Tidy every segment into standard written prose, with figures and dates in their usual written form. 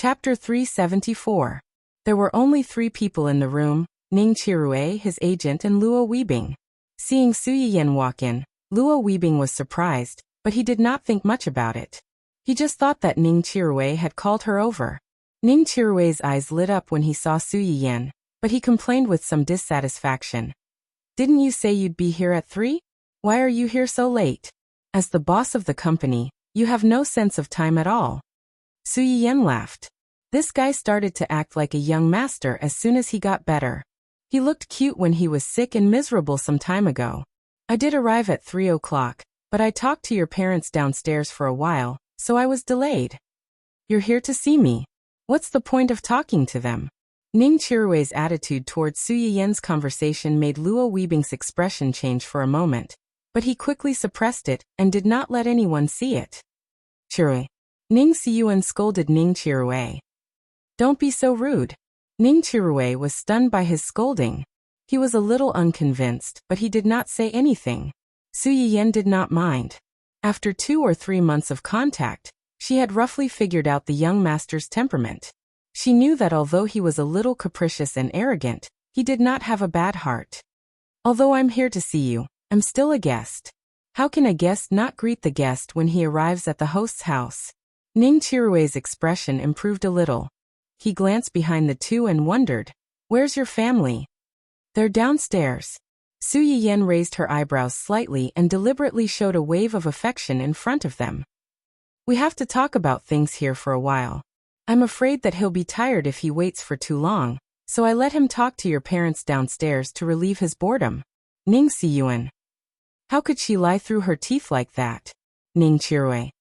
Chapter 374. There were only 3 people in the room, Ning Chirue, his agent, and Luo Weibing. Seeing Su Yiyan walk in, Luo Weibing was surprised, but he did not think much about it. He just thought that Ning Chirue had called her over. Ning Chirue's eyes lit up when he saw Su Yiyan, but he complained with some dissatisfaction. "Didn't you say you'd be here at 3? Why are you here so late? As the boss of the company, you have no sense of time at all." Su Yiyan laughed. This guy started to act like a young master as soon as he got better. He looked cute when he was sick and miserable some time ago. "I did arrive at 3 o'clock, but I talked to your parents downstairs for a while, so I was delayed." "You're here to see me. What's the point of talking to them?" Ning Chirue's attitude towards Su Yiyan's conversation made Luo Weibing's expression change for a moment, but he quickly suppressed it and did not let anyone see it. "Chirue." Ning Siyuan scolded Ning Chirue. "Don't be so rude." Ning Chirue was stunned by his scolding. He was a little unconvinced, but he did not say anything. Su Yiyan did not mind. After 2 or 3 months of contact, she had roughly figured out the young master's temperament. She knew that although he was a little capricious and arrogant, he did not have a bad heart. "Although I'm here to see you, I'm still a guest. How can a guest not greet the guest when he arrives at the host's house?" Ning Chirue's expression improved a little. He glanced behind the two and wondered, "Where's your family?" "They're downstairs." Su Yiyan raised her eyebrows slightly and deliberately showed a wave of affection in front of them. "We have to talk about things here for a while. I'm afraid that he'll be tired if he waits for too long, so I let him talk to your parents downstairs to relieve his boredom." Ning Siyuan. How could she lie through her teeth like that? Ning Chirue.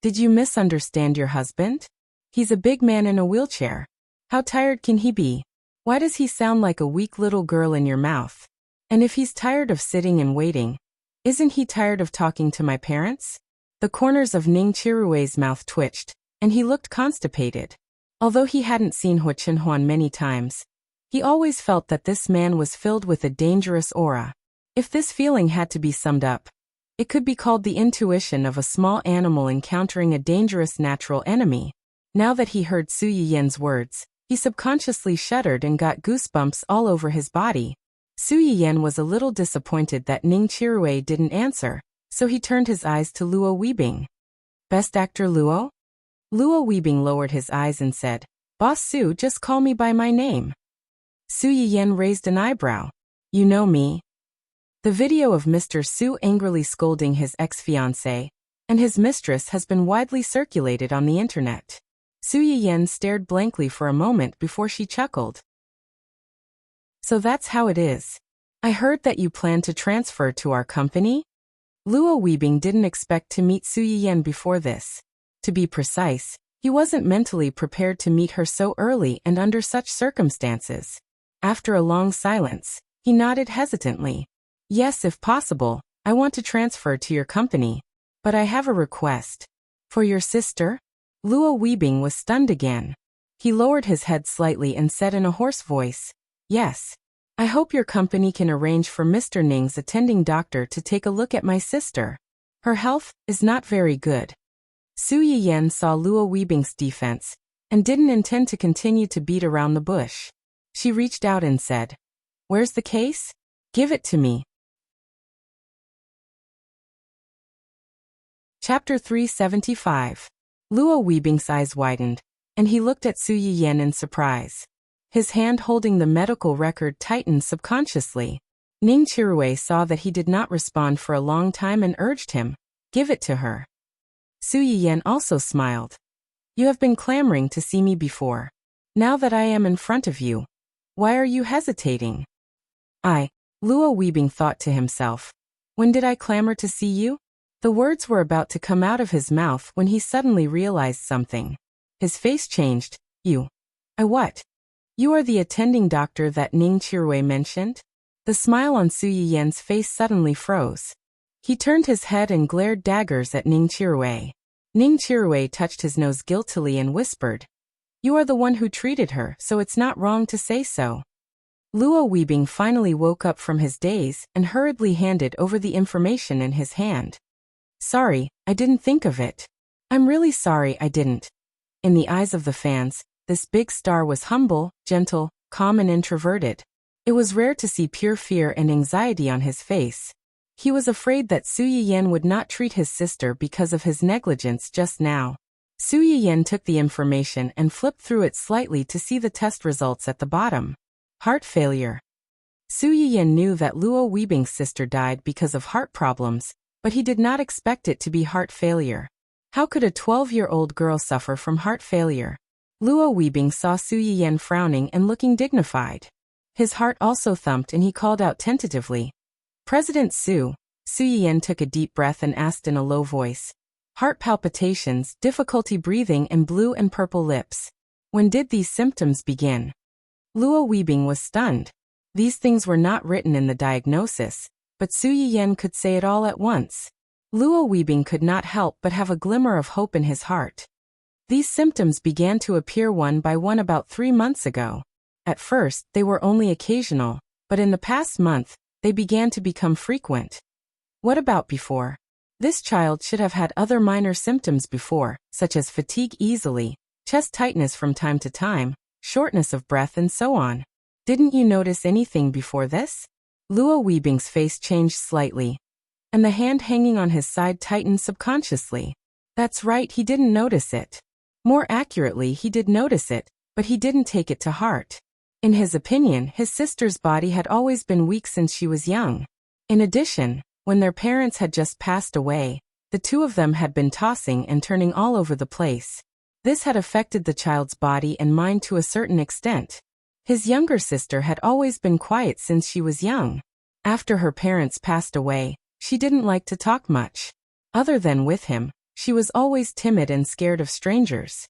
Did you misunderstand your husband? He's a big man in a wheelchair. How tired can he be? Why does he sound like a weak little girl in your mouth? And if he's tired of sitting and waiting, isn't he tired of talking to my parents? The corners of Ning Chirue's mouth twitched, and he looked constipated. Although he hadn't seen Hu Chenhuan many times, he always felt that this man was filled with a dangerous aura. If this feeling had to be summed up, it could be called the intuition of a small animal encountering a dangerous natural enemy. Now that he heard Su Yiyan's words, he subconsciously shuddered and got goosebumps all over his body. Su Yiyan was a little disappointed that Ning Chirue didn't answer, so he turned his eyes to Luo Weibing. "Best actor Luo?" Luo Weibing lowered his eyes and said, "Boss Su, just call me by my name." Su Yiyan raised an eyebrow. "You know me?" The video of Mr. Su angrily scolding his ex-fiancée and his mistress has been widely circulated on the internet. Su Yiyan stared blankly for a moment before she chuckled. "So that's how it is. I heard that you plan to transfer to our company?" Luo Weibing didn't expect to meet Su Yiyan before this. To be precise, he wasn't mentally prepared to meet her so early and under such circumstances. After a long silence, he nodded hesitantly. "Yes, if possible, I want to transfer to your company. But I have a request." "For your sister?" Luo Weibing was stunned again. He lowered his head slightly and said in a hoarse voice, "Yes. I hope your company can arrange for Mr. Ning's attending doctor to take a look at my sister. Her health is not very good." Su Yiyan saw Luo Weibing's defense and didn't intend to continue to beat around the bush. She reached out and said, "Where's the case? Give it to me." Chapter 375. Luo Weibing's eyes widened, and he looked at Su Yiyan in surprise. His hand holding the medical record tightened subconsciously. Ning Chirue saw that he did not respond for a long time and urged him, "Give it to her." Su Yiyan also smiled. "You have been clamoring to see me before. Now that I am in front of you, why are you hesitating?" Luo Weibing thought to himself, "When did I clamor to see you?" The words were about to come out of his mouth when he suddenly realized something. His face changed. "You? What? You are the attending doctor that Ning Chirue mentioned?" The smile on Su Yiyan's face suddenly froze. He turned his head and glared daggers at Ning Chirue. Ning Chirue touched his nose guiltily and whispered, "You are the one who treated her, so it's not wrong to say so." Luo Weibing finally woke up from his daze and hurriedly handed over the information in his hand. "Sorry, I didn't think of it. I'm really sorry I didn't." In the eyes of the fans, this big star was humble, gentle, calm and introverted. It was rare to see pure fear and anxiety on his face. He was afraid that Su Yiyan would not treat his sister because of his negligence just now. Su Yiyan took the information and flipped through it slightly to see the test results at the bottom. Heart failure. Su Yiyan knew that Luo Weibing's sister died because of heart problems, but he did not expect it to be heart failure. How could a 12-year-old girl suffer from heart failure? Luo Weibing saw Su Yiyan frowning and looking dignified. His heart also thumped and he called out tentatively, "President Su." Su Yiyan took a deep breath and asked in a low voice, "Heart palpitations, difficulty breathing and blue and purple lips. When did these symptoms begin?" Luo Weibing was stunned. These things were not written in the diagnosis, but Su Yiyan could say it all at once. Luo Weibing could not help but have a glimmer of hope in his heart. These symptoms began to appear one by one about 3 months ago. At first, they were only occasional, but in the past month, they began to become frequent. What about before? This child should have had other minor symptoms before, such as fatigue easily, chest tightness from time to time, shortness of breath and so on. Didn't you notice anything before this? Luo Weibing's face changed slightly, and the hand hanging on his side tightened subconsciously. That's right, he didn't notice it. More accurately, he did notice it, but he didn't take it to heart. In his opinion, his sister's body had always been weak since she was young. In addition, when their parents had just passed away, the two of them had been tossing and turning all over the place. This had affected the child's body and mind to a certain extent. His younger sister had always been quiet since she was young. After her parents passed away, she didn't like to talk much. Other than with him, she was always timid and scared of strangers.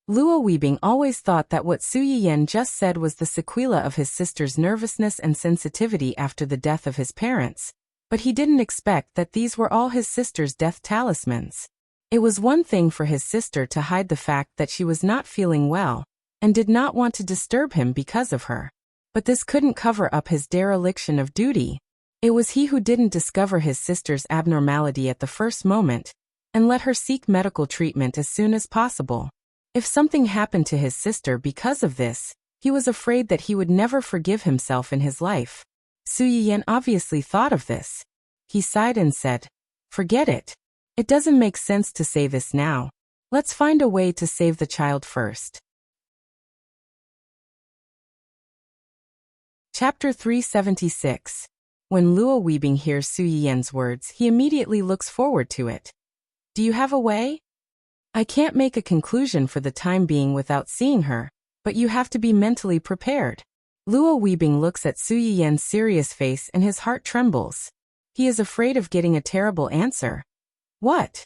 Luo Weibing always thought that what Su Yiyan just said was the sequela of his sister's nervousness and sensitivity after the death of his parents, but he didn't expect that these were all his sister's death talismans. It was one thing for his sister to hide the fact that she was not feeling well, and did not want to disturb him because of her. But this couldn't cover up his dereliction of duty. It was he who didn't discover his sister's abnormality at the first moment, and let her seek medical treatment as soon as possible. If something happened to his sister because of this, he was afraid that he would never forgive himself in his life. Su Yiyan obviously thought of this. He sighed and said, "Forget it. It doesn't make sense to say this now. Let's find a way to save the child first." Chapter 376. When Luo Weibing hears Su Yiyan's words, he immediately looks forward to it. "Do you have a way? I can't make a conclusion for the time being without seeing her, but you have to be mentally prepared." Luo Weibing looks at Su Yiyan's serious face and his heart trembles. He is afraid of getting a terrible answer. What?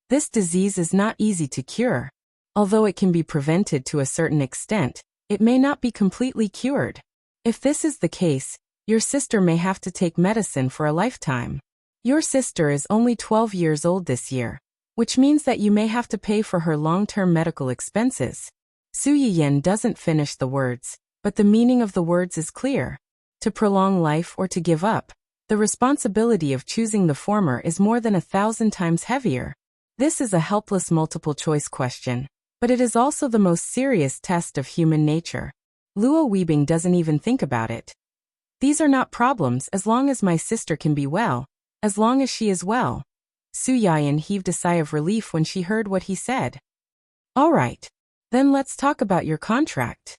This disease is not easy to cure. Although it can be prevented to a certain extent, it may not be completely cured. If this is the case, your sister may have to take medicine for a lifetime. Your sister is only 12 years old this year, which means that you may have to pay for her long-term medical expenses. Su Yiyan doesn't finish the words, but the meaning of the words is clear. To prolong life or to give up, the responsibility of choosing the former is more than 1,000 times heavier. This is a helpless multiple-choice question, but it is also the most serious test of human nature. Luo Weibing doesn't even think about it. These are not problems as long as my sister can be well, as long as she is well. Su Yiyan heaved a sigh of relief when she heard what he said. "All right. Then let's talk about your contract.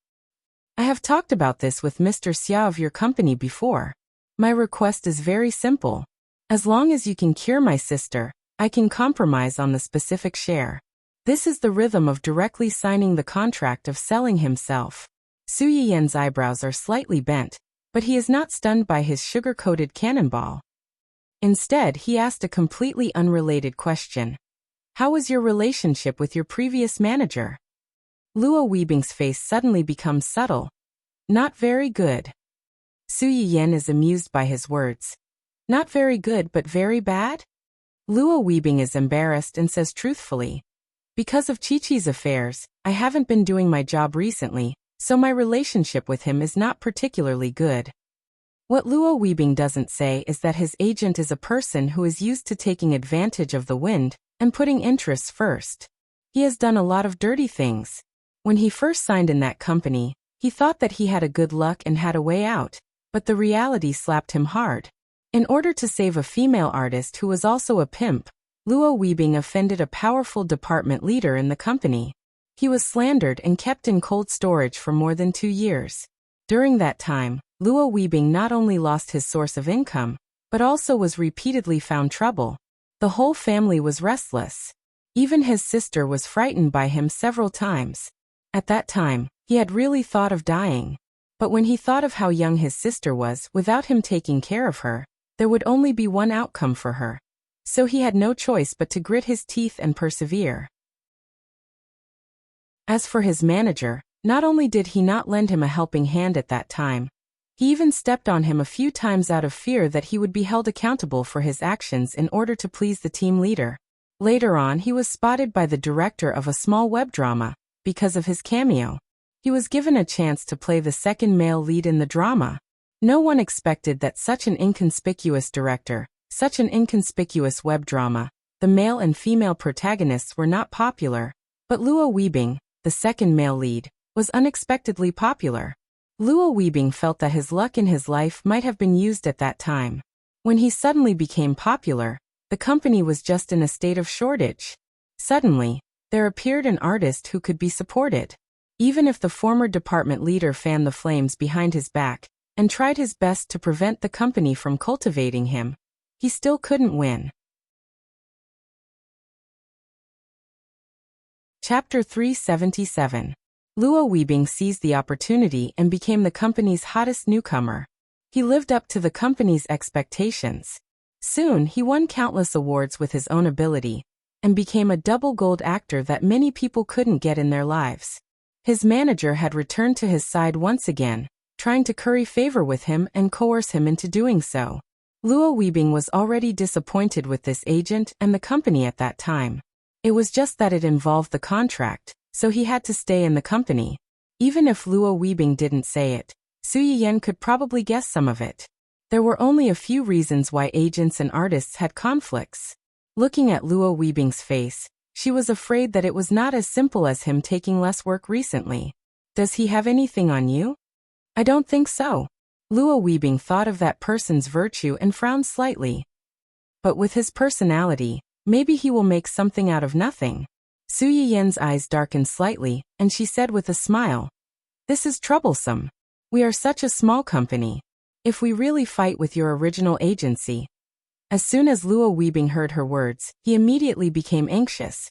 I have talked about this with Mr. Xia of your company before. My request is very simple. As long as you can cure my sister, I can compromise on the specific share. This is the rhythm of directly signing the contract of selling himself." Su Yiyan's eyebrows are slightly bent, but he is not stunned by his sugar-coated cannonball. Instead, he asked a completely unrelated question. "How was your relationship with your previous manager?" Luo Weibing's face suddenly becomes subtle. "Not very good." Su Yiyan is amused by his words. "Not very good but very bad?" Luo Weibing is embarrassed and says truthfully, "Because of Chi-Chi's affairs, I haven't been doing my job recently, so my relationship with him is not particularly good." What Luo Weibing doesn't say is that his agent is a person who is used to taking advantage of the wind and putting interests first. He has done a lot of dirty things. When he first signed in that company, he thought that he had a good luck and had a way out, but the reality slapped him hard. In order to save a female artist who was also a pimp, Luo Weibing offended a powerful department leader in the company. He was slandered and kept in cold storage for more than 2 years. During that time, Luo Weibing not only lost his source of income, but also was repeatedly found trouble. The whole family was restless. Even his sister was frightened by him several times. At that time, he had really thought of dying. But when he thought of how young his sister was without him taking care of her, there would only be one outcome for her. So he had no choice but to grit his teeth and persevere. As for his manager, not only did he not lend him a helping hand at that time, he even stepped on him a few times out of fear that he would be held accountable for his actions in order to please the team leader. Later on, he was spotted by the director of a small web drama. Because of his cameo, he was given a chance to play the second male lead in the drama. No one expected that such an inconspicuous director, such an inconspicuous web drama, the male and female protagonists were not popular, but Luo Weibing, the second male lead, was unexpectedly popular. Luo Weibing felt that his luck in his life might have been used at that time. When he suddenly became popular, the company was just in a state of shortage. Suddenly, there appeared an artist who could be supported. Even if the former department leader fanned the flames behind his back and tried his best to prevent the company from cultivating him, he still couldn't win. Chapter 377. Luo Weibing seized the opportunity and became the company's hottest newcomer. He lived up to the company's expectations. Soon, he won countless awards with his own ability, and became a double gold actor that many people couldn't get in their lives. His manager had returned to his side once again, trying to curry favor with him and coerce him into doing so. Luo Weibing was already disappointed with this agent and the company at that time. It was just that it involved the contract, so he had to stay in the company. Even if Luo Weibing didn't say it, Su Yiyan could probably guess some of it. There were only a few reasons why agents and artists had conflicts. Looking at Luo Weibing's face, she was afraid that it was not as simple as him taking less work recently. Does he have anything on you? I don't think so. Luo Weibing thought of that person's virtue and frowned slightly. But with his personality, maybe he will make something out of nothing. Su Yiyan's eyes darkened slightly, and she said with a smile, "This is troublesome. We are such a small company. If we really fight with your original agency." As soon as Luo Weibing heard her words, he immediately became anxious.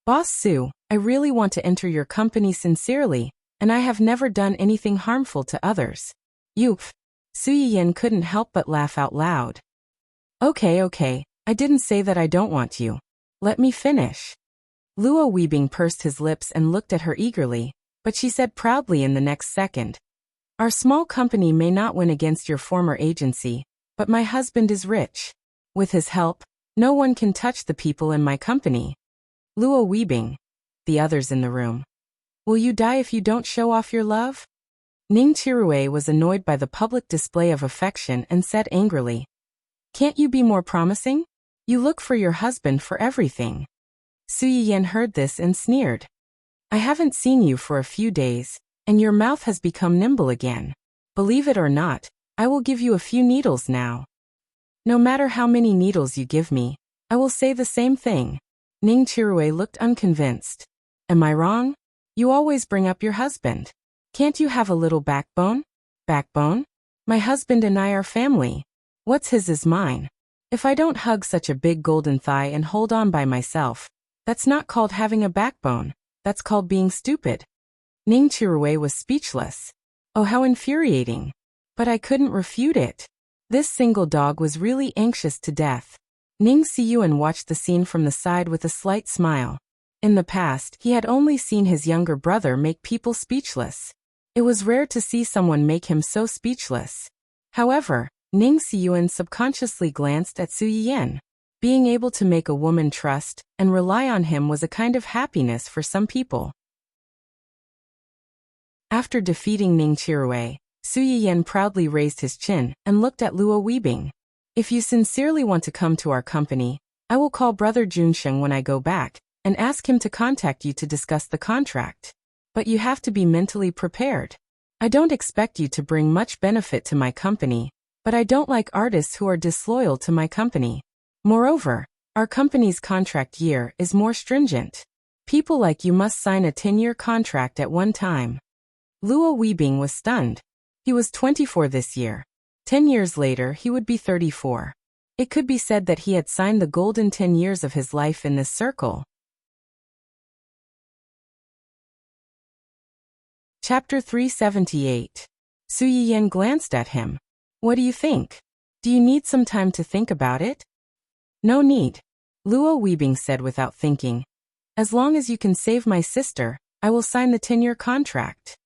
"Boss Su, I really want to enter your company sincerely, and I have never done anything harmful to others." "You've..." Su Yiyan couldn't help but laugh out loud. Okay, I didn't say that I don't want you. Let me finish." Luo Weibing pursed his lips and looked at her eagerly, but she said proudly in the next second, "Our small company may not win against your former agency, but my husband is rich. With his help, no one can touch the people in my company." Luo Weibing, the others in the room. "Will you die if you don't show off your love?" Ning Chirue was annoyed by the public display of affection and said angrily, "Can't you be more promising? You look for your husband for everything." Su Yiyan heard this and sneered. "I haven't seen you for a few days, and your mouth has become nimble again. Believe it or not, I will give you a few needles now. No matter how many needles you give me, I will say the same thing." Ning Chirue looked unconvinced. "Am I wrong? You always bring up your husband. Can't you have a little backbone?" "Backbone? My husband and I are family. What's his is mine. If I don't hug such a big golden thigh and hold on by myself, that's not called having a backbone, that's called being stupid." Ning Chirue was speechless. Oh, how infuriating. But I couldn't refute it. This single dog was really anxious to death. Ning Siyuan watched the scene from the side with a slight smile. In the past, he had only seen his younger brother make people speechless. It was rare to see someone make him so speechless. However, Ning Siyuan subconsciously glanced at Su Yiyan. Being able to make a woman trust and rely on him was a kind of happiness for some people. After defeating Ning Chirue, Su Yiyan proudly raised his chin and looked at Luo Weibing. "If you sincerely want to come to our company, I will call Brother Junsheng when I go back, and ask him to contact you to discuss the contract. But you have to be mentally prepared. I don't expect you to bring much benefit to my company, but I don't like artists who are disloyal to my company. Moreover, our company's contract year is more stringent. People like you must sign a 10-year contract at one time. Luo Weibing was stunned. He was 24 this year. 10 years later, he would be 34. It could be said that he had signed the golden 10 years of his life in this circle. Chapter 378. Su Yiyan glanced at him. What do you think? Do you need some time to think about it? No need. Luo Weibing said without thinking. As long as you can save my sister, I will sign the 10-year contract.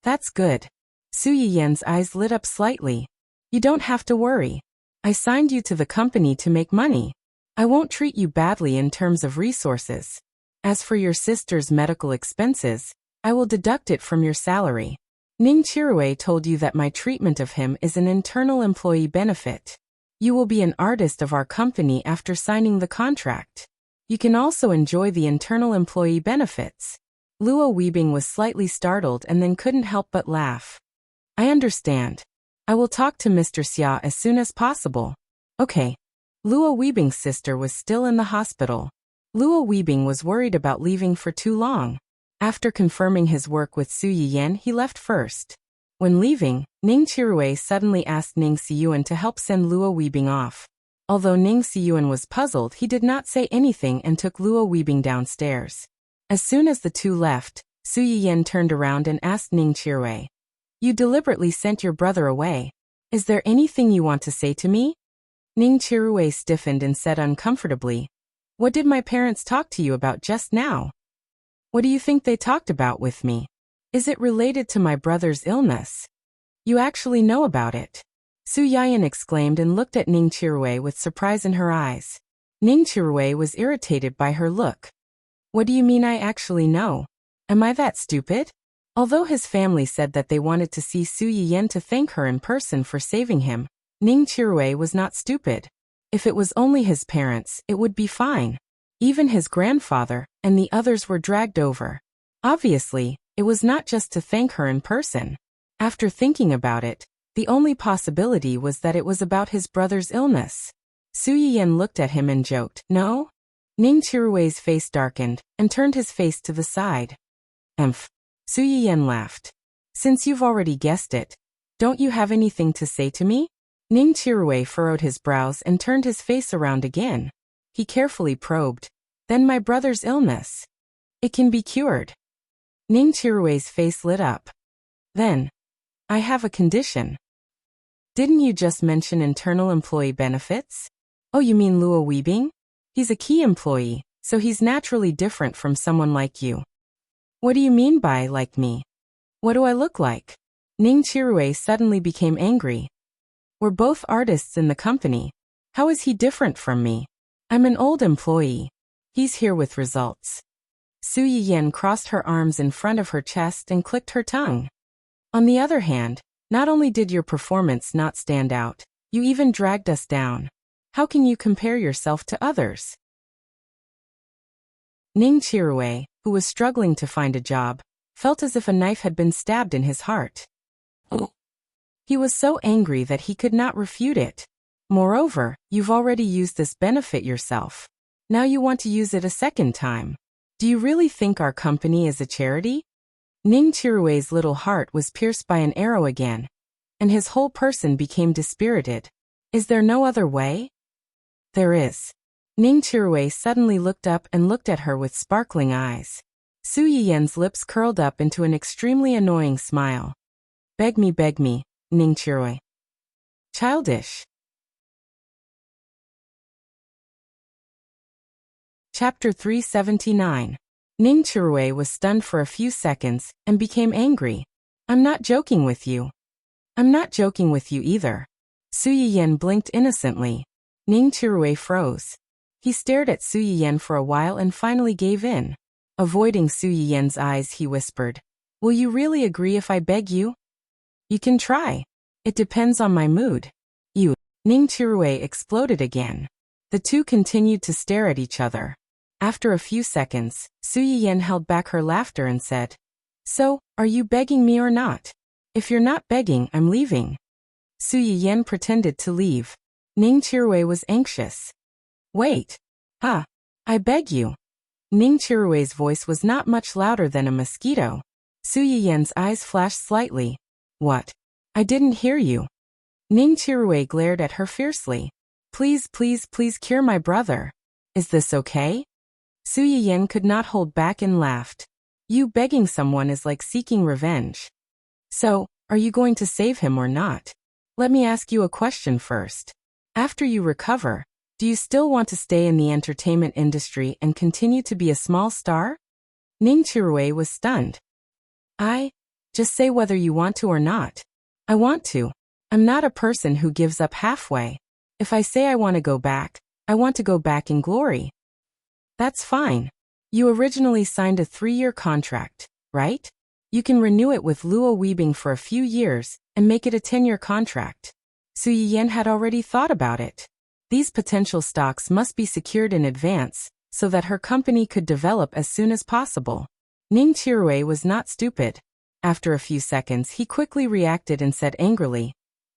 That's good. Su Yiyan's eyes lit up slightly. You don't have to worry. I signed you to the company to make money. I won't treat you badly in terms of resources. As for your sister's medical expenses, I will deduct it from your salary. Ning Chirue told you that my treatment of him is an internal employee benefit. You will be an artist of our company after signing the contract. You can also enjoy the internal employee benefits. Luo Weibing was slightly startled and then couldn't help but laugh. I understand. I will talk to Mr. Xia as soon as possible. Okay. Luo Weibing's sister was still in the hospital. Luo Weibing was worried about leaving for too long. After confirming his work with Su Yiyan, he left first. When leaving, Ning Chirue suddenly asked Ning Siyuan to help send Luo Weibing off. Although Ning Siyuan was puzzled, he did not say anything and took Luo Weibing downstairs. As soon as the two left, Su Yiyan turned around and asked Ning Chirue. You deliberately sent your brother away. Is there anything you want to say to me? Ning Chirue stiffened and said uncomfortably. What did my parents talk to you about just now? What do you think they talked about with me? Is it related to my brother's illness? You actually know about it. Su Yiyan exclaimed and looked at Ning Chirue with surprise in her eyes. Ning Chirue was irritated by her look. What do you mean I actually know? Am I that stupid? Although his family said that they wanted to see Su Yiyan to thank her in person for saving him, Ning Chirue was not stupid. If it was only his parents, it would be fine. Even his grandfather and the others were dragged over. Obviously, it was not just to thank her in person. After thinking about it, the only possibility was that it was about his brother's illness. Su Yiyan looked at him and joked, No? Ning Chirue's face darkened and turned his face to the side. Emph. Su Yiyan laughed. Since you've already guessed it, don't you have anything to say to me? Ning Chirue furrowed his brows and turned his face around again. He carefully probed. Then my brother's illness. It can be cured. Ning Chirue's face lit up. Then, I have a condition. Didn't you just mention internal employee benefits? Oh, you mean Luo Weibing? He's a key employee, so he's naturally different from someone like you. What do you mean by like me? What do I look like? Ning Chirue suddenly became angry. We're both artists in the company. How is he different from me? I'm an old employee. He's here with results. Su Yiyan crossed her arms in front of her chest and clicked her tongue. On the other hand, not only did your performance not stand out, you even dragged us down. How can you compare yourself to others? Ning Chirue, who was struggling to find a job, felt as if a knife had been stabbed in his heart. He was so angry that he could not refute it. Moreover, you've already used this benefit yourself. Now you want to use it a second time. Do you really think our company is a charity? Ning Chirue's little heart was pierced by an arrow again, and his whole person became dispirited. Is there no other way? There is. Ning Chirue suddenly looked up and looked at her with sparkling eyes. Su Yiyan's lips curled up into an extremely annoying smile. Beg me, Ning Chirue. Childish. Chapter 379. Ning Chirue was stunned for a few seconds and became angry. I'm not joking with you. I'm not joking with you either. Su Yiyan blinked innocently. Ning Chirue froze. He stared at Su Yiyan for a while and finally gave in. Avoiding Su Yiyan's eyes, he whispered, Will you really agree if I beg you? You can try. It depends on my mood. You. Ning Chirue exploded again. The two continued to stare at each other. After a few seconds, Su Yiyan held back her laughter and said, "So, are you begging me or not? If you're not begging, I'm leaving." Su Yiyan pretended to leave. Ning Qiruwei was anxious. "Wait. I beg you." Ning Qiruwei's voice was not much louder than a mosquito. Su Yiyan's eyes flashed slightly. "What? I didn't hear you." Ning Qiruwei glared at her fiercely. Please cure my brother. Is this okay?" Su Yiyan could not hold back and laughed. "You begging someone is like seeking revenge. So, are you going to save him or not? Let me ask you a question first. After you recover, do you still want to stay in the entertainment industry and continue to be a small star?" Ning Qiruwei was stunned. Just say whether you want to or not." "I want to. I'm not a person who gives up halfway. If I say I want to go back, I want to go back in glory." "That's fine. You originally signed a 3-year contract, right? You can renew it with Luo Weibing for a few years and make it a 10-year contract." Su Yiyan had already thought about it. These potential stocks must be secured in advance so that her company could develop as soon as possible. Ning Qiruwei was not stupid. After a few seconds, he quickly reacted and said angrily,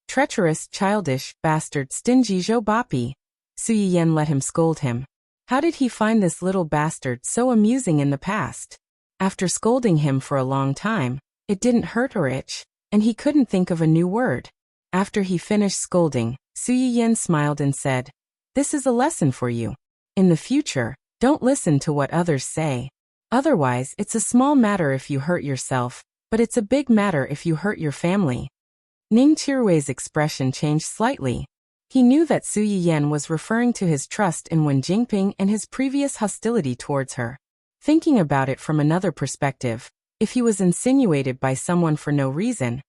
"Treacherous, childish, bastard, stingy Zhou Bapi." Su Yiyan let him scold him. How did he find this little bastard so amusing in the past? After scolding him for a long time, it didn't hurt or itch, and he couldn't think of a new word. After he finished scolding, Su Yiyan smiled and said, "This is a lesson for you. In the future, don't listen to what others say. Otherwise, it's a small matter if you hurt yourself, but it's a big matter if you hurt your family." Ning Qiruwei's expression changed slightly. He knew that Su Yiyan was referring to his trust in Wen Jingping and his previous hostility towards her. Thinking about it from another perspective, if he was insinuated by someone for no reason,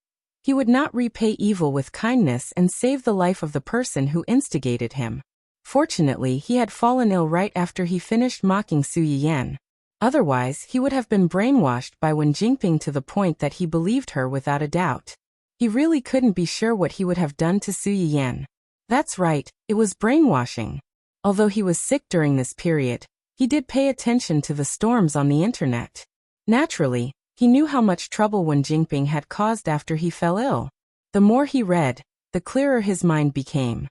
he would not repay evil with kindness and save the life of the person who instigated him. Fortunately, he had fallen ill right after he finished mocking Su Yiyan. Otherwise, he would have been brainwashed by Wen Jingping to the point that he believed her without a doubt. He really couldn't be sure what he would have done to Su Yiyan. That's right, it was brainwashing. Although he was sick during this period, he did pay attention to the storms on the internet. Naturally, he knew how much trouble Wen Jingping had caused after he fell ill. The more he read, the clearer his mind became.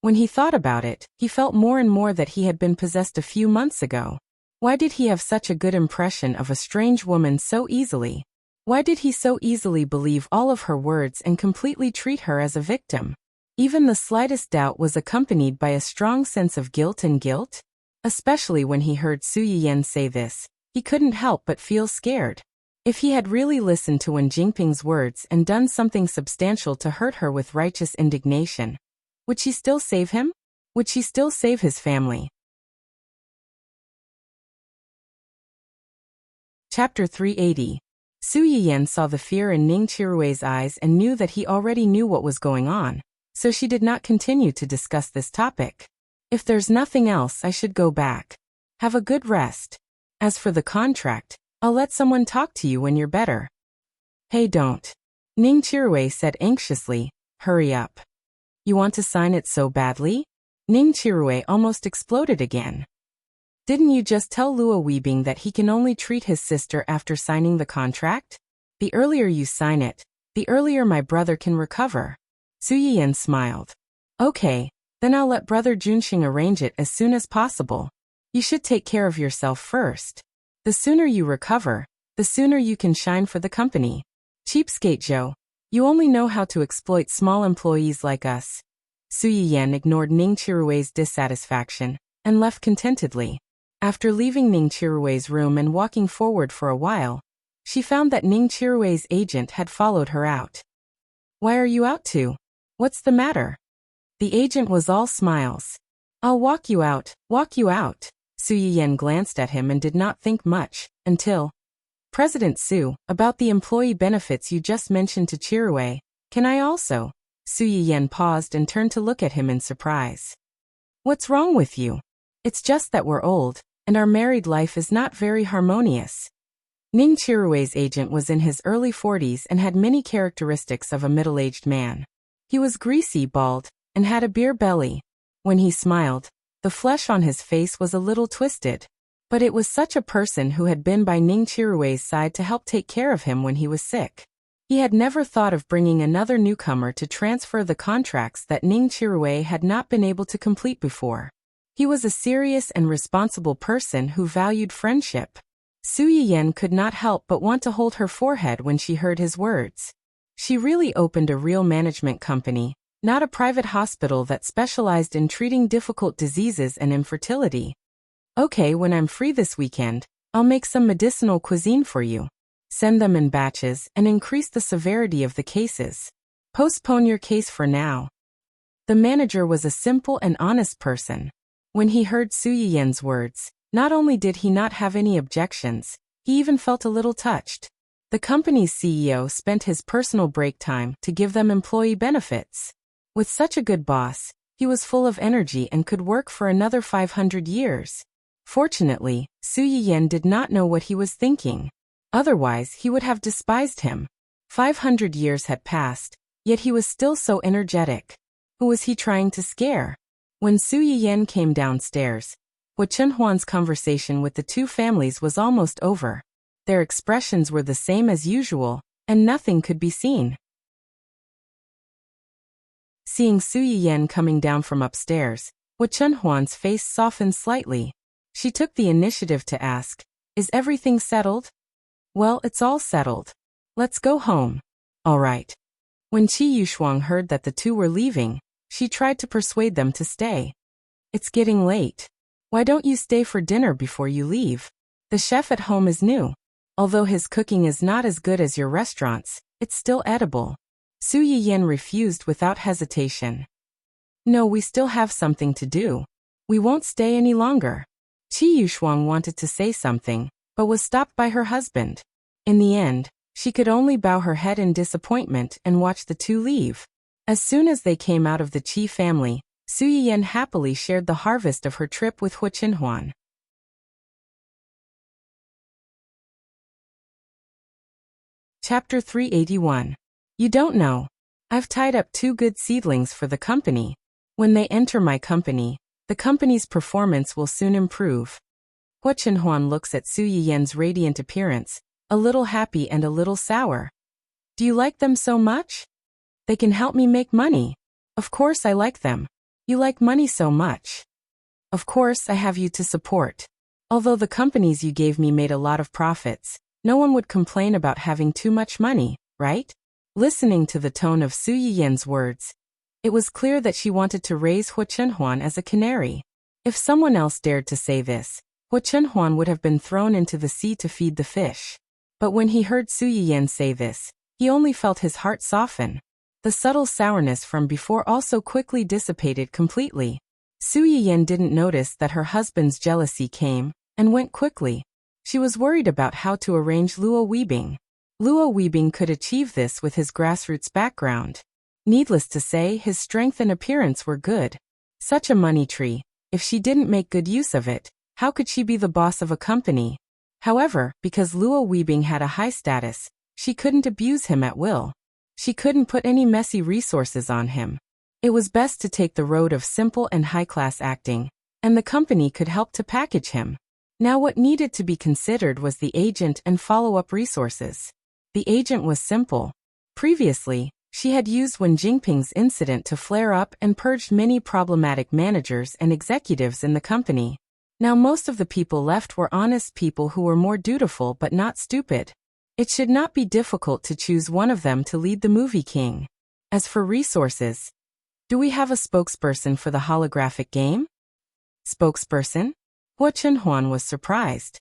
When he thought about it, he felt more and more that he had been possessed a few months ago. Why did he have such a good impression of a strange woman so easily? Why did he so easily believe all of her words and completely treat her as a victim? Even the slightest doubt was accompanied by a strong sense of guilt. Especially when he heard Su Yiyan say this, he couldn't help but feel scared. If he had really listened to Wen Jingping's words and done something substantial to hurt her with righteous indignation, would she still save him? Would she still save his family? Chapter 380. Su Yiyan saw the fear in Ning Qiruwei's eyes and knew that he already knew what was going on, so she did not continue to discuss this topic. "If there's nothing else, I should go back. Have a good rest. As for the contract, I'll let someone talk to you when you're better." "Hey, don't." Ning Qiruwei said anxiously, "Hurry up. You want to sign it so badly?" Ning Qiruwei almost exploded again. "Didn't you just tell Luo Weibing that he can only treat his sister after signing the contract? The earlier you sign it, the earlier my brother can recover." Su Yiyan smiled. "Okay, then I'll let Brother Junxing arrange it as soon as possible. You should take care of yourself first. The sooner you recover, the sooner you can shine for the company. Cheapskate Joe, you only know how to exploit small employees like us." Su Yiyan ignored Ning Qiruwei's dissatisfaction and left contentedly. After leaving Ning Qiruwei's room and walking forward for a while, she found that Ning Qiruwei's agent had followed her out. "Why are you out to? What's the matter?" The agent was all smiles. "I'll walk you out, walk you out." Su Yiyan glanced at him and did not think much, until, "President Su, about the employee benefits you just mentioned to Qiruwei, can I also?" Su Yiyan paused and turned to look at him in surprise. "What's wrong with you? It's just that we're old, and our married life is not very harmonious." Ning Qiruwei's agent was in his early 40s and had many characteristics of a middle-aged man. He was greasy, bald, and had a beer belly. When he smiled, The flesh on his face was a little twisted. But it was such a person who had been by Ning Chirue's side to help take care of him when he was sick. He had never thought of bringing another newcomer to transfer the contracts that Ning Chirue had not been able to complete before. He was a serious and responsible person who valued friendship. Su Yiyen could not help but want to hold her forehead when she heard his words. She really opened a real management company, not a private hospital that specialized in treating difficult diseases and infertility. Okay, when I'm free this weekend, I'll make some medicinal cuisine for you. Send them in batches and increase the severity of the cases. Postpone your case for now. The manager was a simple and honest person. When he heard Su Yiyen's words, not only did he not have any objections, he even felt a little touched. The company's CEO spent his personal break time to give them employee benefits. With such a good boss, he was full of energy and could work for another 500 years. Fortunately, Su Yiyen did not know what he was thinking. Otherwise, he would have despised him. 500 years had passed, yet he was still so energetic. Who was he trying to scare? When Su Yiyen came downstairs, Hu Chenhuan's conversation with the two families was almost over. Their expressions were the same as usual, and nothing could be seen. Seeing Su Yiyen coming down from upstairs, Hu Chenhuan's face softened slightly. She took the initiative to ask, "Is everything settled?" "Well, it's all settled. Let's go home." "All right." When Qi Yushuang heard that the two were leaving, she tried to persuade them to stay. "It's getting late. Why don't you stay for dinner before you leave? The chef at home is new. Although his cooking is not as good as your restaurant's, it's still edible." Su Yiyen refused without hesitation. "No, we still have something to do. We won't stay any longer." Qi Yushuang wanted to say something, but was stopped by her husband. In the end, she could only bow her head in disappointment and watch the two leave. As soon as they came out of the Qi family, Su Yiyen happily shared the harvest of her trip with Hu Chenhuan. Chapter 381. You don't know. I've tied up 2 good seedlings for the company. When they enter my company, the company's performance will soon improve. Hu Chenhuan looks at Su Yiyen's radiant appearance, a little happy and a little sour. "Do you like them so much? They can help me make money." "Of course I like them. You like money so much." "Of course I have you to support. Although the companies you gave me made a lot of profits, no one would complain about having too much money, right?" Listening to the tone of Su Yiyen's words, it was clear that she wanted to raise Hu Chenhuan as a canary. If someone else dared to say this, Hu Chenhuan would have been thrown into the sea to feed the fish. But when he heard Su Yiyen say this, he only felt his heart soften. The subtle sourness from before also quickly dissipated completely. Su Yiyen didn't notice that her husband's jealousy came and went quickly. She was worried about how to arrange Luo Weibing. Luo Weibing could achieve this with his grassroots background. Needless to say, his strength and appearance were good. Such a money tree, if she didn't make good use of it, how could she be the boss of a company? However, because Luo Weibing had a high status, she couldn't abuse him at will. She couldn't put any messy resources on him. It was best to take the road of simple and high-class acting, and the company could help to package him. Now what needed to be considered was the agent and follow-up resources. The agent was simple. Previously, she had used Wen Jingping's incident to flare up and purged many problematic managers and executives in the company. Now most of the people left were honest people who were more dutiful but not stupid. It should not be difficult to choose one of them to lead the movie king. As for resources, do we have a spokesperson for the holographic game? Spokesperson? Hu Chenhuan was surprised.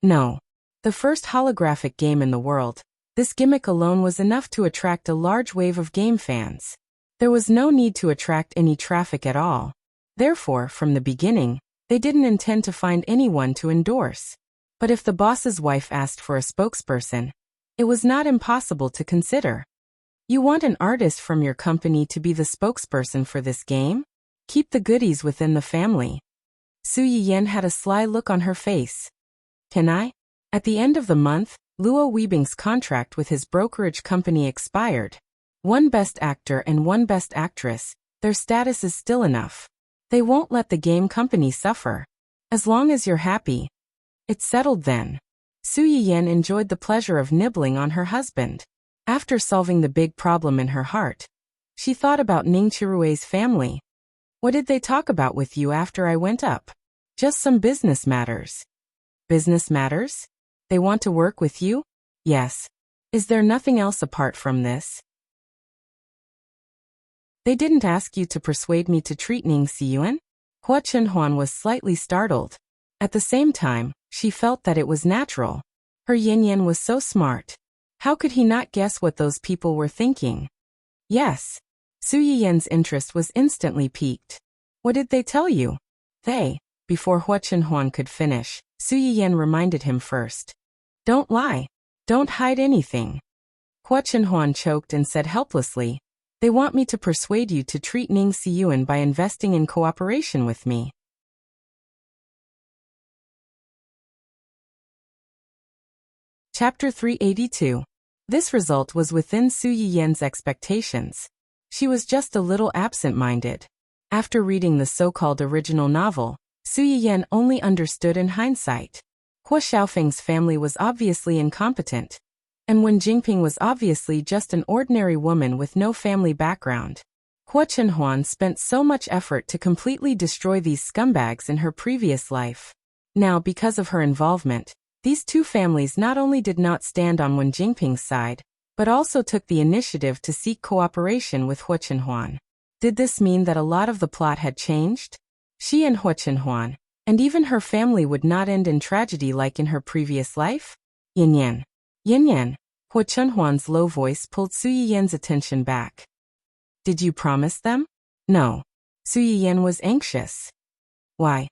No. The first holographic game in the world, this gimmick alone was enough to attract a large wave of game fans. There was no need to attract any traffic at all. Therefore, from the beginning, they didn't intend to find anyone to endorse. But if the boss's wife asked for a spokesperson, it was not impossible to consider. You want an artist from your company to be the spokesperson for this game? Keep the goodies within the family. Su Yiyen had a sly look on her face. Can I? At the end of the month, Luo Weibing's contract with his brokerage company expired. 1 best actor and 1 best actress, their status is still enough. They won't let the game company suffer. As long as you're happy. It's settled then. Su Yiyan enjoyed the pleasure of nibbling on her husband. After solving the big problem in her heart, she thought about Ning Chirue's family. What did they talk about with you after I went up? Just some business matters. Business matters? They want to work with you? Yes. Is there nothing else apart from this? They didn't ask you to persuade me to treat Ning Xiyuan? Hua Chenhuan was slightly startled. At the same time, she felt that it was natural. Her yin-yan was so smart. How could he not guess what those people were thinking? Yes. Su Yiyan's interest was instantly piqued. What did they tell you? Before Hua Chenhuan could finish, Su Yiyan reminded him first. Don't lie. Don't hide anything. Hua Chenhuan choked and said helplessly, they want me to persuade you to treat Ning Xiyuan by investing in cooperation with me. Chapter 382. This result was within Su Yiyan's expectations. She was just a little absent-minded. After reading the so-called original novel, Su Yiyan only understood in hindsight. Hua Xiaofeng's family was obviously incompetent, and Wen Jingping was obviously just an ordinary woman with no family background. Hua Chenhuan spent so much effort to completely destroy these scumbags in her previous life. Now, because of her involvement, these two families not only did not stand on Wen Jingping's side, but also took the initiative to seek cooperation with Hua Chenhuan. Did this mean that a lot of the plot had changed? She and Hua Chenhuan, and even her family would not end in tragedy like in her previous life? Yin-yan. Yin-yan. Hua Chenhuan's low voice pulled Su Yiyan's attention back. Did you promise them? No. Su Yiyan was anxious. Why?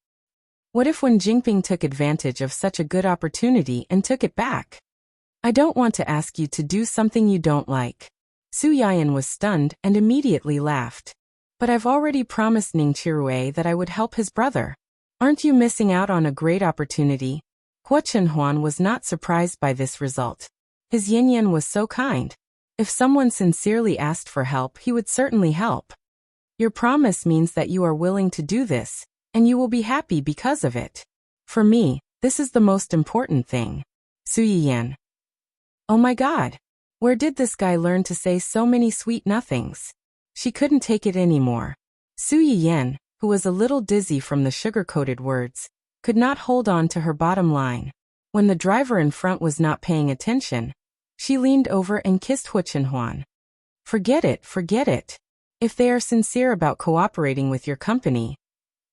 What if Wen Jingping took advantage of such a good opportunity and took it back? I don't want to ask you to do something you don't like. Su Yiyan was stunned and immediately laughed. But I've already promised Ning Chirue that I would help his brother. Aren't you missing out on a great opportunity? Hua Chenhuan was not surprised by this result. His yin-yan was so kind. If someone sincerely asked for help, he would certainly help. Your promise means that you are willing to do this, and you will be happy because of it. For me, this is the most important thing. Su Yiyan. Oh my God! Where did this guy learn to say so many sweet nothings? She couldn't take it anymore. Su Yiyan, who was a little dizzy from the sugar-coated words, could not hold on to her bottom line. When the driver in front was not paying attention, she leaned over and kissed Hua Chenhuan. Forget it. If they are sincere about cooperating with your company.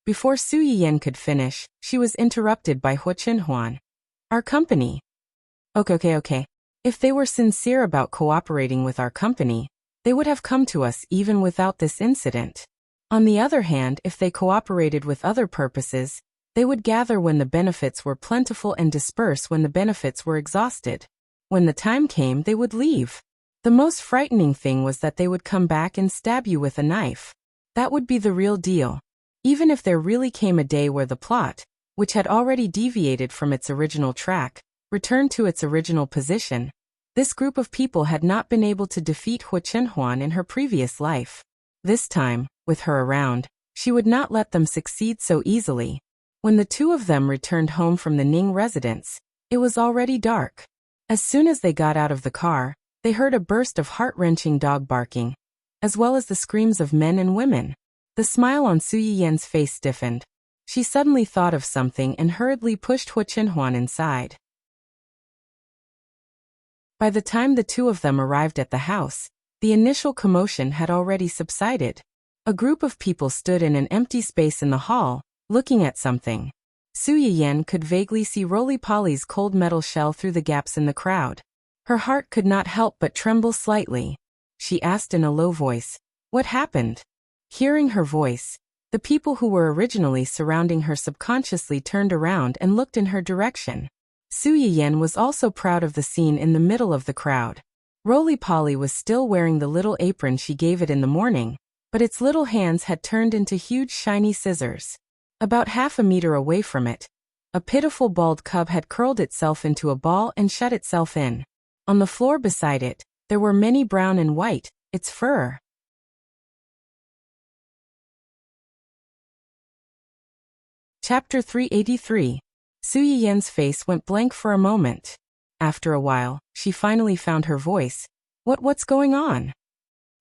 Before Su Yiyan could finish, she was interrupted by Hua Chenhuan. Our company. Okay. If they were sincere about cooperating with our company, they would have come to us even without this incident. On the other hand, if they cooperated with other purposes, they would gather when the benefits were plentiful and disperse when the benefits were exhausted. When the time came, they would leave. The most frightening thing was that they would come back and stab you with a knife. That would be the real deal. Even if there really came a day where the plot, which had already deviated from its original track, returned to its original position, this group of people had not been able to defeat Hua Chenhuan in her previous life. This time, with her around, she would not let them succeed so easily. When the two of them returned home from the Ning residence, it was already dark. As soon as they got out of the car, they heard a burst of heart-wrenching dog barking, as well as the screams of men and women. The smile on Su Yiyan's face stiffened. She suddenly thought of something and hurriedly pushed Hua Chenhuan inside. By the time the two of them arrived at the house, the initial commotion had already subsided. A group of people stood in an empty space in the hall, looking at something. Su Yiyan could vaguely see Roly-Poly's cold metal shell through the gaps in the crowd. Her heart could not help but tremble slightly. She asked in a low voice, "What happened?" Hearing her voice, the people who were originally surrounding her subconsciously turned around and looked in her direction. Su Yiyan was also proud of the scene in the middle of the crowd. Roly-Poly was still wearing the little apron she gave it in the morning, but its little hands had turned into huge shiny scissors. About half a meter away from it, a pitiful bald cub had curled itself into a ball and shut itself in. On the floor beside it, there were many brown and white, its fur. Chapter 383. Su Yiyan's face went blank for a moment. After a while, she finally found her voice. What's going on?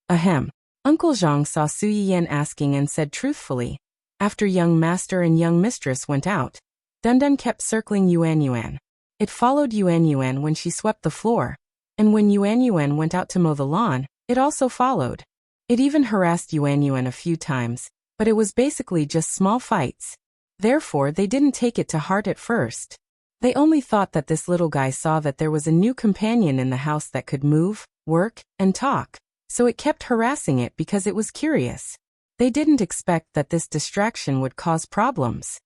Ahem. Uncle Zhang saw Su Yiyan asking and said truthfully. After young master and young mistress went out, Dundun kept circling Yuan. It followed Yuan when she swept the floor, and when Yuan went out to mow the lawn, it also followed. It even harassed Yuan a few times, but it was basically just small fights. Therefore, they didn't take it to heart at first. They only thought that this little guy saw that there was a new companion in the house that could move, work, and talk, so it kept harassing it because it was curious. They didn't expect that this distraction would cause problems.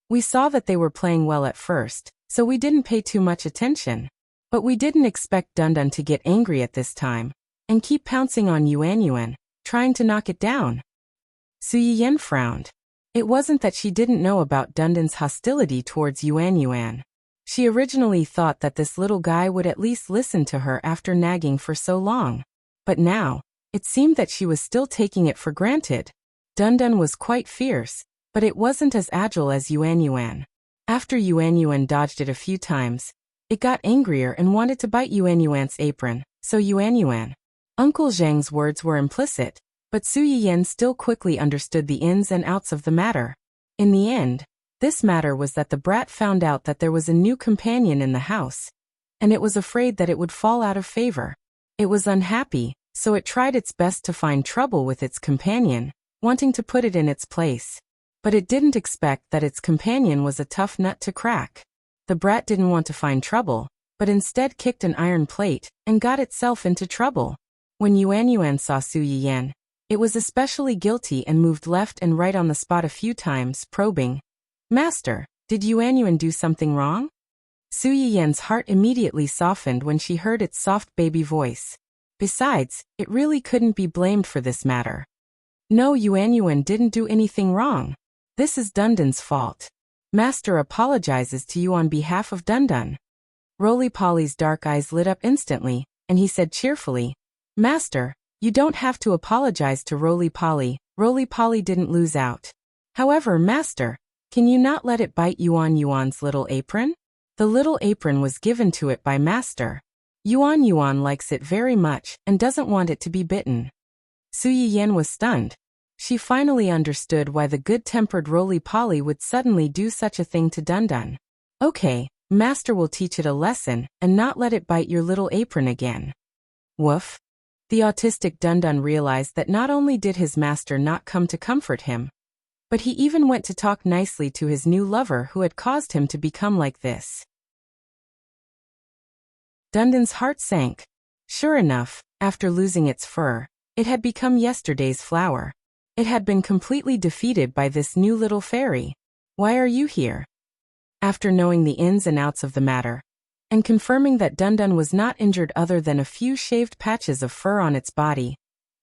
We saw that they were playing well at first, so we didn't pay too much attention. But we didn't expect Dundun to get angry at this time, and keep pouncing on Yuan, trying to knock it down. Su Yiyan frowned. It wasn't that she didn't know about Dundun's hostility towards Yuan. She originally thought that this little guy would at least listen to her after nagging for so long. But now, it seemed that she was still taking it for granted. Dundun was quite fierce, but it wasn't as agile as Yuan. After Yuan dodged it a few times, it got angrier and wanted to bite Yuan's apron, so Yuan. Uncle Zhang's words were implicit, but Su Yiyan still quickly understood the ins and outs of the matter. In the end, this matter was that the brat found out that there was a new companion in the house, and it was afraid that it would fall out of favor. It was unhappy, so it tried its best to find trouble with its companion, wanting to put it in its place. But it didn't expect that its companion was a tough nut to crack. The brat didn't want to find trouble, but instead kicked an iron plate and got itself into trouble. When Yuan saw Su Yiyan, it was especially guilty and moved left and right on the spot a few times, probing. Master, did Yuan do something wrong? Su Yiyan's heart immediately softened when she heard its soft baby voice. Besides, it really couldn't be blamed for this matter. No, Yuan didn't do anything wrong. This is Dundun's fault. Master apologizes to you on behalf of Dundun. Roly-Poly's dark eyes lit up instantly, and he said cheerfully, Master, you don't have to apologize to Roly-Poly. Roly-Poly didn't lose out. However, Master, can you not let it bite Yuan's little apron? The little apron was given to it by Master. Yuan likes it very much and doesn't want it to be bitten. Su Yiyan was stunned. She finally understood why the good-tempered Roly-Poly would suddenly do such a thing to Dundun. Okay, Master will teach it a lesson and not let it bite your little apron again. Woof. The autistic Dundun realized that not only did his master not come to comfort him, but he even went to talk nicely to his new lover who had caused him to become like this. Dundun's heart sank. Sure enough, after losing its fur, it had become yesterday's flower. It had been completely defeated by this new little fairy. Why are you here? After knowing the ins and outs of the matter, and confirming that Dundun was not injured other than a few shaved patches of fur on its body,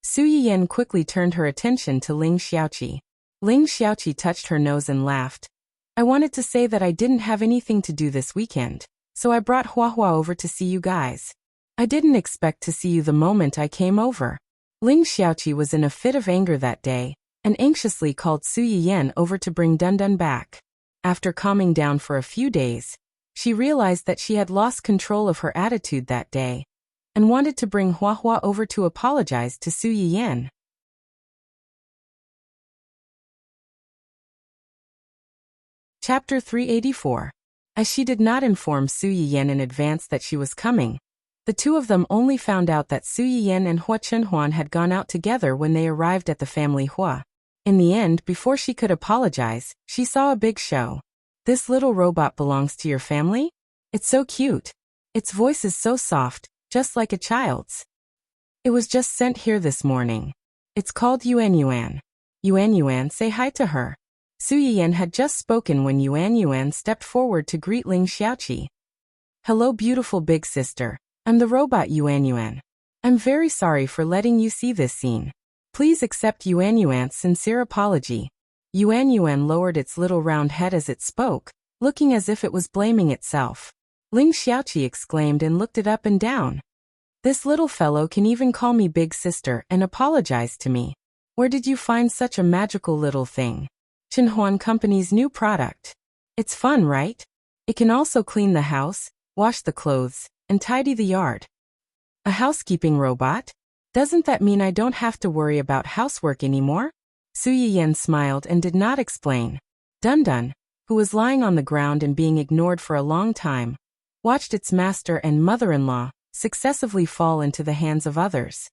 Su Yiyan quickly turned her attention to Ling Xiaoqi. Ling Xiaoqi touched her nose and laughed. I wanted to say that I didn't have anything to do this weekend, so I brought Hua over to see you guys. I didn't expect to see you the moment I came over. Ling Xiaoqi was in a fit of anger that day, and anxiously called Su Yiyan over to bring Dundun back. After calming down for a few days, she realized that she had lost control of her attitude that day, and wanted to bring Hua over to apologize to Su Yiyan. Chapter 384. As she did not inform Su Yiyan in advance that she was coming, the two of them only found out that Su Yiyan and Hua Chenhuan had gone out together when they arrived at the family Hua. In the end, before she could apologize, she saw a big show. This little robot belongs to your family? It's so cute. Its voice is so soft, just like a child's. It was just sent here this morning. It's called Yuan. Yuan, say hi to her. Su Yiyan had just spoken when Yuan stepped forward to greet Ling Xiaoqi. Hello beautiful big sister, I'm the robot Yuan. I'm very sorry for letting you see this scene. Please accept Yuan's sincere apology. Yuan lowered its little round head as it spoke, looking as if it was blaming itself. Ling Xiaoqi exclaimed and looked it up and down. This little fellow can even call me big sister and apologize to me. Where did you find such a magical little thing? Chinhuan Company's new product. It's fun, right? It can also clean the house, wash the clothes, and tidy the yard. A housekeeping robot? Doesn't that mean I don't have to worry about housework anymore? Su Yiyan smiled and did not explain. Dundun, who was lying on the ground and being ignored for a long time, watched its master and mother-in-law successively fall into the hands of others.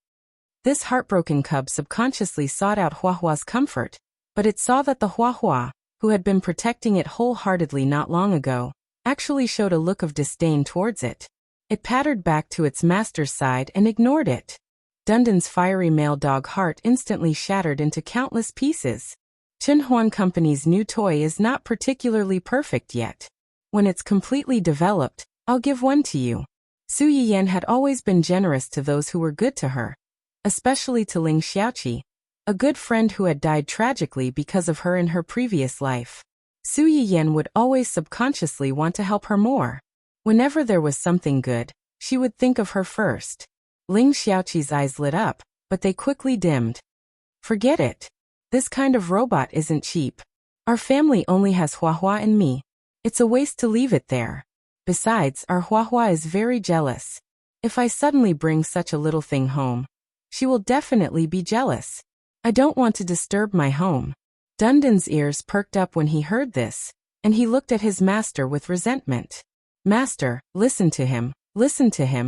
This heartbroken cub subconsciously sought out Huahua's comfort, but it saw that the Huahua, who had been protecting it wholeheartedly not long ago, actually showed a look of disdain towards it. It pattered back to its master's side and ignored it. Dundun's fiery male dog heart instantly shattered into countless pieces. Chinhuan Company's new toy is not particularly perfect yet. When it's completely developed, I'll give one to you. Su Yiyan had always been generous to those who were good to her, especially to Ling Xiaoqi, a good friend who had died tragically because of her in her previous life. Su Yiyan would always subconsciously want to help her more. Whenever there was something good, she would think of her first. Ling Xiaoqi's eyes lit up, but they quickly dimmed. Forget it. This kind of robot isn't cheap. Our family only has Huahua and me. It's a waste to leave it there. Besides, our Huahua is very jealous. If I suddenly bring such a little thing home, she will definitely be jealous. I don't want to disturb my home. Dundun's ears perked up when he heard this, and he looked at his master with resentment. Master, listen to him,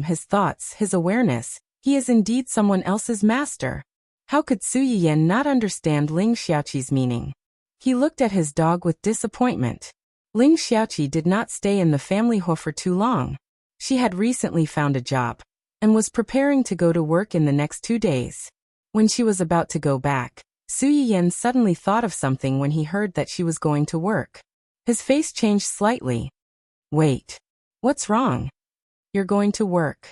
his thoughts, his awareness. He is indeed someone else's master. How could Su Yiyan not understand Ling Xiaoqi's meaning? He looked at his dog with disappointment. Ling Xiaoqi did not stay in the family home for too long. She had recently found a job, and was preparing to go to work in the next 2 days. When she was about to go back, Su Yiyan suddenly thought of something when he heard that she was going to work. His face changed slightly. Wait. What's wrong? You're going to work.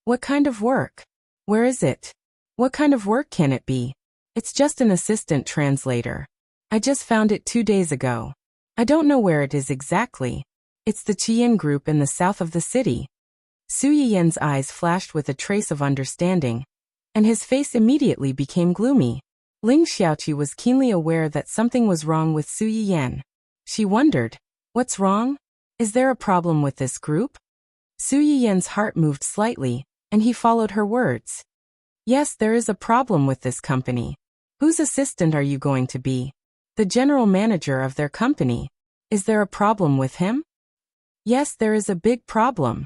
What kind of work? Where is it? What kind of work can it be? It's just an assistant translator. I just found it 2 days ago. I don't know where it is exactly. It's the Qian group in the south of the city. Su Yiyan's eyes flashed with a trace of understanding, and his face immediately became gloomy. Ling Xiaoqi was keenly aware that something was wrong with Su Yiyan. She wondered, what's wrong? Is there a problem with this group? Su Yiyan's heart moved slightly, and he followed her words. Yes, there is a problem with this company. Whose assistant are you going to be? The general manager of their company. Is there a problem with him? Yes, there is a big problem.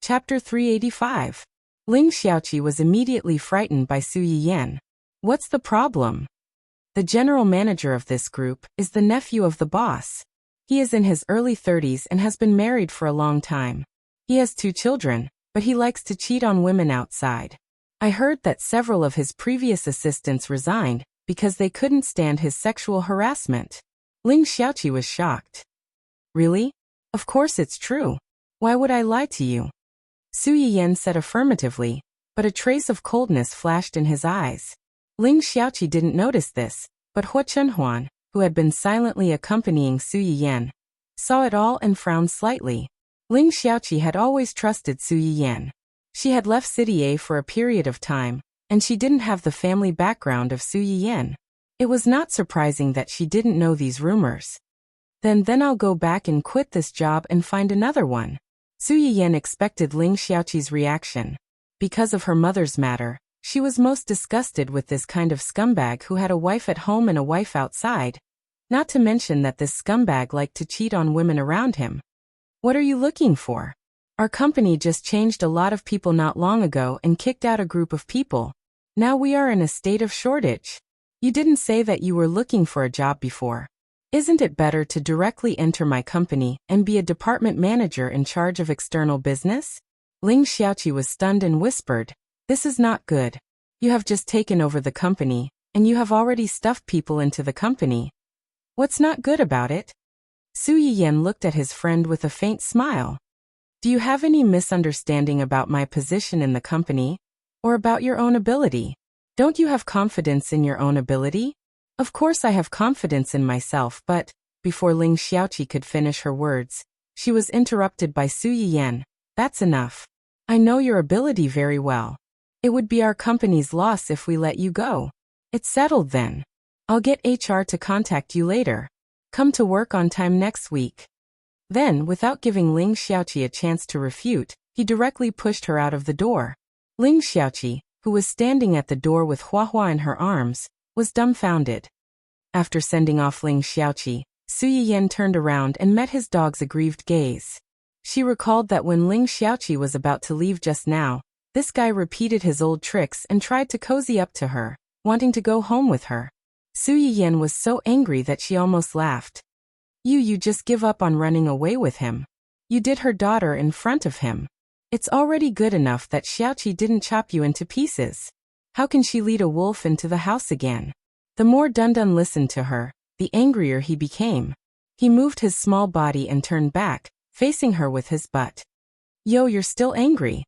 Chapter 385. Ling Xiaoqi was immediately frightened by Su Yiyan. What's the problem? The general manager of this group is the nephew of the boss. He is in his early 30s and has been married for a long time. He has 2 children, but he likes to cheat on women outside. I heard that several of his previous assistants resigned because they couldn't stand his sexual harassment. Ling Xiaoqi was shocked. Really? Of course it's true. Why would I lie to you? Su Yiyan said affirmatively, but a trace of coldness flashed in his eyes. Ling Xiaoqi didn't notice this, but Hua Chenhuan, who had been silently accompanying Su Yiyan, saw it all and frowned slightly. Ling Xiaoqi had always trusted Su Yiyan. She had left City A for a period of time, and she didn't have the family background of Su Yiyan. It was not surprising that she didn't know these rumors. Then I'll go back and quit this job and find another one. Su Yiyan expected Ling Xiaoqi's reaction. Because of her mother's matter, she was most disgusted with this kind of scumbag who had a wife at home and a wife outside. Not to mention that this scumbag liked to cheat on women around him. What are you looking for? Our company just changed a lot of people not long ago and kicked out a group of people. Now we are in a state of shortage. You didn't say that you were looking for a job before. Isn't it better to directly enter my company and be a department manager in charge of external business? Ling Xiaoqi was stunned and whispered, this is not good. You have just taken over the company, and you have already stuffed people into the company. What's not good about it? Su Yiyan looked at his friend with a faint smile. Do you have any misunderstanding about my position in the company? Or about your own ability? Don't you have confidence in your own ability? Of course I have confidence in myself, but, before Ling Xiaoqi could finish her words, she was interrupted by Su Yiyan. That's enough. I know your ability very well. It would be our company's loss if we let you go. It's settled then. I'll get HR to contact you later. Come to work on time next week." Then, without giving Ling Xiaoqi a chance to refute, he directly pushed her out of the door. Ling Xiaoqi, who was standing at the door with Huahua in her arms, was dumbfounded. After sending off Ling Xiaoqi, Su Yiyan turned around and met his dog's aggrieved gaze. She recalled that when Ling Xiaoqi was about to leave just now, this guy repeated his old tricks and tried to cozy up to her, wanting to go home with her. Su Yiyan was so angry that she almost laughed. You just give up on running away with him. You did her daughter in front of him. It's already good enough that Xiaoqi didn't chop you into pieces. How can she lead a wolf into the house again? The more Dundun listened to her, the angrier he became. He moved his small body and turned back, facing her with his butt. Yo, you're still angry?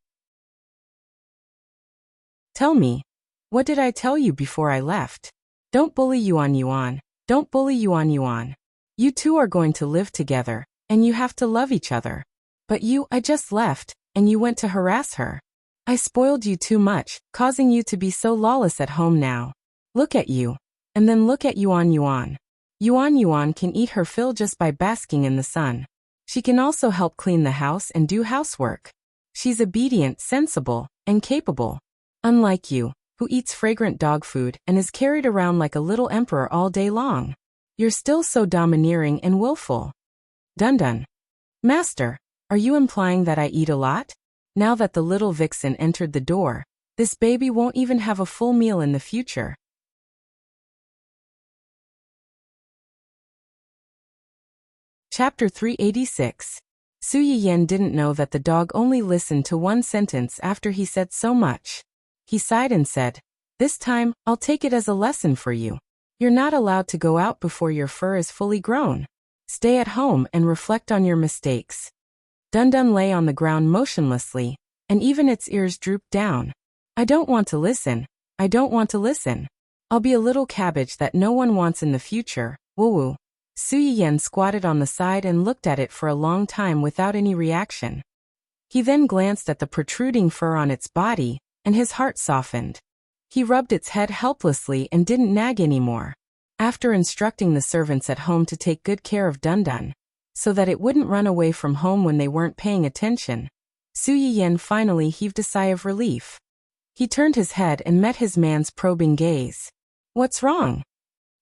Tell me, what did I tell you before I left? Don't bully Yuan. Don't bully Yuan. You two are going to live together, and you have to love each other. But I just left, and you went to harass her. I spoiled you too much, causing you to be so lawless at home now. Look at you. And then look at Yuan. Yuan can eat her fill just by basking in the sun. She can also help clean the house and do housework. She's obedient, sensible, and capable. Unlike you, who eats fragrant dog food and is carried around like a little emperor all day long. You're still so domineering and willful. Dundun. Master, are you implying that I eat a lot? Now that the little vixen entered the door, this baby won't even have a full meal in the future. Chapter 386. Su Yiyan didn't know that the dog only listened to one sentence after he said so much. He sighed and said, "This time, I'll take it as a lesson for you. You're not allowed to go out before your fur is fully grown. Stay at home and reflect on your mistakes." Dundun lay on the ground motionlessly, and even its ears drooped down. I don't want to listen. I'll be a little cabbage that no one wants in the future, woo-woo. Su Yiyan squatted on the side and looked at it for a long time without any reaction. He then glanced at the protruding fur on its body, and his heart softened. He rubbed its head helplessly and didn't nag anymore. After instructing the servants at home to take good care of Dundun, so that it wouldn't run away from home when they weren't paying attention, Su Yiyan finally heaved a sigh of relief. He turned his head and met his man's probing gaze. "What's wrong?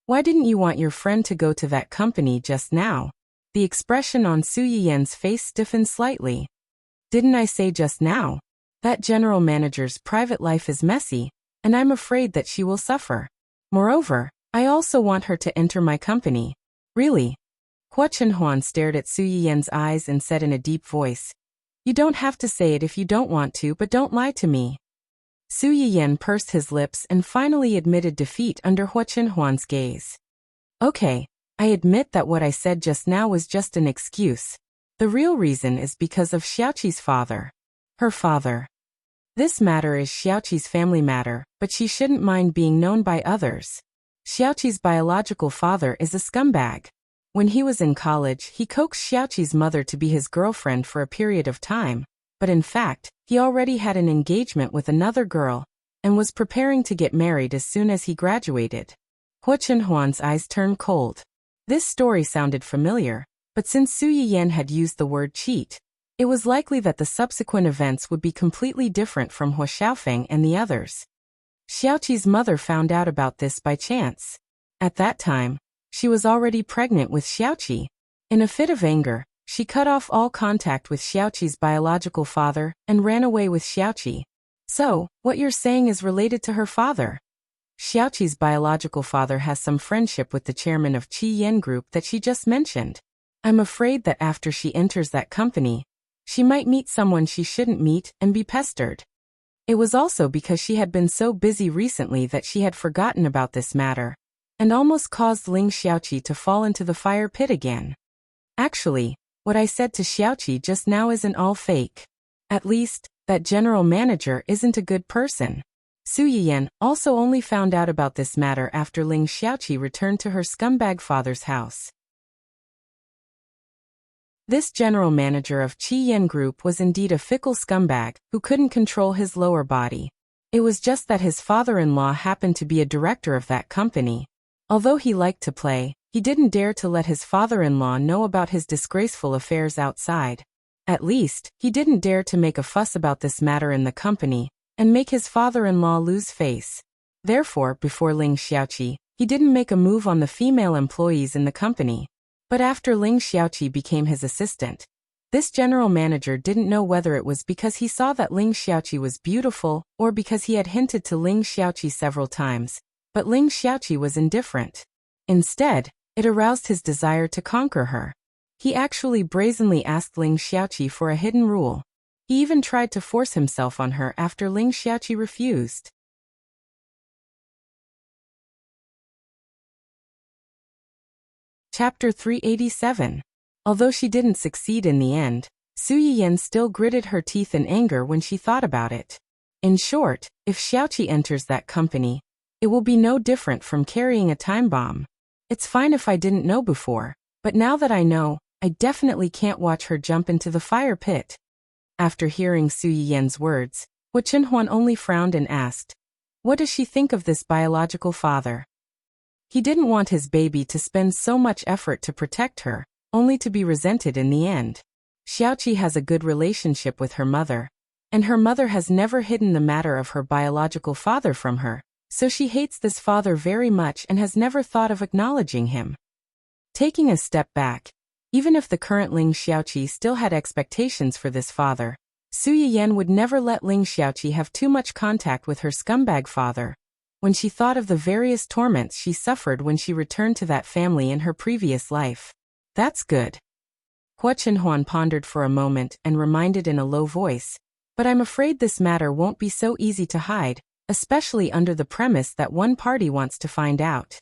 Why didn't you want your friend to go to that company just now?" The expression on Su Yiyan's face stiffened slightly. "Didn't I say just now? That general manager's private life is messy, and I'm afraid that she will suffer. Moreover, I also want her to enter my company." "Really?" Hua Chenhuan stared at Su Yiyan's eyes and said in a deep voice, "You don't have to say it if you don't want to, but don't lie to me." Su Yiyan pursed his lips and finally admitted defeat under Hua Chenhuan's gaze. "Okay, I admit that what I said just now was just an excuse. The real reason is because of Xiaoqi's father." "Her father?" "This matter is Xiaoqi's family matter, but she shouldn't mind being known by others. Xiaoqi's biological father is a scumbag. When he was in college, he coaxed Xiaoqi's mother to be his girlfriend for a period of time, but in fact, he already had an engagement with another girl and was preparing to get married as soon as he graduated." Hua Chenhuan's eyes turned cold. This story sounded familiar, but since Su Yiyan had used the word cheat, it was likely that the subsequent events would be completely different from Hua Xiaofeng and the others. Xiaoqi's mother found out about this by chance. At that time, she was already pregnant with Xiaoqi. In a fit of anger, she cut off all contact with Xiaoqi's biological father and ran away with Xiaoqi. "So, what you're saying is related to her father?" "Xiaoqi's biological father has some friendship with the chairman of Qi Yen Group that she just mentioned. I'm afraid that after she enters that company, she might meet someone she shouldn't meet and be pestered." It was also because she had been so busy recently that she had forgotten about this matter, and almost caused Ling Xiaoqi to fall into the fire pit again. "Actually, what I said to Xiaoqi just now isn't all fake. At least, that general manager isn't a good person." Su Yiyan also only found out about this matter after Ling Xiaoqi returned to her scumbag father's house. This general manager of Qi Yan Group was indeed a fickle scumbag who couldn't control his lower body. It was just that his father-in-law happened to be a director of that company. Although he liked to play, he didn't dare to let his father-in-law know about his disgraceful affairs outside. At least, he didn't dare to make a fuss about this matter in the company and make his father-in-law lose face. Therefore, before Ling Xiaoqi, he didn't make a move on the female employees in the company. But after Ling Xiaoqi became his assistant, this general manager didn't know whether it was because he saw that Ling Xiaoqi was beautiful or because he had hinted to Ling Xiaoqi several times, but Ling Xiaoqi was indifferent. Instead, it aroused his desire to conquer her. He actually brazenly asked Ling Xiaoqi for a hidden rule. He even tried to force himself on her after Ling Xiaoqi refused. Chapter 387. Although she didn't succeed in the end, Su Yiyan still gritted her teeth in anger when she thought about it. In short, if Xiaoqi enters that company, it will be no different from carrying a time bomb. It's fine if I didn't know before, but now that I know, I definitely can't watch her jump into the fire pit. After hearing Su Yiyan's words, Hu Chenhuan only frowned and asked, "What does she think of this biological father?" He didn't want his baby to spend so much effort to protect her, only to be resented in the end. Xiaoqi has a good relationship with her mother, and her mother has never hidden the matter of her biological father from her, so she hates this father very much and has never thought of acknowledging him. Taking a step back, even if the current Ling Xiaoqi still had expectations for this father, Su Yiyan would never let Ling Xiaoqi have too much contact with her scumbag father. When she thought of the various torments she suffered when she returned to that family in her previous life. That's good. Hu Chenhuan pondered for a moment and reminded in a low voice, "But I'm afraid this matter won't be so easy to hide, especially under the premise that one party wants to find out."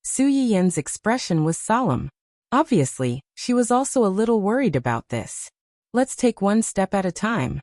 Su Yiyan's expression was solemn. Obviously, she was also a little worried about this. Let's take one step at a time.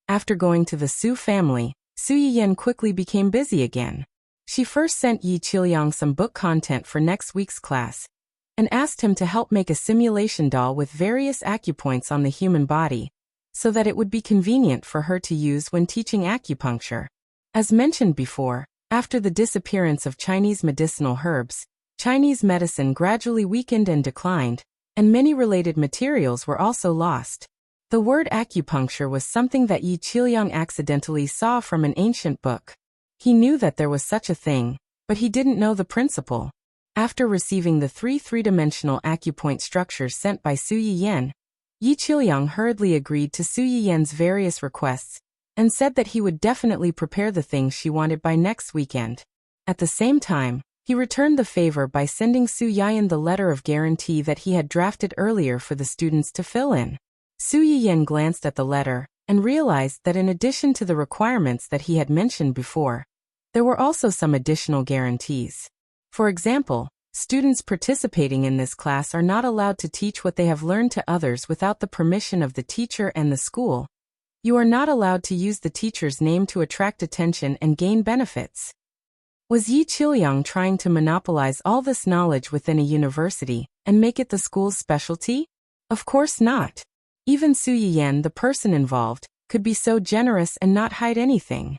After going to the Su family, Su Yiyan quickly became busy again. She first sent Yi Qiliang some book content for next week's class, and asked him to help make a simulation doll with various acupoints on the human body, so that it would be convenient for her to use when teaching acupuncture. As mentioned before, after the disappearance of Chinese medicinal herbs, Chinese medicine gradually weakened and declined, and many related materials were also lost. The word acupuncture was something that Yi Qiliang accidentally saw from an ancient book. He knew that there was such a thing, but he didn't know the principle. After receiving the three-dimensional acupoint structures sent by Su Yiyan, Yi Qiliang hurriedly agreed to Su Yiyan's various requests and said that he would definitely prepare the things she wanted by next weekend. At the same time, he returned the favor by sending Su Yiyan the letter of guarantee that he had drafted earlier for the students to fill in. Su Yiyan glanced at the letter and realized that in addition to the requirements that he had mentioned before, there were also some additional guarantees. For example, students participating in this class are not allowed to teach what they have learned to others without the permission of the teacher and the school. You are not allowed to use the teacher's name to attract attention and gain benefits. Was Yi Qiliang trying to monopolize all this knowledge within a university and make it the school's specialty? Of course not. Even Su Yiyan, the person involved, could be so generous and not hide anything.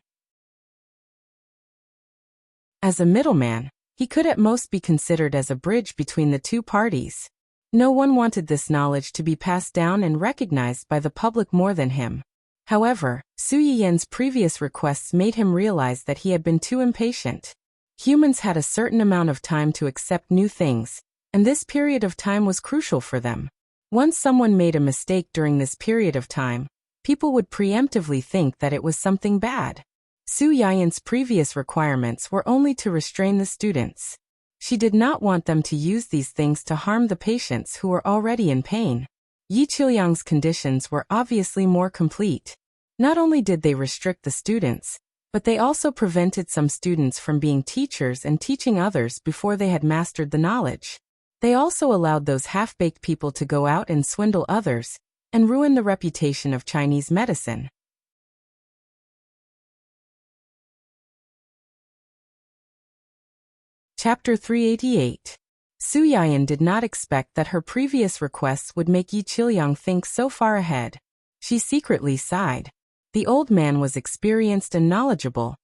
As a middleman, he could at most be considered as a bridge between the two parties. No one wanted this knowledge to be passed down and recognized by the public more than him. However, Su Yiyan's previous requests made him realize that he had been too impatient. Humans had a certain amount of time to accept new things, and this period of time was crucial for them. Once someone made a mistake during this period of time, people would preemptively think that it was something bad. Su Yiyan's previous requirements were only to restrain the students. She did not want them to use these things to harm the patients who were already in pain. Yi Qiliang's conditions were obviously more complete. Not only did they restrict the students, but they also prevented some students from being teachers and teaching others before they had mastered the knowledge. They also allowed those half-baked people to go out and swindle others, and ruin the reputation of Chinese medicine. Chapter 388. Su Yayan did not expect that her previous requests would make Yi Qilyang think so far ahead. She secretly sighed. The old man was experienced and knowledgeable,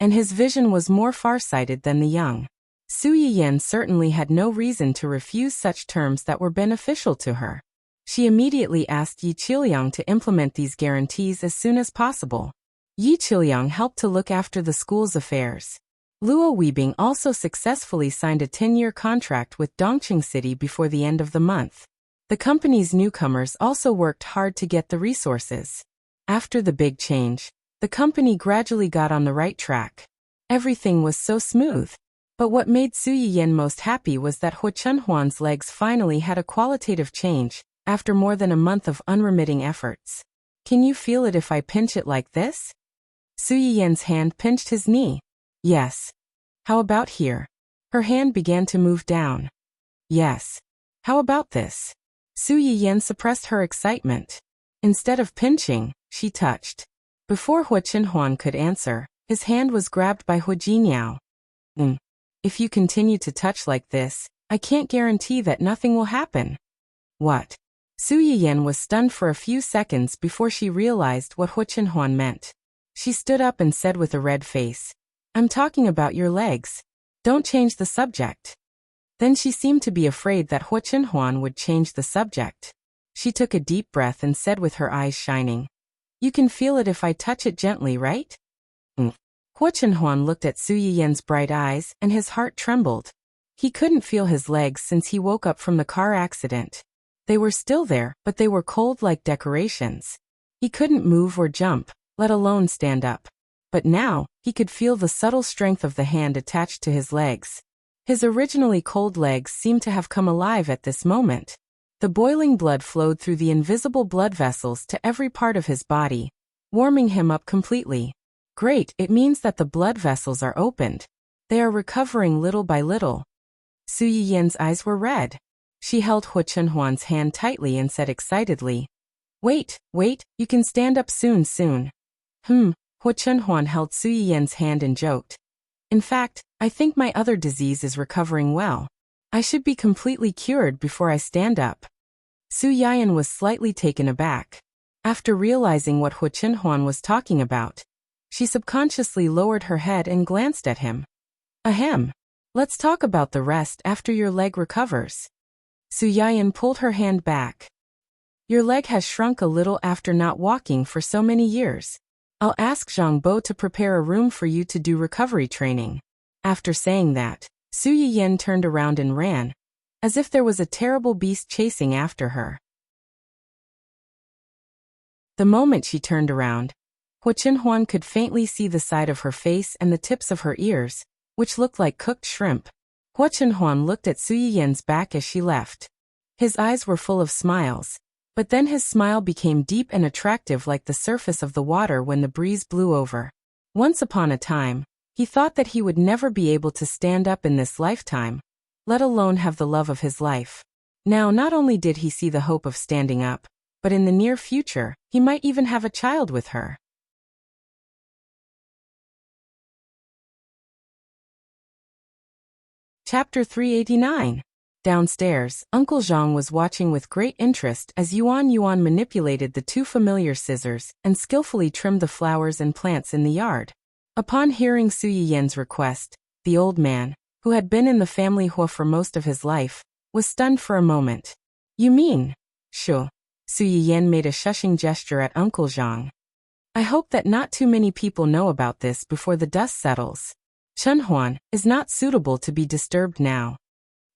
and his vision was more farsighted than the young. Su Yiyan certainly had no reason to refuse such terms that were beneficial to her. She immediately asked Yi Qilyang to implement these guarantees as soon as possible. Yi Qilyang helped to look after the school's affairs. Luo Weibing also successfully signed a 10-year contract with Dongqing City before the end of the month. The company's newcomers also worked hard to get the resources. After the big change, the company gradually got on the right track. Everything was so smooth. But what made Su Yiyan most happy was that Hu Chunhuan's legs finally had a qualitative change, after more than a month of unremitting efforts. Can you feel it if I pinch it like this? Su Yiyan's hand pinched his knee. Yes. How about here? Her hand began to move down. Yes. How about this? Su Yiyan suppressed her excitement. Instead of pinching, she touched. Before Hu Chunhuan could answer, his hand was grabbed by Hu Jinyao. If you continue to touch like this, I can't guarantee that nothing will happen. What? Su Yiyan was stunned for a few seconds before she realized what Hu Chunhuan meant. She stood up and said with a red face, I'm talking about your legs. Don't change the subject. Then she seemed to be afraid that Hu Chunhuan would change the subject. She took a deep breath and said with her eyes shining, You can feel it if I touch it gently, right? Hu Chunhuan looked at Su Yiyan's bright eyes and his heart trembled. He couldn't feel his legs since he woke up from the car accident. They were still there, but they were cold like decorations. He couldn't move or jump, let alone stand up. But now, he could feel the subtle strength of the hand attached to his legs. His originally cold legs seemed to have come alive at this moment. The boiling blood flowed through the invisible blood vessels to every part of his body, warming him up completely. Great, it means that the blood vessels are opened. They are recovering little by little. Su Yiyan's eyes were red. She held Hu Chunhuan's hand tightly and said excitedly, Wait, you can stand up soon. Hu Chunhuan held Su Yiyan's hand and joked. In fact, I think my other disease is recovering well. I should be completely cured before I stand up. Su Yiyan was slightly taken aback. After realizing what Hu Chunhuan was talking about, she subconsciously lowered her head and glanced at him. Ahem. Let's talk about the rest after your leg recovers. Su Yiyan pulled her hand back. Your leg has shrunk a little after not walking for so many years. I'll ask Zhang Bo to prepare a room for you to do recovery training. After saying that, Su Yiyan turned around and ran, as if there was a terrible beast chasing after her. The moment she turned around, Hu Chunhuan could faintly see the side of her face and the tips of her ears, which looked like cooked shrimp. Hu Chunhuan looked at Su Yiyan's back as she left. His eyes were full of smiles, but then his smile became deep and attractive like the surface of the water when the breeze blew over. Once upon a time, he thought that he would never be able to stand up in this lifetime, let alone have the love of his life. Now not only did he see the hope of standing up, but in the near future, he might even have a child with her. Chapter 389. Downstairs, Uncle Zhang was watching with great interest as Yuan manipulated the two familiar scissors and skillfully trimmed the flowers and plants in the yard. Upon hearing Su Yiyan's request, the old man, who had been in the family Hua for most of his life, was stunned for a moment. You mean? Sure. Su Yiyan made a shushing gesture at Uncle Zhang. I hope that not too many people know about this before the dust settles. Chunhuan is not suitable to be disturbed now.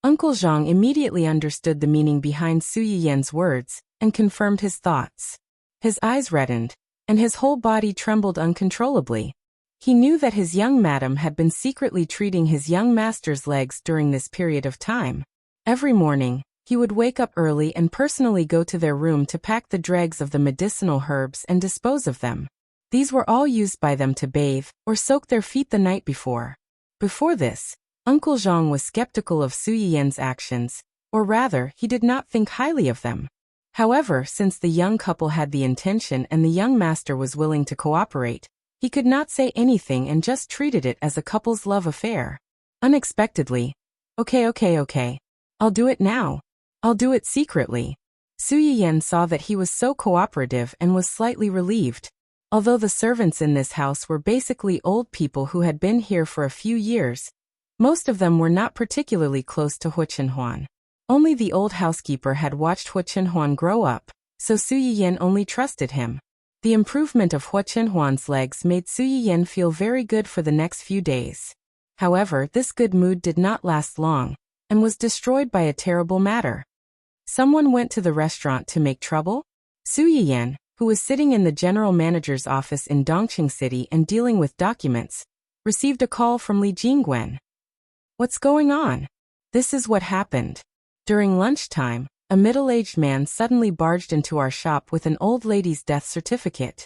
Uncle Zhang immediately understood the meaning behind Su Yiyan's words and confirmed his thoughts. His eyes reddened, and his whole body trembled uncontrollably. He knew that his young madam had been secretly treating his young master's legs during this period of time. Every morning, he would wake up early and personally go to their room to pack the dregs of the medicinal herbs and dispose of them. These were all used by them to bathe or soak their feet the night before. Before this, Uncle Zhang was skeptical of Su Yiyan's actions, or rather, he did not think highly of them. However, since the young couple had the intention and the young master was willing to cooperate, he could not say anything and just treated it as a couple's love affair. Unexpectedly, Okay. I'll do it now. I'll do it secretly. Su Yiyan saw that he was so cooperative and was slightly relieved. Although the servants in this house were basically old people who had been here for a few years, most of them were not particularly close to Hu Chenhuan. Only the old housekeeper had watched Hu Chenhuan grow up, so Su Yiyan only trusted him. The improvement of Hu Chenhuan's legs made Su Yiyan feel very good for the next few days. However, this good mood did not last long, and was destroyed by a terrible matter. Someone went to the restaurant to make trouble? Su Yiyan, who was sitting in the general manager's office in Dongqing City and dealing with documents, received a call from Li Jingwen. What's going on? This is what happened. During lunchtime, a middle-aged man suddenly barged into our shop with an old lady's death certificate.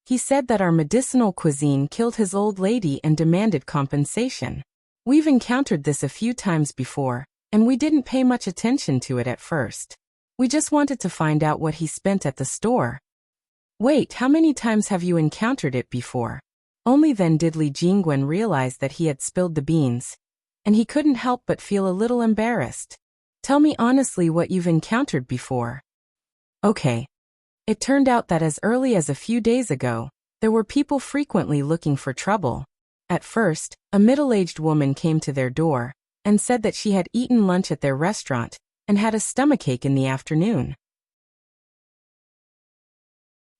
He said that our medicinal cuisine killed his old lady and demanded compensation. We've encountered this a few times before, and we didn't pay much attention to it at first. We just wanted to find out what he spent at the store. Wait, how many times have you encountered it before? Only then did Li Jingwen realize that he had spilled the beans, and he couldn't help but feel a little embarrassed. Tell me honestly what you've encountered before. Okay. It turned out that as early as a few days ago, there were people frequently looking for trouble. At first, a middle-aged woman came to their door and said that she had eaten lunch at their restaurant and had a stomachache in the afternoon.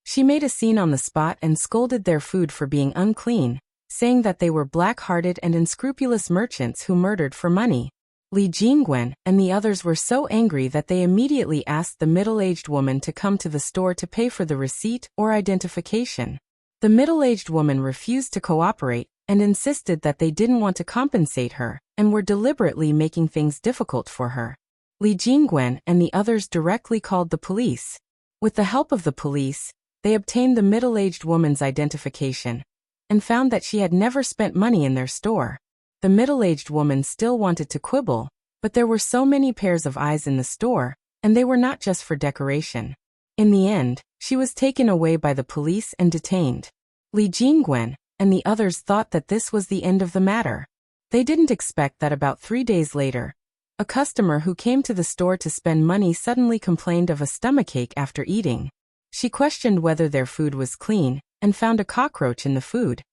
She made a scene on the spot and scolded their food for being unclean, saying that they were black-hearted and unscrupulous merchants who murdered for money. Li Jingwen and the others were so angry that they immediately asked the middle-aged woman to come to the store to pay for the receipt or identification. The middle-aged woman refused to cooperate and insisted that they didn't want to compensate her and were deliberately making things difficult for her. Li Jingwen and the others directly called the police. With the help of the police, they obtained the middle-aged woman's identification and found that she had never spent money in their store. The middle-aged woman still wanted to quibble, but there were so many pairs of eyes in the store, and they were not just for decoration. In the end, she was taken away by the police and detained. Li Jingwen and the others thought that this was the end of the matter. They didn't expect that about 3 days later, a customer who came to the store to spend money suddenly complained of a stomachache after eating. She questioned whether their food was clean and found a cockroach in the food.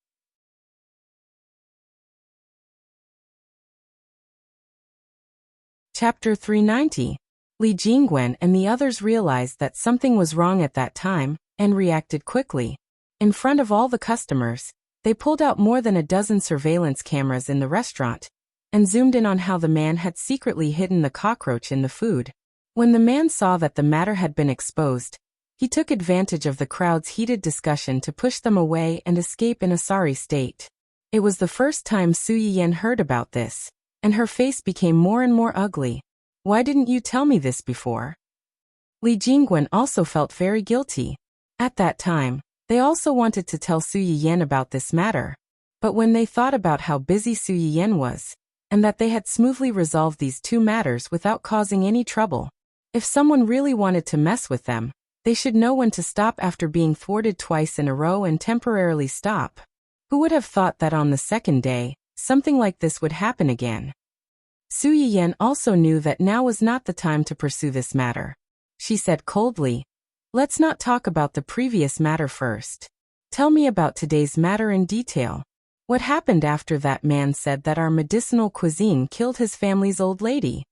Chapter 390. Li Jingwen and the others realized that something was wrong at that time and reacted quickly. In front of all the customers, they pulled out more than a dozen surveillance cameras in the restaurant and zoomed in on how the man had secretly hidden the cockroach in the food. When the man saw that the matter had been exposed, he took advantage of the crowd's heated discussion to push them away and escape in a sorry state. It was the first time Su Yiyan heard about this, and her face became more and more ugly. Why didn't you tell me this before? Li Jingwen also felt very guilty. At that time, they also wanted to tell Su Yiyan about this matter. But when they thought about how busy Su Yiyan was, and that they had smoothly resolved these two matters without causing any trouble, if someone really wanted to mess with them, they should know when to stop after being thwarted twice in a row and temporarily stop. Who would have thought that on the second day, something like this would happen again? Su Yiyan also knew that now was not the time to pursue this matter. She said coldly, "Let's not talk about the previous matter first. Tell me about today's matter in detail. What happened after that man said that our medicinal cuisine killed his family's old lady?"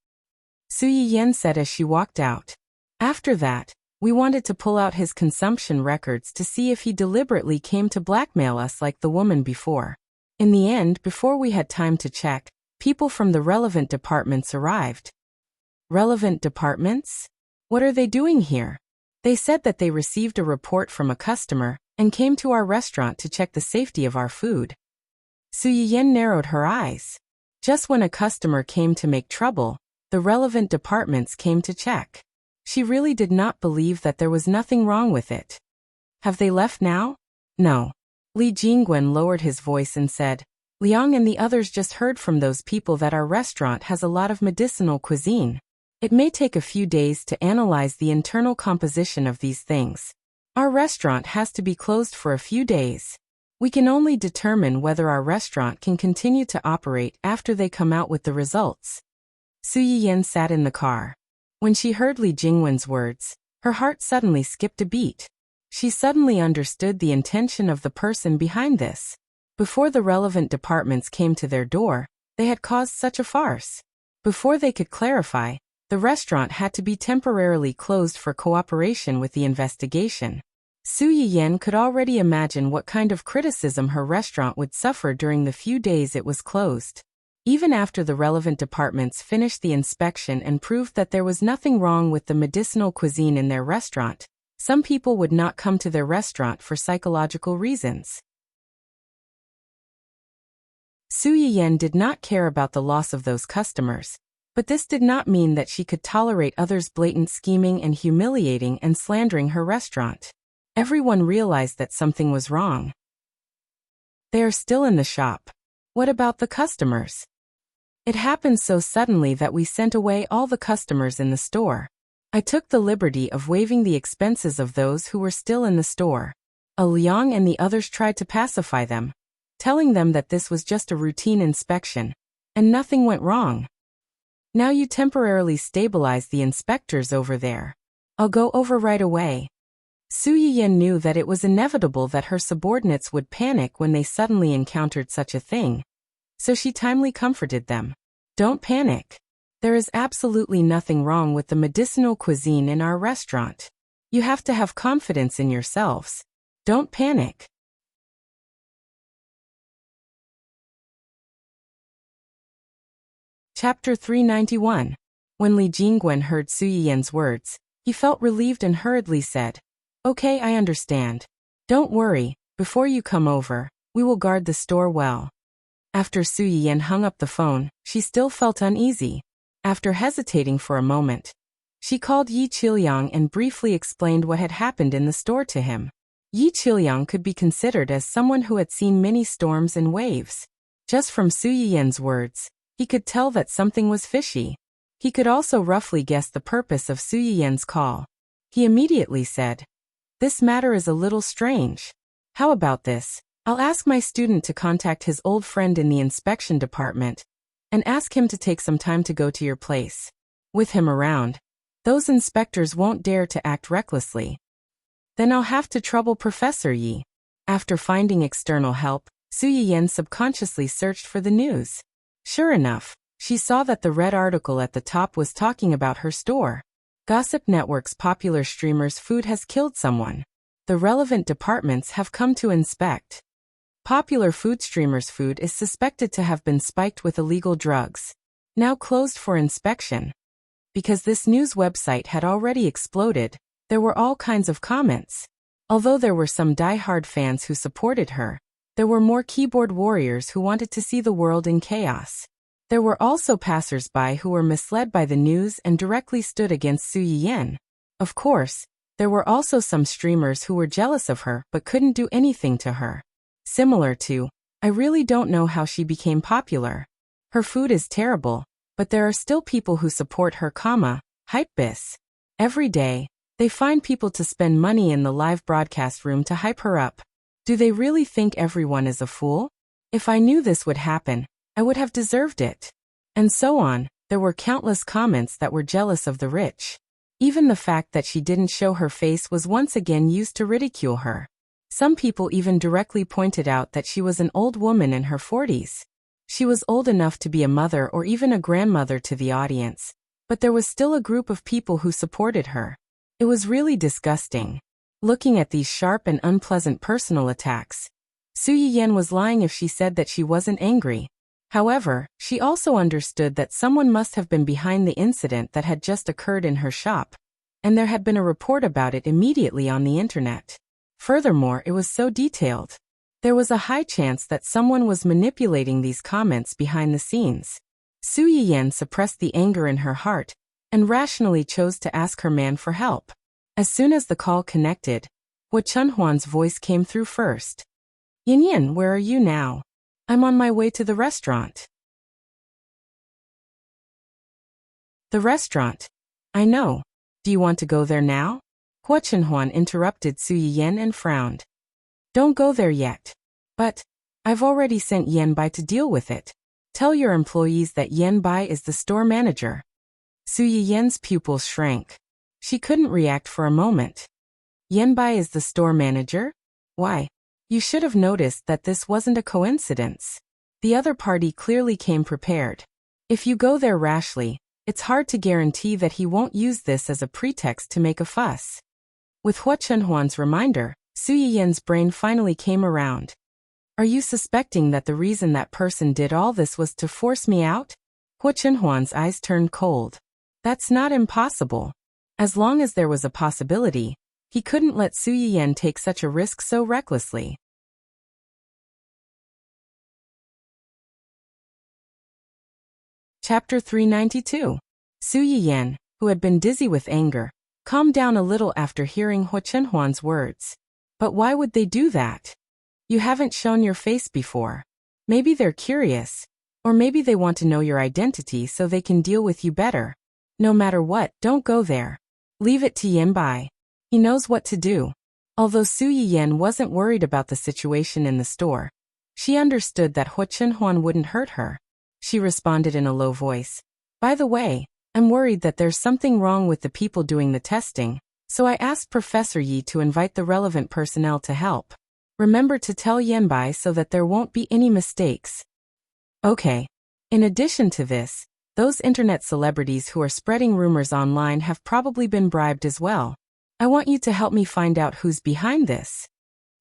Su Yiyan said as she walked out. "After that, we wanted to pull out his consumption records to see if he deliberately came to blackmail us like the woman before. In the end, before we had time to check, people from the relevant departments arrived." Relevant departments? What are they doing here? They said that they received a report from a customer and came to our restaurant to check the safety of our food. Su Yiyan narrowed her eyes. Just when a customer came to make trouble, the relevant departments came to check. She really did not believe that there was nothing wrong with it. Have they left now? No. Li Jingwen lowered his voice and said, "Liang and the others just heard from those people that our restaurant has a lot of medicinal cuisine. It may take a few days to analyze the internal composition of these things. Our restaurant has to be closed for a few days. We can only determine whether our restaurant can continue to operate after they come out with the results." Su Yiyan sat in the car. When she heard Li Jingwen's words, her heart suddenly skipped a beat. She suddenly understood the intention of the person behind this. Before the relevant departments came to their door, they had caused such a farce. Before they could clarify, the restaurant had to be temporarily closed for cooperation with the investigation. Su Yiyan could already imagine what kind of criticism her restaurant would suffer during the few days it was closed. Even after the relevant departments finished the inspection and proved that there was nothing wrong with the medicinal cuisine in their restaurant, some people would not come to their restaurant for psychological reasons. Su Yiyan did not care about the loss of those customers, but this did not mean that she could tolerate others' blatant scheming and humiliating and slandering her restaurant. Everyone realized that something was wrong. They are still in the shop. What about the customers? It happened so suddenly that we sent away all the customers in the store. I took the liberty of waiving the expenses of those who were still in the store. Liang and the others tried to pacify them, telling them that this was just a routine inspection, and nothing went wrong. Now you temporarily stabilize the inspectors over there. I'll go over right away. Su Yiyan knew that it was inevitable that her subordinates would panic when they suddenly encountered such a thing, so she timely comforted them. Don't panic. There is absolutely nothing wrong with the medicinal cuisine in our restaurant. You have to have confidence in yourselves. Don't panic. Chapter 391. When Li Jingwen heard Su Yiyan's words, he felt relieved and hurriedly said, "Okay, I understand. Don't worry, before you come over, we will guard the store well." After Su Yiyan hung up the phone, she still felt uneasy. After hesitating for a moment, she called Yi Qiliang and briefly explained what had happened in the store to him. Yi Qiliang could be considered as someone who had seen many storms and waves. Just from Su Yiyan's words, he could tell that something was fishy. He could also roughly guess the purpose of Su Yiyan's call. He immediately said, "This matter is a little strange. How about this? I'll ask my student to contact his old friend in the inspection department and ask him to take some time to go to your place. With him around, those inspectors won't dare to act recklessly. Then I'll have to trouble Professor Yi." After finding external help, Su Yiyan subconsciously searched for the news. Sure enough, she saw that the red article at the top was talking about her store. Gossip Network's popular streamer's food has killed someone. The relevant departments have come to inspect. Popular food streamer's food is suspected to have been spiked with illegal drugs. Now closed for inspection. Because this news website had already exploded, there were all kinds of comments. Although there were some die-hard fans who supported her, there were more keyboard warriors who wanted to see the world in chaos. There were also passers-by who were misled by the news and directly stood against Su Yiyan. Of course, there were also some streamers who were jealous of her but couldn't do anything to her. Similar to, "I really don't know how she became popular. Her food is terrible, but there are still people who support her, hypebiz. Every day, they find people to spend money in the live broadcast room to hype her up. Do they really think everyone is a fool? If I knew this would happen, I would have deserved it." And so on. There were countless comments that were jealous of the rich. Even the fact that she didn't show her face was once again used to ridicule her. Some people even directly pointed out that she was an old woman in her 40s. She was old enough to be a mother or even a grandmother to the audience, but there was still a group of people who supported her. It was really disgusting. Looking at these sharp and unpleasant personal attacks, Su Yiyan was lying if she said that she wasn't angry. However, she also understood that someone must have been behind the incident that had just occurred in her shop, and there had been a report about it immediately on the internet. Furthermore, it was so detailed. There was a high chance that someone was manipulating these comments behind the scenes. Su Yiyan suppressed the anger in her heart and rationally chose to ask her man for help. As soon as the call connected, Hua Chunhuan's voice came through first. "Yin, where are you now? I'm on my way to the restaurant." "The restaurant? I know. Do you want to go there now?" Hua Chunhuan interrupted Su Yiyan and frowned. "Don't go there yet. But I've already sent Yan Bai to deal with it. Tell your employees that Yan Bai is the store manager. Su Yiyen's pupils shrank. She couldn't react for a moment. Yan Bai is the store manager? Why? You should have noticed that this wasn't a coincidence. The other party clearly came prepared. If you go there rashly, it's hard to guarantee that he won't use this as a pretext to make a fuss. With Hua Chenhuan's reminder, Su Yiyen's brain finally came around. Are you suspecting that the reason that person did all this was to force me out? Hua Chenhuan's eyes turned cold. That's not impossible. As long as there was a possibility, he couldn't let Su Yiyen take such a risk so recklessly. Chapter 392. Su Yiyen, who had been dizzy with anger, calmed down a little after hearing Hua Chenhuan's words. But why would they do that? You haven't shown your face before. Maybe they're curious, or maybe they want to know your identity so they can deal with you better. No matter what, don't go there. Leave it to Yan Bai. He knows what to do. Although Su Yiyen wasn't worried about the situation in the store, she understood that Hua Chenhuan wouldn't hurt her. She responded in a low voice. By the way, I'm worried that there's something wrong with the people doing the testing, so I asked Professor Yi to invite the relevant personnel to help. Remember to tell Yan Bai so that there won't be any mistakes. Okay. In addition to this, those internet celebrities who are spreading rumors online have probably been bribed as well. I want you to help me find out who's behind this.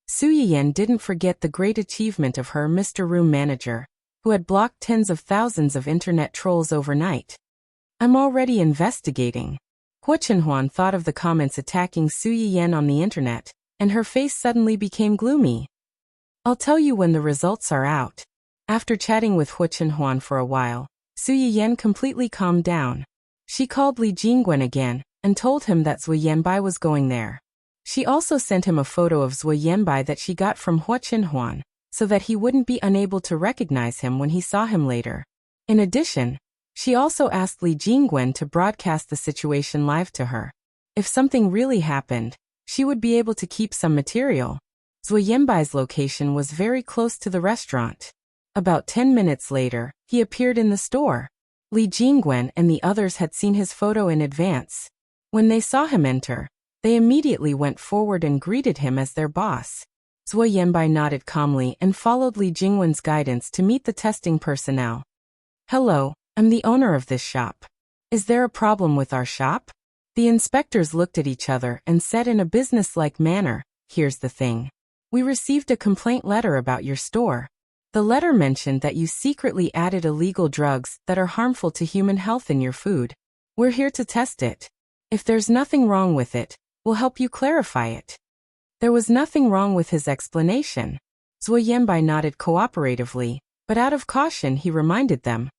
Su Yiyen didn't forget the great achievement of her Mr. Room manager, who had blocked tens of thousands of internet trolls overnight. I'm already investigating. Hua Chenhuan thought of the comments attacking Su Yiyen on the internet, and her face suddenly became gloomy. I'll tell you when the results are out. After chatting with Hua Chenhuan for a while, Su Yiyen completely calmed down. She called Li Jingwen again, and told him that Zui Yanbai was going there. She also sent him a photo of Zui Yanbai that she got from Hua Chenhuan, so that he wouldn't be unable to recognize him when he saw him later. In addition, she also asked Li Jingwen to broadcast the situation live to her. If something really happened, she would be able to keep some material. Zui Yanbai's location was very close to the restaurant. About 10 minutes later, he appeared in the store. Li Jingwen and the others had seen his photo in advance. When they saw him enter, they immediately went forward and greeted him as their boss. Zui Yanbai nodded calmly and followed Li Jingwen's guidance to meet the testing personnel. Hello, I'm the owner of this shop. Is there a problem with our shop? The inspectors looked at each other and said in a businesslike manner, here's the thing. We received a complaint letter about your store. The letter mentioned that you secretly added illegal drugs that are harmful to human health in your food. We're here to test it. If there's nothing wrong with it, we'll help you clarify it. There was nothing wrong with his explanation. Zui Yanbai nodded cooperatively, but out of caution he reminded them.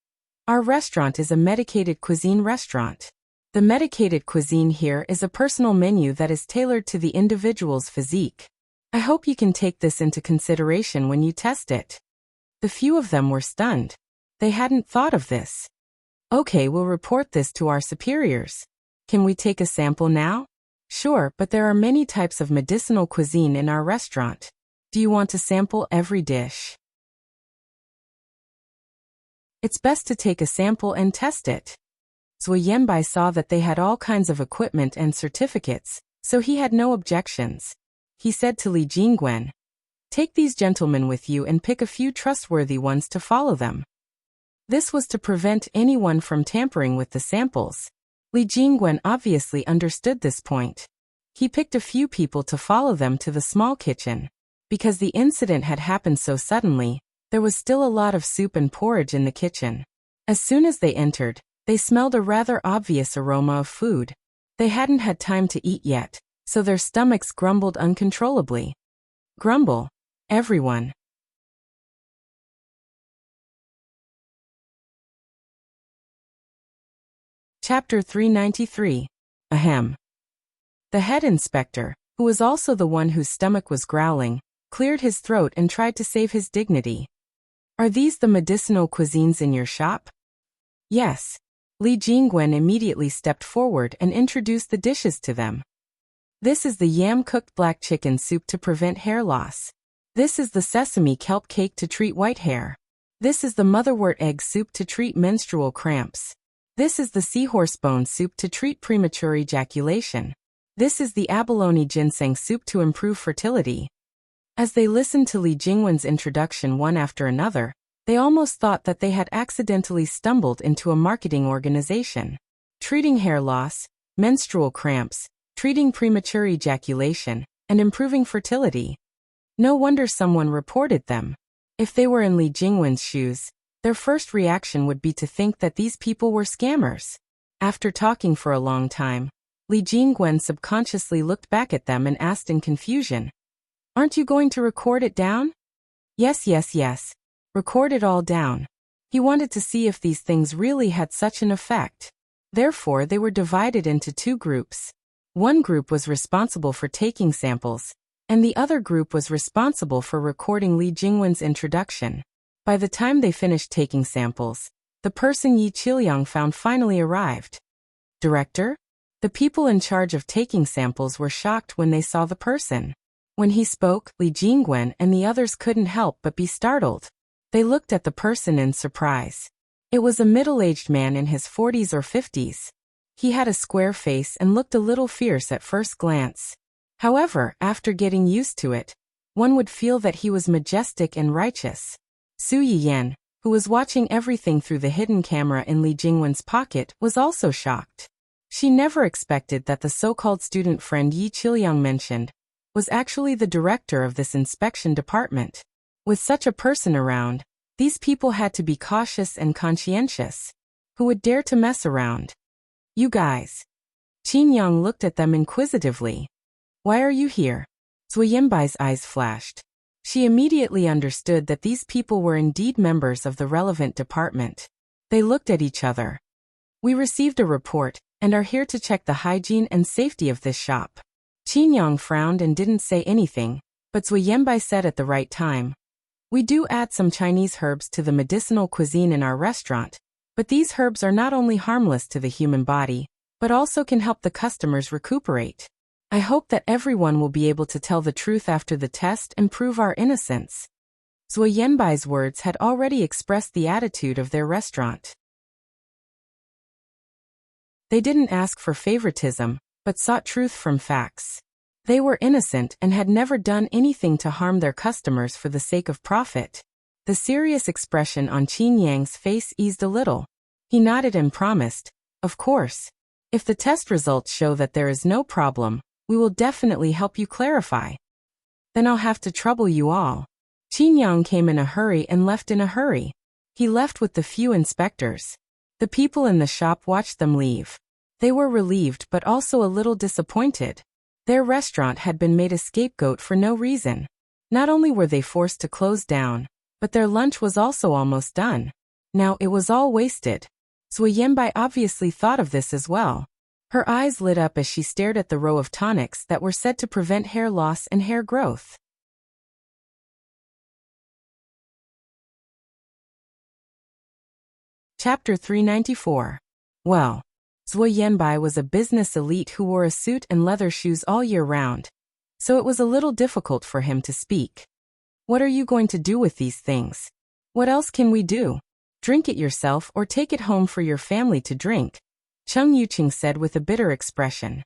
Our restaurant is a medicated cuisine restaurant. The medicated cuisine here is a personal menu that is tailored to the individual's physique. I hope you can take this into consideration when you test it. The few of them were stunned. They hadn't thought of this. Okay, we'll report this to our superiors. Can we take a sample now? Sure, but there are many types of medicinal cuisine in our restaurant. Do you want to sample every dish? It's best to take a sample and test it. Zui Yanbai saw that they had all kinds of equipment and certificates, so he had no objections. He said to Li Jingwen, take these gentlemen with you and pick a few trustworthy ones to follow them. This was to prevent anyone from tampering with the samples. Li Jingwen obviously understood this point. He picked a few people to follow them to the small kitchen. Because the incident had happened so suddenly, there was still a lot of soup and porridge in the kitchen. As soon as they entered, they smelled a rather obvious aroma of food. They hadn't had time to eat yet, so their stomachs grumbled uncontrollably. Grumble. Everyone. Chapter 393. Ahem. The head inspector, who was also the one whose stomach was growling, cleared his throat and tried to save his dignity. Are these the medicinal cuisines in your shop? Yes. Li Jingwen immediately stepped forward and introduced the dishes to them. This is the yam-cooked black chicken soup to prevent hair loss. This is the sesame kelp cake to treat white hair. This is the motherwort egg soup to treat menstrual cramps. This is the seahorse bone soup to treat premature ejaculation. This is the abalone ginseng soup to improve fertility. As they listened to Li Jingwen's introduction one after another, they almost thought that they had accidentally stumbled into a marketing organization. Treating hair loss, menstrual cramps, treating premature ejaculation, and improving fertility. No wonder someone reported them. If they were in Li Jingwen's shoes, their first reaction would be to think that these people were scammers. After talking for a long time, Li Jingwen subconsciously looked back at them and asked in confusion, "Aren't you going to record it down?" Yes. Record it all down. He wanted to see if these things really had such an effect. Therefore, they were divided into two groups. One group was responsible for taking samples, and the other group was responsible for recording Li Jingwen's introduction. By the time they finished taking samples, the person Yi Qiliang found finally arrived. Director? The people in charge of taking samples were shocked when they saw the person. When he spoke, Li Jingwen and the others couldn't help but be startled. They looked at the person in surprise. It was a middle-aged man in his 40s or 50s. He had a square face and looked a little fierce at first glance. However, after getting used to it, one would feel that he was majestic and righteous. Su Yiyan, who was watching everything through the hidden camera in Li Jingwen's pocket, was also shocked. She never expected that the so-called student friend Yi Qiliang mentioned was actually the director of this inspection department. With such a person around, these people had to be cautious and conscientious. Who would dare to mess around? You guys. Qin Yang looked at them inquisitively. Why are you here? Zui Yanbai's eyes flashed. She immediately understood that these people were indeed members of the relevant department. They looked at each other. We received a report, and are here to check the hygiene and safety of this shop. Qin Yang frowned and didn't say anything, but Zui Yanbai said at the right time. We do add some Chinese herbs to the medicinal cuisine in our restaurant, but these herbs are not only harmless to the human body, but also can help the customers recuperate. I hope that everyone will be able to tell the truth after the test and prove our innocence. Zui Yanbai's words had already expressed the attitude of their restaurant. They didn't ask for favoritism, but sought truth from facts. They were innocent and had never done anything to harm their customers for the sake of profit. The serious expression on Qin Yang's face eased a little. He nodded and promised, "Of course. If the test results show that there is no problem, we will definitely help you clarify. Then I'll have to trouble you all." Qin Yang came in a hurry and left in a hurry. He left with the few inspectors. The people in the shop watched them leave. They were relieved but also a little disappointed. Their restaurant had been made a scapegoat for no reason. Not only were they forced to close down, but their lunch was also almost done. Now it was all wasted. Zui Yanbai obviously thought of this as well. Her eyes lit up as she stared at the row of tonics that were said to prevent hair loss and hair growth. Chapter 394. Well, Zui Yanbai was a business elite who wore a suit and leather shoes all year round, so it was a little difficult for him to speak. What are you going to do with these things? What else can we do? Drink it yourself or take it home for your family to drink, Cheng Yuqing said with a bitter expression.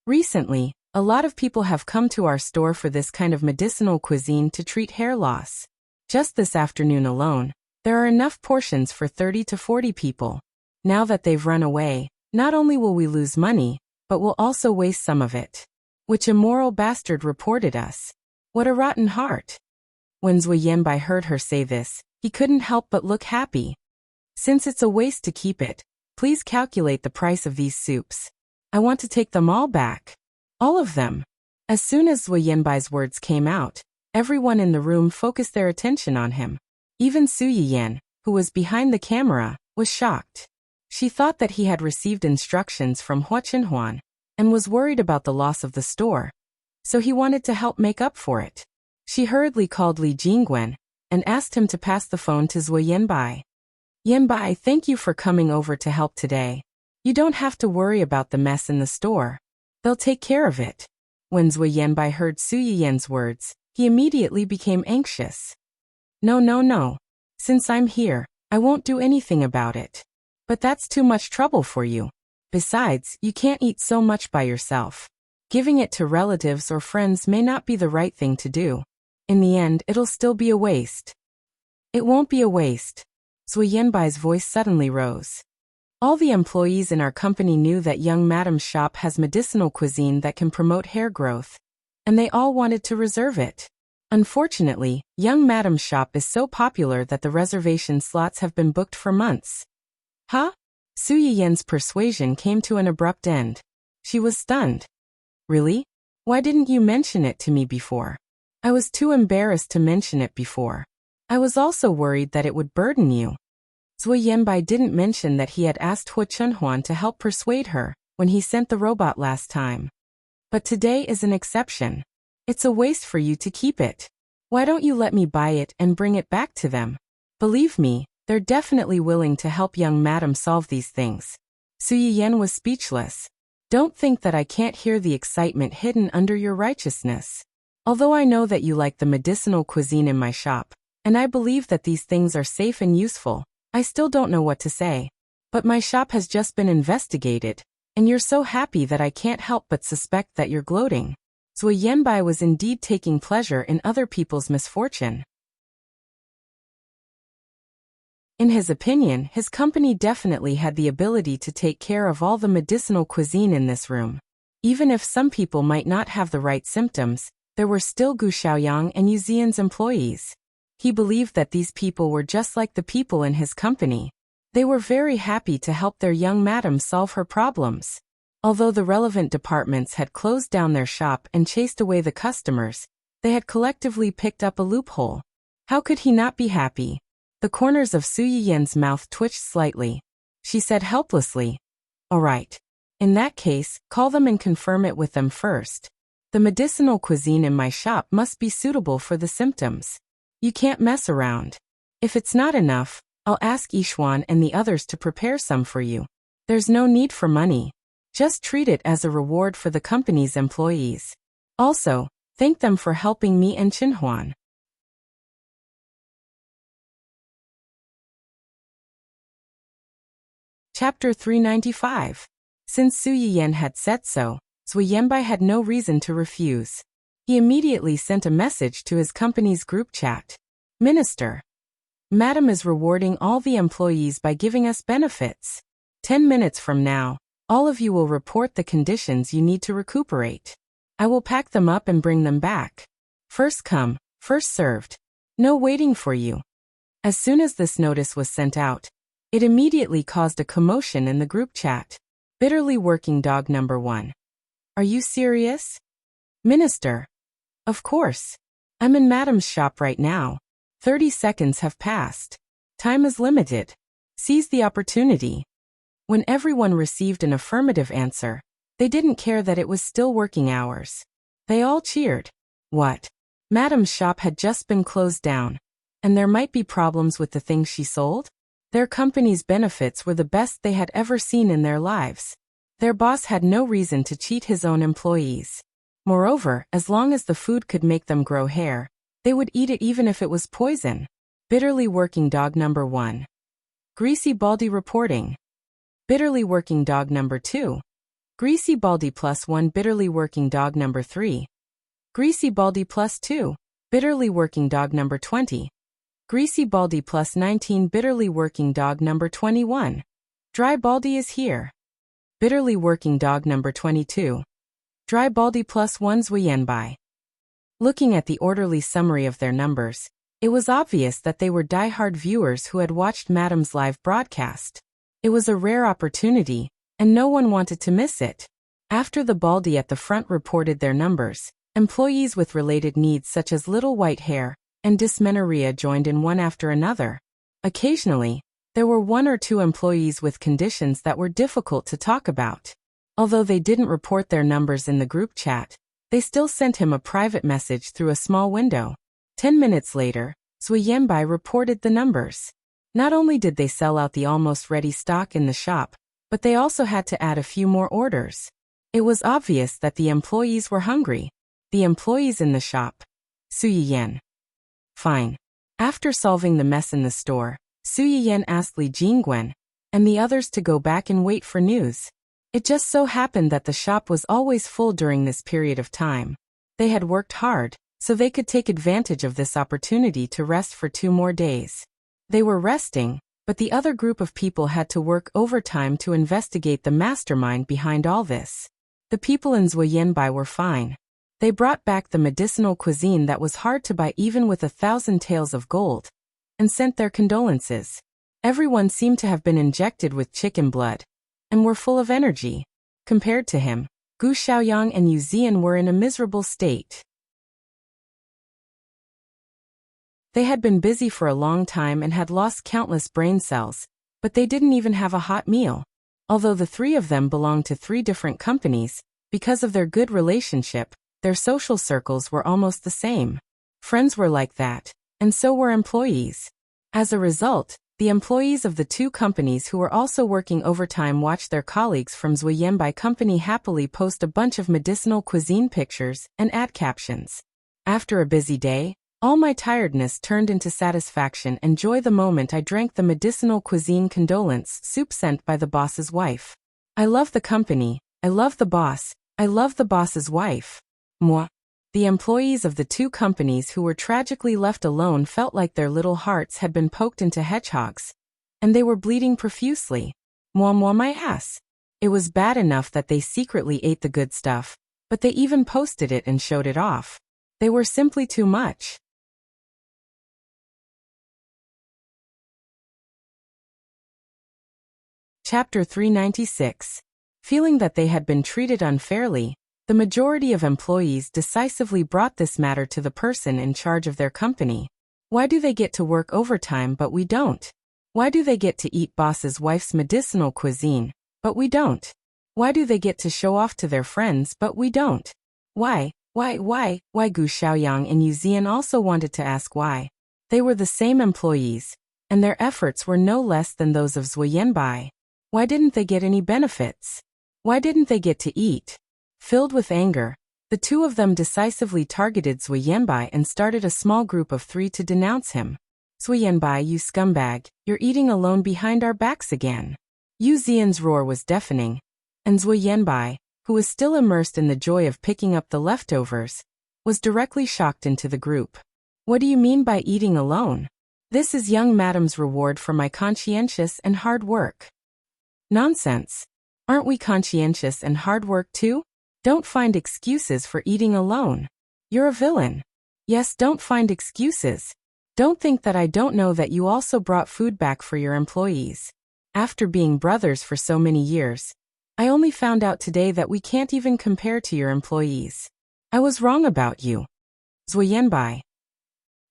Recently, a lot of people have come to our store for this kind of medicinal cuisine to treat hair loss. Just this afternoon alone, there are enough portions for 30 to 40 people. Now that they've run away, not only will we lose money, but we'll also waste some of it. Which immoral bastard reported us. What a rotten heart. When Zui Yanbai heard her say this, he couldn't help but look happy. Since it's a waste to keep it, please calculate the price of these soups. I want to take them all back. All of them. As soon as Zui Yanbai's words came out, everyone in the room focused their attention on him. Even Su Yiyan, who was behind the camera, was shocked. She thought that he had received instructions from Hua Chenhuan and was worried about the loss of the store, so he wanted to help make up for it. She hurriedly called Li Jingwen and asked him to pass the phone to Zui Yanbai. Yanbai, thank you for coming over to help today. You don't have to worry about the mess in the store. They'll take care of it. When Zui Yanbai heard Su Yiyan's words, he immediately became anxious. No. Since I'm here, I won't do anything about it. But that's too much trouble for you. Besides, you can't eat so much by yourself. Giving it to relatives or friends may not be the right thing to do. In the end, it'll still be a waste. It won't be a waste. Zui Yanbai's voice suddenly rose. All the employees in our company knew that young Madam's shop has medicinal cuisine that can promote hair growth, and they all wanted to reserve it. Unfortunately, young Madam's shop is so popular that the reservation slots have been booked for months. Huh? Su Yiyen's persuasion came to an abrupt end. She was stunned. Really? Why didn't you mention it to me before? I was too embarrassed to mention it before. I was also worried that it would burden you. Zui Yanbai didn't mention that he had asked Hu Chunhuan to help persuade her when he sent the robot last time. But today is an exception. It's a waste for you to keep it. Why don't you let me buy it and bring it back to them? Believe me, they're definitely willing to help young Madam solve these things. Su Yiyen was speechless. Don't think that I can't hear the excitement hidden under your righteousness. Although I know that you like the medicinal cuisine in my shop, and I believe that these things are safe and useful, I still don't know what to say. But my shop has just been investigated, and you're so happy that I can't help but suspect that you're gloating. Zui Yanbai was indeed taking pleasure in other people's misfortune. In his opinion, his company definitely had the ability to take care of all the medicinal cuisine in this room. Even if some people might not have the right symptoms, there were still Gu Xiaoyang and Yu Zian's employees. He believed that these people were just like the people in his company. They were very happy to help their young madam solve her problems. Although the relevant departments had closed down their shop and chased away the customers, they had collectively picked up a loophole. How could he not be happy? The corners of Su Yiyen's mouth twitched slightly. She said helplessly, "All right. In that case, call them and confirm it with them first. The medicinal cuisine in my shop must be suitable for the symptoms. You can't mess around. If it's not enough, I'll ask Yishuan and the others to prepare some for you. There's no need for money. Just treat it as a reward for the company's employees. Also, thank them for helping me and Chinhuan." Chapter 395. Since Su Yiyen had said so, Zui Yanbai had no reason to refuse. He immediately sent a message to his company's group chat. "Minister, Madam is rewarding all the employees by giving us benefits. 10 minutes from now, all of you will report the conditions you need to recuperate. I will pack them up and bring them back. First come, first served. No waiting for you." As soon as this notice was sent out, it immediately caused a commotion in the group chat. Bitterly working dog number 1. "Are you serious? Minister?" "Of course. I'm in Madam's shop right now. 30 seconds have passed. Time is limited. Seize the opportunity." When everyone received an affirmative answer, they didn't care that it was still working hours. They all cheered. What? Madam's shop had just been closed down, and there might be problems with the things she sold? Their company's benefits were the best they had ever seen in their lives. Their boss had no reason to cheat his own employees. Moreover, as long as the food could make them grow hair, they would eat it even if it was poison. Bitterly working dog number 1. Greasy Baldy reporting. Bitterly working dog number 2. Greasy Baldy +1. Bitterly working dog number 3. Greasy Baldy +2. Bitterly working dog number 20. Greasy Baldy +19. Bitterly working dog number 21. Dry Baldy is here. Bitterly working dog number 22. Dry Baldy +1. Zui Yanbai. Looking at the orderly summary of their numbers, it was obvious that they were die-hard viewers who had watched Madam's live broadcast. It was a rare opportunity, and no one wanted to miss it. After the Baldy at the front reported their numbers, employees with related needs such as little white hair and dysmenorrhea joined in one after another. Occasionally, there were 1 or 2 employees with conditions that were difficult to talk about. Although they didn't report their numbers in the group chat, they still sent him a private message through a small window. 10 minutes later, Zui Yanbai reported the numbers. Not only did they sell out the almost ready stock in the shop, but they also had to add a few more orders. It was obvious that the employees were hungry. The employees in the shop. Su Yiyen. Fine. After solving the mess in the store, Su Yiyan asked Li Jingguan and the others to go back and wait for news. It just so happened that the shop was always full during this period of time. They had worked hard, so they could take advantage of this opportunity to rest for 2 more days. They were resting, but the other group of people had to work overtime to investigate the mastermind behind all this. The people in Zuoyanbai were fine. They brought back the medicinal cuisine that was hard to buy even with 1,000 taels of gold, and sent their condolences. Everyone seemed to have been injected with chicken blood, and were full of energy. Compared to him, Gu Xiaoyang and Yu Zian were in a miserable state. They had been busy for a long time and had lost countless brain cells, but they didn't even have a hot meal. Although the 3 of them belonged to 3 different companies, because of their good relationship, their social circles were almost the same. Friends were like that, and so were employees. As a result, the employees of the 2 companies who were also working overtime watched their colleagues from Zuoyanbai company happily post a bunch of medicinal cuisine pictures and add captions. After a busy day, all my tiredness turned into satisfaction and joy the moment I drank the medicinal cuisine condolence soup sent by the boss's wife. I love the company, I love the boss, I love the boss's wife. Moi. The employees of the 2 companies who were tragically left alone felt like their little hearts had been poked into hedgehogs, and they were bleeding profusely. Moi my ass. It was bad enough that they secretly ate the good stuff, but they even posted it and showed it off. They were simply too much. Chapter 396. Feeling that they had been treated unfairly, the majority of employees decisively brought this matter to the person in charge of their company. Why do they get to work overtime but we don't? Why do they get to eat boss's wife's medicinal cuisine, but we don't? Why do they get to show off to their friends but we don't? Why? Gu Xiaoyang and Yu Zian also wanted to ask why. They were the same employees, and their efforts were no less than those of Zuoyanbai. Why didn't they get any benefits? Why didn't they get to eat? Filled with anger, the 2 of them decisively targeted Zuoyanbai and started a small group of 3 to denounce him. Zuoyanbai, you scumbag, you're eating alone behind our backs again. Yu Zian's roar was deafening, and Zuoyanbai, who was still immersed in the joy of picking up the leftovers, was directly shocked into the group. What do you mean by eating alone? This is young madam's reward for my conscientious and hard work. Nonsense. Aren't we conscientious and hard work too? Don't find excuses for eating alone. You're a villain. Yes, don't find excuses. Don't think that I don't know that you also brought food back for your employees. After being brothers for so many years, I only found out today that we can't even compare to your employees. I was wrong about you. Zuoyanbai.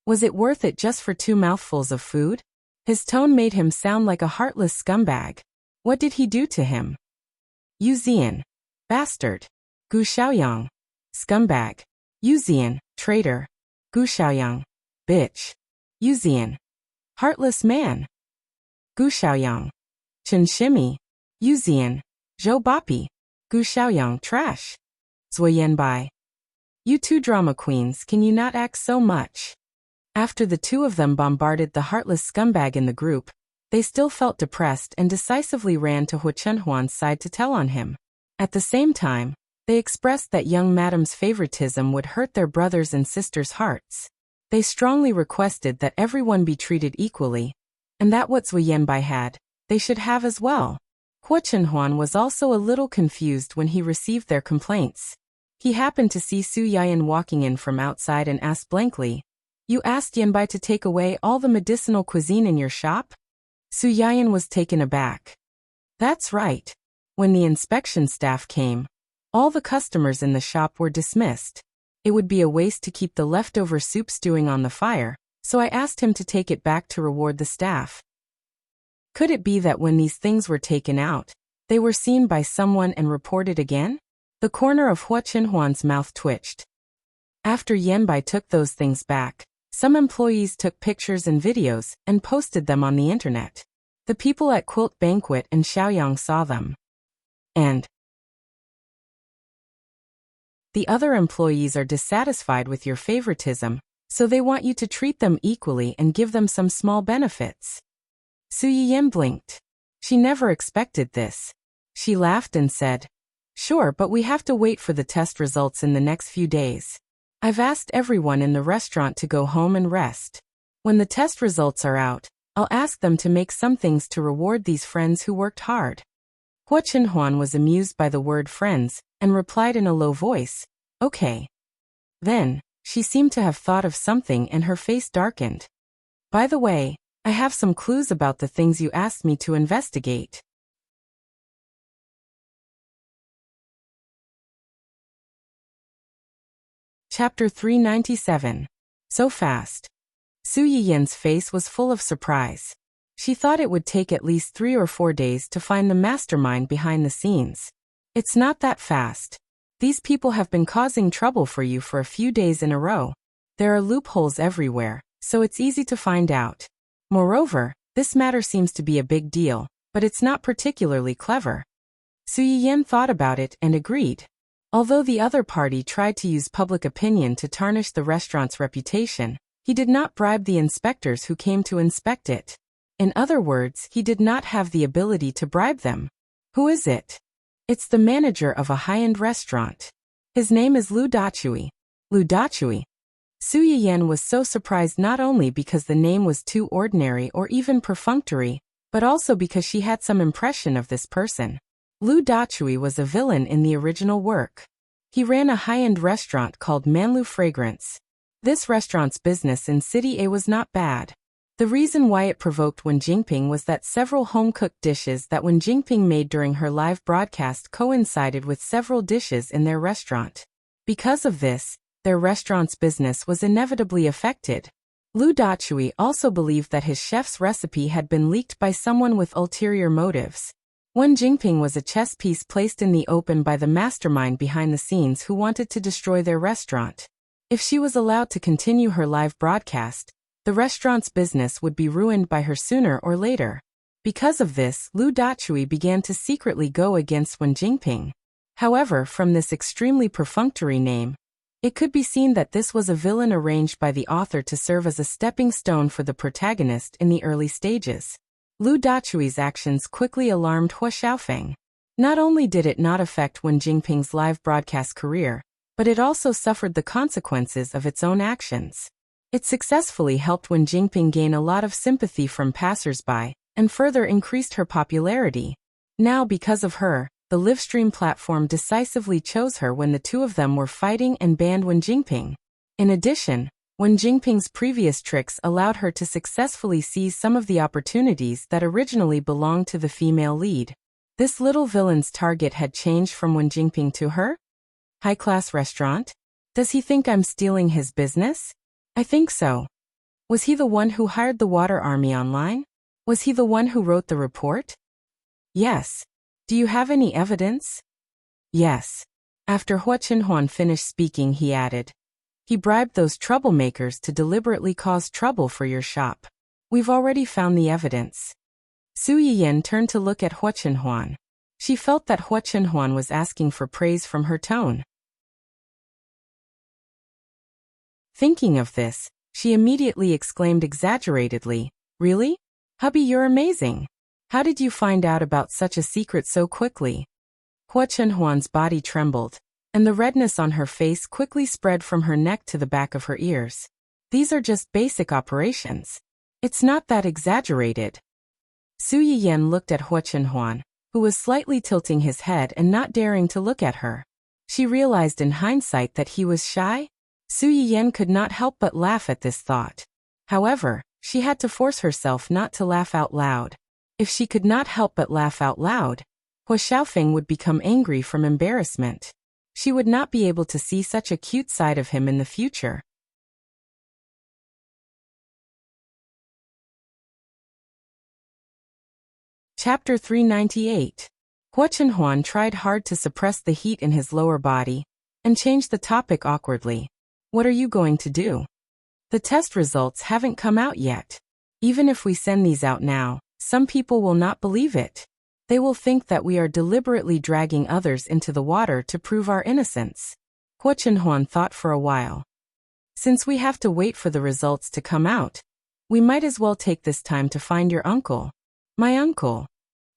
Was it worth it just for 2 mouthfuls of food? His tone made him sound like a heartless scumbag. What did he do to him? Yu Zian. Bastard. Gu Xiaoyang. Scumbag. Yu Zian. Traitor. Gu Xiaoyang. Bitch. Yu Zian. Heartless man. Gu Xiaoyang. Chen Shimi. Yu Zian. Zhou Bapi. Gu Xiaoyang. Trash. Zuoyanbai. You 2 drama queens, can you not act so much? After the 2 of them bombarded the heartless scumbag in the group, they still felt depressed and decisively ran to Hu Chenhuan's side to tell on him. At the same time, they expressed that young madam's favoritism would hurt their brothers' and sisters' hearts. They strongly requested that everyone be treated equally, and that what Zuoyanbai had, they should have as well. Hu Chenhuan was also a little confused when he received their complaints. He happened to see Su Yiyan walking in from outside and asked blankly, "You asked Yanbai to take away all the medicinal cuisine in your shop?" Su Yiyan was taken aback. That's right. When the inspection staff came, all the customers in the shop were dismissed. It would be a waste to keep the leftover soup stewing on the fire, so I asked him to take it back to reward the staff. Could it be that when these things were taken out, they were seen by someone and reported again? The corner of Hu Chenhuan's mouth twitched. After Yanbai took those things back, some employees took pictures and videos and posted them on the internet. The people at Quilt Banquet and Xiaoyang saw them. And the other employees are dissatisfied with your favoritism, So they want you to treat them equally and give them some small benefits. Su Yiyan blinked. She never expected this. She laughed and said, "Sure, but we have to wait for the test results in the next few days. I've asked everyone in the restaurant to go home and rest. When the test results are out, I'll ask them to make some things to reward these friends who worked hard." Hua Chenhuan was amused by the word friends, and replied in a low voice, "Okay." Then, she seemed to have thought of something and her face darkened. "By the way, I have some clues about the things you asked me to investigate." Chapter 397. So fast. Su Yiyan's face was full of surprise. She thought it would take at least 3 or 4 days to find the mastermind behind the scenes. It's not that fast. These people have been causing trouble for you for a few days in a row. There are loopholes everywhere, so it's easy to find out. Moreover, this matter seems to be a big deal, but it's not particularly clever. Su Yiyan thought about it and agreed. Although the other party tried to use public opinion to tarnish the restaurant's reputation, he did not bribe the inspectors who came to inspect it. In other words, he did not have the ability to bribe them. Who is it? It's the manager of a high-end restaurant. His name is Lu Dachui. Lu Dachui. Su Yiyan was so surprised not only because the name was too ordinary or even perfunctory, but also because she had some impression of this person. Lu Dachui was a villain in the original work. He ran a high-end restaurant called Manlu Fragrance. This restaurant's business in City A was not bad. The reason why it provoked Wen Jingping was that several home-cooked dishes that Wen Jingping made during her live broadcast coincided with several dishes in their restaurant. Because of this, their restaurant's business was inevitably affected. Lu Dachui also believed that his chef's recipe had been leaked by someone with ulterior motives. Wen Jingping was a chess piece placed in the open by the mastermind behind the scenes who wanted to destroy their restaurant. If she was allowed to continue her live broadcast, the restaurant's business would be ruined by her sooner or later. Because of this, Lu Dachui began to secretly go against Wen Jingping. However, from this extremely perfunctory name, it could be seen that this was a villain arranged by the author to serve as a stepping stone for the protagonist in the early stages. Lu Dachui's actions quickly alarmed Hua Xiaofeng. Not only did it not affect Wen Jingping's live broadcast career, but it also suffered the consequences of its own actions. It successfully helped Wen Jingping gain a lot of sympathy from passers-by, and further increased her popularity. Now, because of her, the livestream platform decisively chose her when the two of them were fighting and banned Wen Jingping. In addition, Wen Jingping's previous tricks allowed her to successfully seize some of the opportunities that originally belonged to the female lead. This little villain's target had changed from Wen Jingping to her? High-class restaurant? Does he think I'm stealing his business? I think so. Was he the one who hired the water army online? Was he the one who wrote the report? Yes. Do you have any evidence? Yes. After Hua Chenhuan finished speaking, he added, "He bribed those troublemakers to deliberately cause trouble for your shop. We've already found the evidence." Su Yiyan turned to look at Hua Chenhuan. She felt that Hua Chenhuan was asking for praise from her tone. Thinking of this, she immediately exclaimed exaggeratedly, "Really? Hubby, you're amazing. How did you find out about such a secret so quickly?" Hua Chenhuan's body trembled, and the redness on her face quickly spread from her neck to the back of her ears. These are just basic operations. It's not that exaggerated. Su Yiyan looked at Hua Chenhuan, who was slightly tilting his head and not daring to look at her. She realized in hindsight that he was shy. Su Yiyan could not help but laugh at this thought. However, she had to force herself not to laugh out loud. If she could not help but laugh out loud, Hua Xiaofeng would become angry from embarrassment. She would not be able to see such a cute side of him in the future. Chapter 398. Hua Chenhuan tried hard to suppress the heat in his lower body, and changed the topic awkwardly. "What are you going to do? The test results haven't come out yet. Even if we send these out now, some people will not believe it. They will think that we are deliberately dragging others into the water to prove our innocence." Hua Chenhuan thought for a while. Since we have to wait for the results to come out, we might as well take this time to find your uncle. My uncle.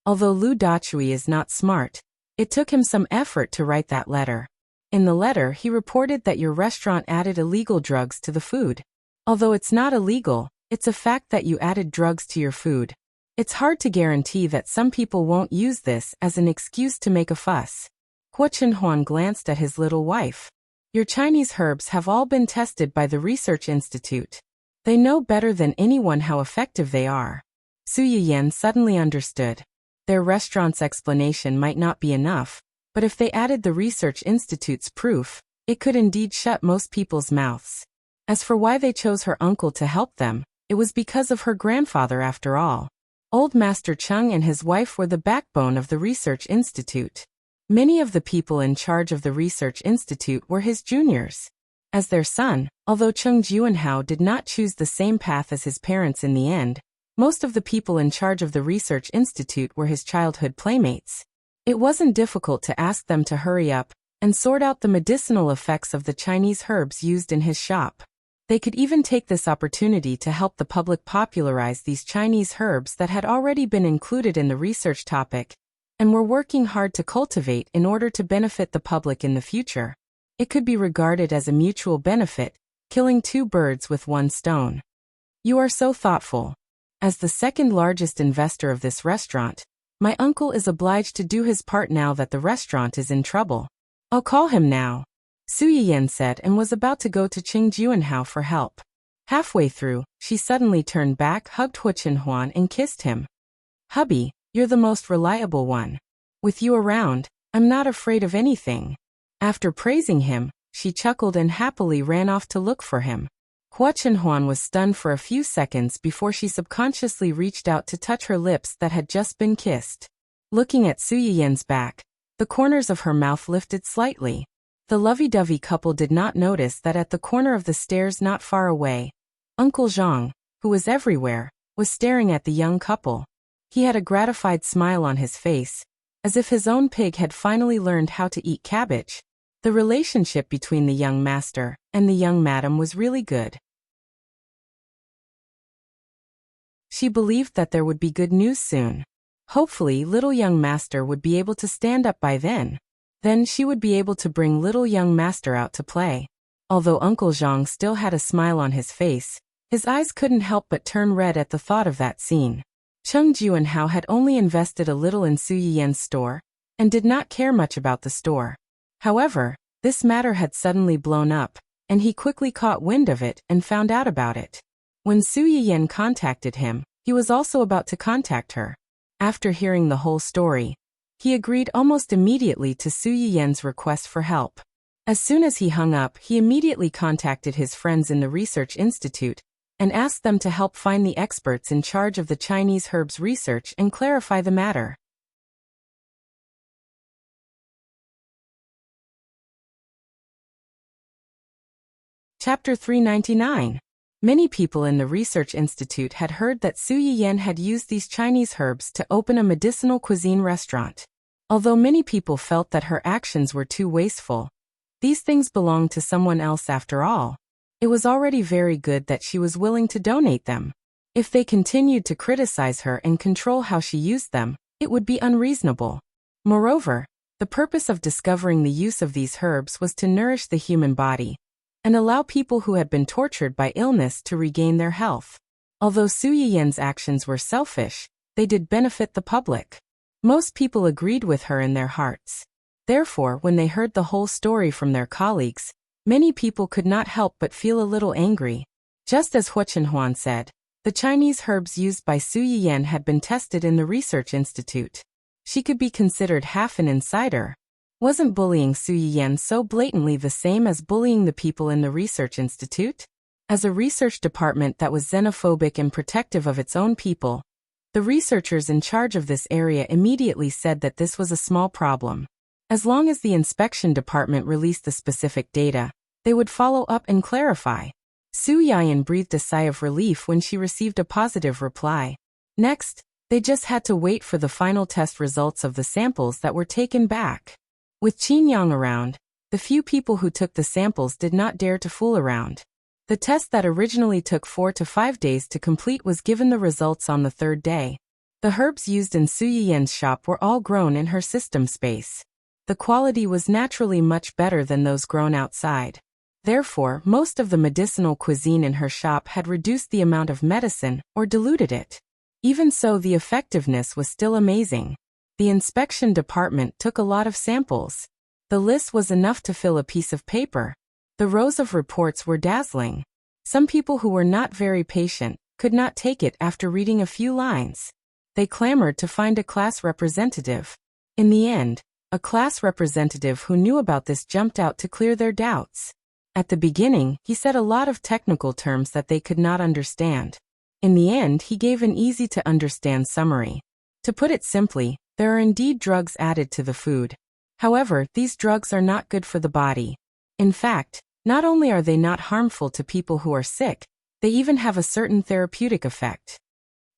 Although Lu Dachui is not smart, it took him some effort to write that letter. In the letter, he reported that your restaurant added illegal drugs to the food. Although it's not illegal, it's a fact that you added drugs to your food. It's hard to guarantee that some people won't use this as an excuse to make a fuss. Huo Chenhuan glanced at his little wife. Your Chinese herbs have all been tested by the Research Institute. They know better than anyone how effective they are. Su Yiyan suddenly understood. Their restaurant's explanation might not be enough, but if they added the Research Institute's proof, it could indeed shut most people's mouths. As for why they chose her uncle to help them, it was because of her grandfather after all. Old Master Cheng and his wife were the backbone of the Research Institute. Many of the people in charge of the Research Institute were his juniors. As their son, although Cheng Juanhao did not choose the same path as his parents in the end, most of the people in charge of the Research Institute were his childhood playmates. It wasn't difficult to ask them to hurry up and sort out the medicinal effects of the Chinese herbs used in his shop. They could even take this opportunity to help the public popularize these Chinese herbs that had already been included in the research topic and were working hard to cultivate in order to benefit the public in the future. It could be regarded as a mutual benefit, killing two birds with one stone. You are so thoughtful. As the second largest investor of this restaurant, my uncle is obliged to do his part now that the restaurant is in trouble. I'll call him now, Su Yiyan said and was about to go to Cheng Juanhao for help. Halfway through, she suddenly turned back, hugged Huo Chenhuan and kissed him. Hubby, you're the most reliable one. With you around, I'm not afraid of anything. After praising him, she chuckled and happily ran off to look for him. Huo Chenhuan was stunned for a few seconds before she subconsciously reached out to touch her lips that had just been kissed. Looking at Su Yiyan's back, the corners of her mouth lifted slightly. The lovey-dovey couple did not notice that at the corner of the stairs not far away, Uncle Zhang, who was everywhere, was staring at the young couple. He had a gratified smile on his face, as if his own pig had finally learned how to eat cabbage. The relationship between the young master and the young madam was really good. She believed that there would be good news soon. Hopefully, little young master would be able to stand up by then. Then she would be able to bring little young master out to play. Although Uncle Zhang still had a smile on his face, his eyes couldn't help but turn red at the thought of that scene. Cheng Juanhao had only invested a little in Su Yiyan's store, and did not care much about the store. However, this matter had suddenly blown up, and he quickly caught wind of it and found out about it. When Su Yiyan contacted him, he was also about to contact her. After hearing the whole story, he agreed almost immediately to Su Yiyan's request for help. As soon as he hung up, he immediately contacted his friends in the Research Institute and asked them to help find the experts in charge of the Chinese herbs research and clarify the matter. Chapter 399. Many people in the Research Institute had heard that Su Yiyan had used these Chinese herbs to open a medicinal cuisine restaurant. Although many people felt that her actions were too wasteful, these things belonged to someone else after all. It was already very good that she was willing to donate them. If they continued to criticize her and control how she used them, it would be unreasonable. Moreover, the purpose of discovering the use of these herbs was to nourish the human body and allow people who had been tortured by illness to regain their health. Although Su Yiyan's actions were selfish, they did benefit the public. Most people agreed with her in their hearts. Therefore, when they heard the whole story from their colleagues, many people could not help but feel a little angry. Just as Huo Chenhuan said, the Chinese herbs used by Su Yiyan had been tested in the Research Institute. She could be considered half an insider. Wasn't bullying Su Yiyan so blatantly the same as bullying the people in the Research Institute? As a research department that was xenophobic and protective of its own people, the researchers in charge of this area immediately said that this was a small problem. As long as the inspection department released the specific data, they would follow up and clarify. Su Yiyan breathed a sigh of relief when she received a positive reply. Next, they just had to wait for the final test results of the samples that were taken back. With Qin Yang around, the few people who took the samples did not dare to fool around. The test that originally took 4 to 5 days to complete was given the results on the third day. The herbs used in Su Yiyan's shop were all grown in her system space. The quality was naturally much better than those grown outside. Therefore, most of the medicinal cuisine in her shop had reduced the amount of medicine or diluted it. Even so, the effectiveness was still amazing. The inspection department took a lot of samples. The list was enough to fill a piece of paper. The rows of reports were dazzling. Some people who were not very patient could not take it after reading a few lines. They clamored to find a class representative. In the end, a class representative who knew about this jumped out to clear their doubts. At the beginning, he said a lot of technical terms that they could not understand. In the end, he gave an easy-to-understand summary. To put it simply, there are indeed drugs added to the food. However, these drugs are not good for the body. In fact, not only are they not harmful to people who are sick, they even have a certain therapeutic effect.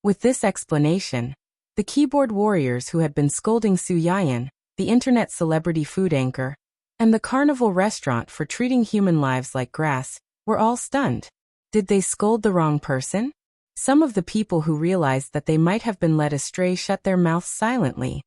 With this explanation, the keyboard warriors who had been scolding Su Yiyan, the internet celebrity food anchor, and the carnival restaurant for treating human lives like grass, were all stunned. Did they scold the wrong person? Some of the people who realized that they might have been led astray shut their mouths silently.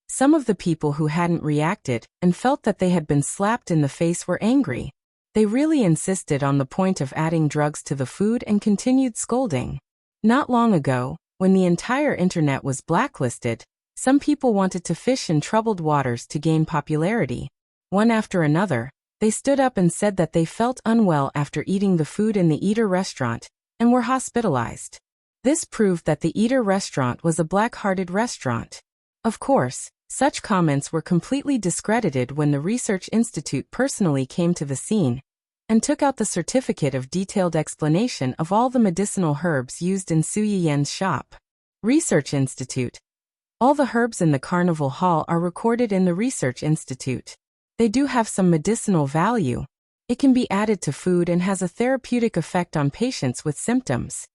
Some of the people who hadn't reacted and felt that they had been slapped in the face were angry. They really insisted on the point of adding drugs to the food and continued scolding. Not long ago, when the entire internet was blacklisted, some people wanted to fish in troubled waters to gain popularity. One after another, they stood up and said that they felt unwell after eating the food in the Eater restaurant and were hospitalized. This proved that the Eater restaurant was a black-hearted restaurant. Of course, such comments were completely discredited when the Research Institute personally came to the scene and took out the certificate of detailed explanation of all the medicinal herbs used in Su Yiyan's shop. Research Institute. All the herbs in the Carnival Hall are recorded in the Research Institute. They do have some medicinal value. It can be added to food and has a therapeutic effect on patients with symptoms.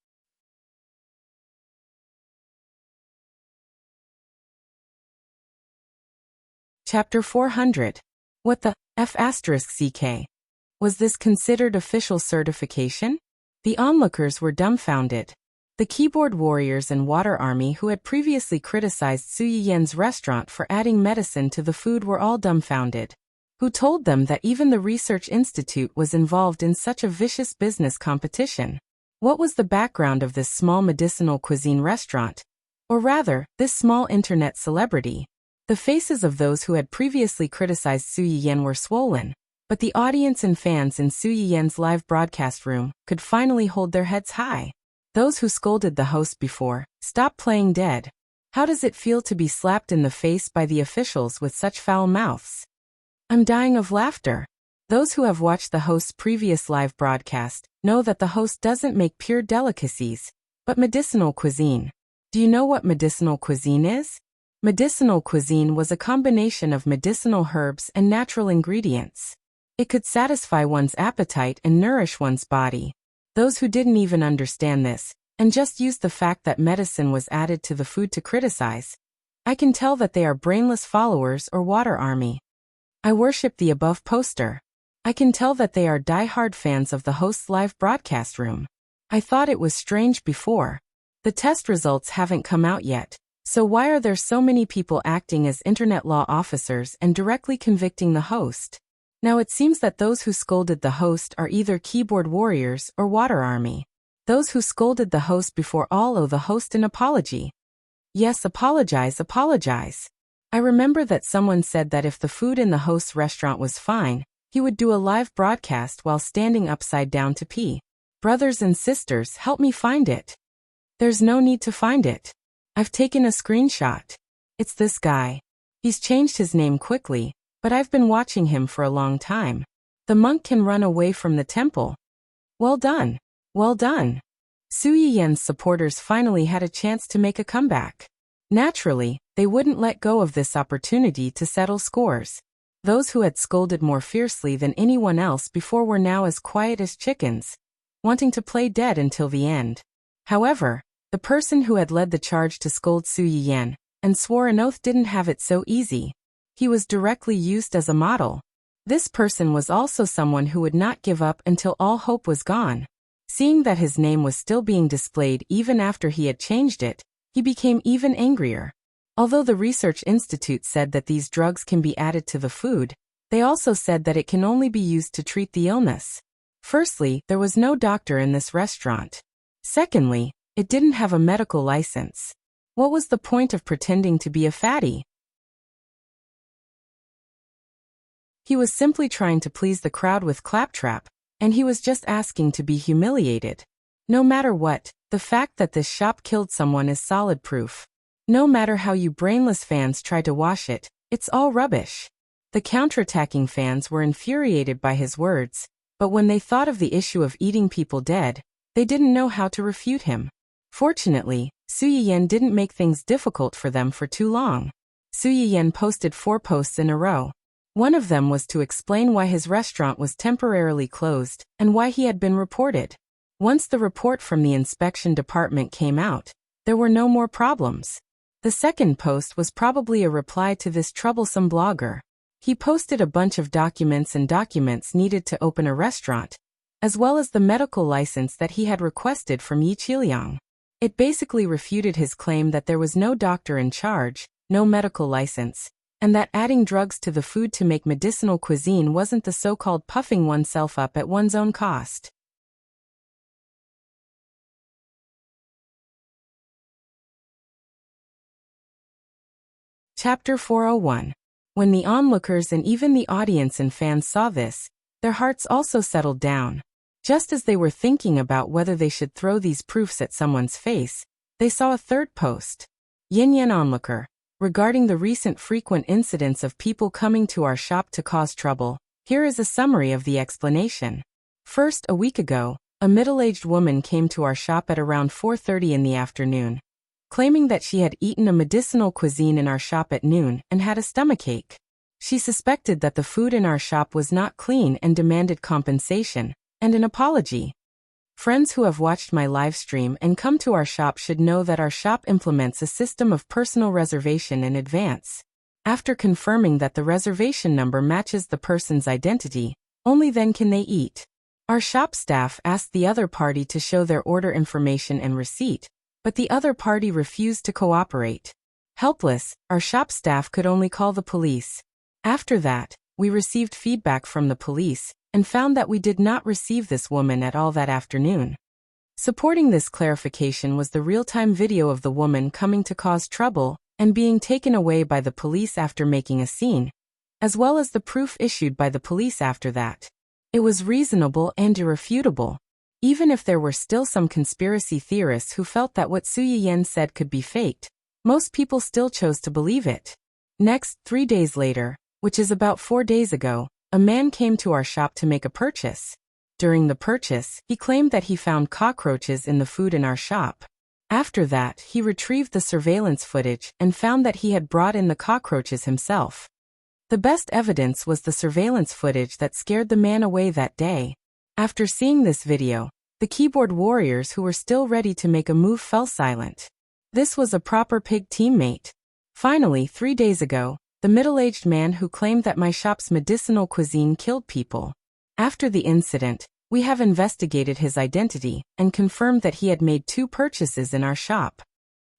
Chapter 400. What the F***CK? Was this considered official certification? The onlookers were dumbfounded. The keyboard warriors and water army who had previously criticized Su Yiyan's restaurant for adding medicine to the food were all dumbfounded. Who told them that even the Research Institute was involved in such a vicious business competition? What was the background of this small medicinal cuisine restaurant? Or rather, this small internet celebrity? The faces of those who had previously criticized Su Yiyan were swollen, but the audience and fans in Su Yiyan's live broadcast room could finally hold their heads high. Those who scolded the host before, "Stop playing dead. How does it feel to be slapped in the face by the officials with such foul mouths? I'm dying of laughter." Those who have watched the host's previous live broadcast know that the host doesn't make pure delicacies, but medicinal cuisine. Do you know what medicinal cuisine is? Medicinal cuisine was a combination of medicinal herbs and natural ingredients. It could satisfy one's appetite and nourish one's body. Those who didn't even understand this, and just used the fact that medicine was added to the food to criticize, I can tell that they are brainless followers or water army. I worship the above poster. I can tell that they are die-hard fans of the host's live broadcast room. I thought it was strange before. The test results haven't come out yet. So why are there so many people acting as internet law officers and directly convicting the host? Now it seems that those who scolded the host are either keyboard warriors or water army. Those who scolded the host before all owe the host an apology. Yes, apologize. I remember that someone said that if the food in the host's restaurant was fine, he would do a live broadcast while standing upside down to pee. Brothers and sisters, help me find it. There's no need to find it. I've taken a screenshot. It's this guy. He's changed his name quickly, but I've been watching him for a long time. The monk can run away from the temple. Well done. Well done. Su Yiyan's supporters finally had a chance to make a comeback. Naturally, they wouldn't let go of this opportunity to settle scores. Those who had scolded more fiercely than anyone else before were now as quiet as chickens, wanting to play dead until the end. However, the person who had led the charge to scold Su Yiyan and swore an oath didn't have it so easy. He was directly used as a model. This person was also someone who would not give up until all hope was gone. Seeing that his name was still being displayed even after he had changed it, he became even angrier. Although the research institute said that these drugs can be added to the food, they also said that it can only be used to treat the illness. Firstly, there was no doctor in this restaurant. Secondly, it didn't have a medical license. What was the point of pretending to be a fatty? He was simply trying to please the crowd with claptrap, and he was just asking to be humiliated. No matter what, the fact that this shop killed someone is solid proof. No matter how you brainless fans try to wash it, it's all rubbish. The counterattacking fans were infuriated by his words, but when they thought of the issue of eating people dead, they didn't know how to refute him. Fortunately, Su Yiyan didn't make things difficult for them for too long. Su Yiyan posted 4 posts in a row. One of them was to explain why his restaurant was temporarily closed and why he had been reported. Once the report from the inspection department came out, there were no more problems. The second post was probably a reply to this troublesome blogger. He posted a bunch of documents needed to open a restaurant, as well as the medical license that he had requested from Yi Qiliang. It basically refuted his claim that there was no doctor in charge, no medical license, and that adding drugs to the food to make medicinal cuisine wasn't the so-called puffing oneself up at one's own cost. Chapter 401. When the onlookers and even the audience and fans saw this, their hearts also settled down. Just as they were thinking about whether they should throw these proofs at someone's face, they saw a third post. Yin Yan onlooker. Regarding the recent frequent incidents of people coming to our shop to cause trouble, here is a summary of the explanation. First, a week ago, a middle-aged woman came to our shop at around 4:30 in the afternoon, claiming that she had eaten a medicinal cuisine in our shop at noon and had a stomachache. She suspected that the food in our shop was not clean and demanded compensation and an apology. Friends who have watched my live stream and come to our shop should know that our shop implements a system of personal reservation in advance. After confirming that the reservation number matches the person's identity, only then can they eat. Our shop staff asked the other party to show their order information and receipt, but the other party refused to cooperate. Helpless, our shop staff could only call the police. After that, we received feedback from the police and found that we did not receive this woman at all that afternoon. Supporting this clarification was the real-time video of the woman coming to cause trouble and being taken away by the police after making a scene, as well as the proof issued by the police after that. It was reasonable and irrefutable. Even if there were still some conspiracy theorists who felt that what Su Yiyan said could be faked, most people still chose to believe it. Next, 3 days later, which is about 4 days ago, a man came to our shop to make a purchase. During the purchase, he claimed that he found cockroaches in the food in our shop. After that, he retrieved the surveillance footage and found that he had brought in the cockroaches himself. The best evidence was the surveillance footage that scared the man away that day. After seeing this video, the keyboard warriors who were still ready to make a move fell silent. This was a proper pig teammate. Finally, 3 days ago, the middle-aged man who claimed that my shop's medicinal cuisine killed people. After the incident, we have investigated his identity and confirmed that he had made 2 purchases in our shop.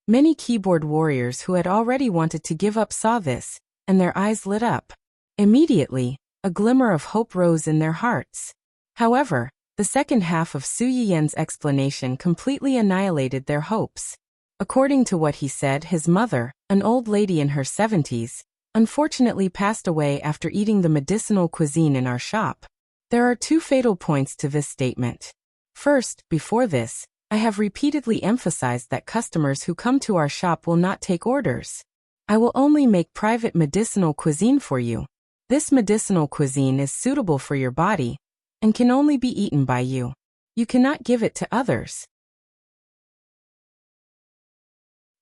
Many keyboard warriors who had already wanted to give up saw this, and their eyes lit up. Immediately, a glimmer of hope rose in their hearts. However, the second half of Su Yiyan's explanation completely annihilated their hopes. According to what he said, his mother, an old lady in her 70s, unfortunately passed away after eating the medicinal cuisine in our shop. There are 2 fatal points to this statement. First, before this, I have repeatedly emphasized that customers who come to our shop will not take orders. I will only make private medicinal cuisine for you. This medicinal cuisine is suitable for your body and can only be eaten by you. You cannot give it to others.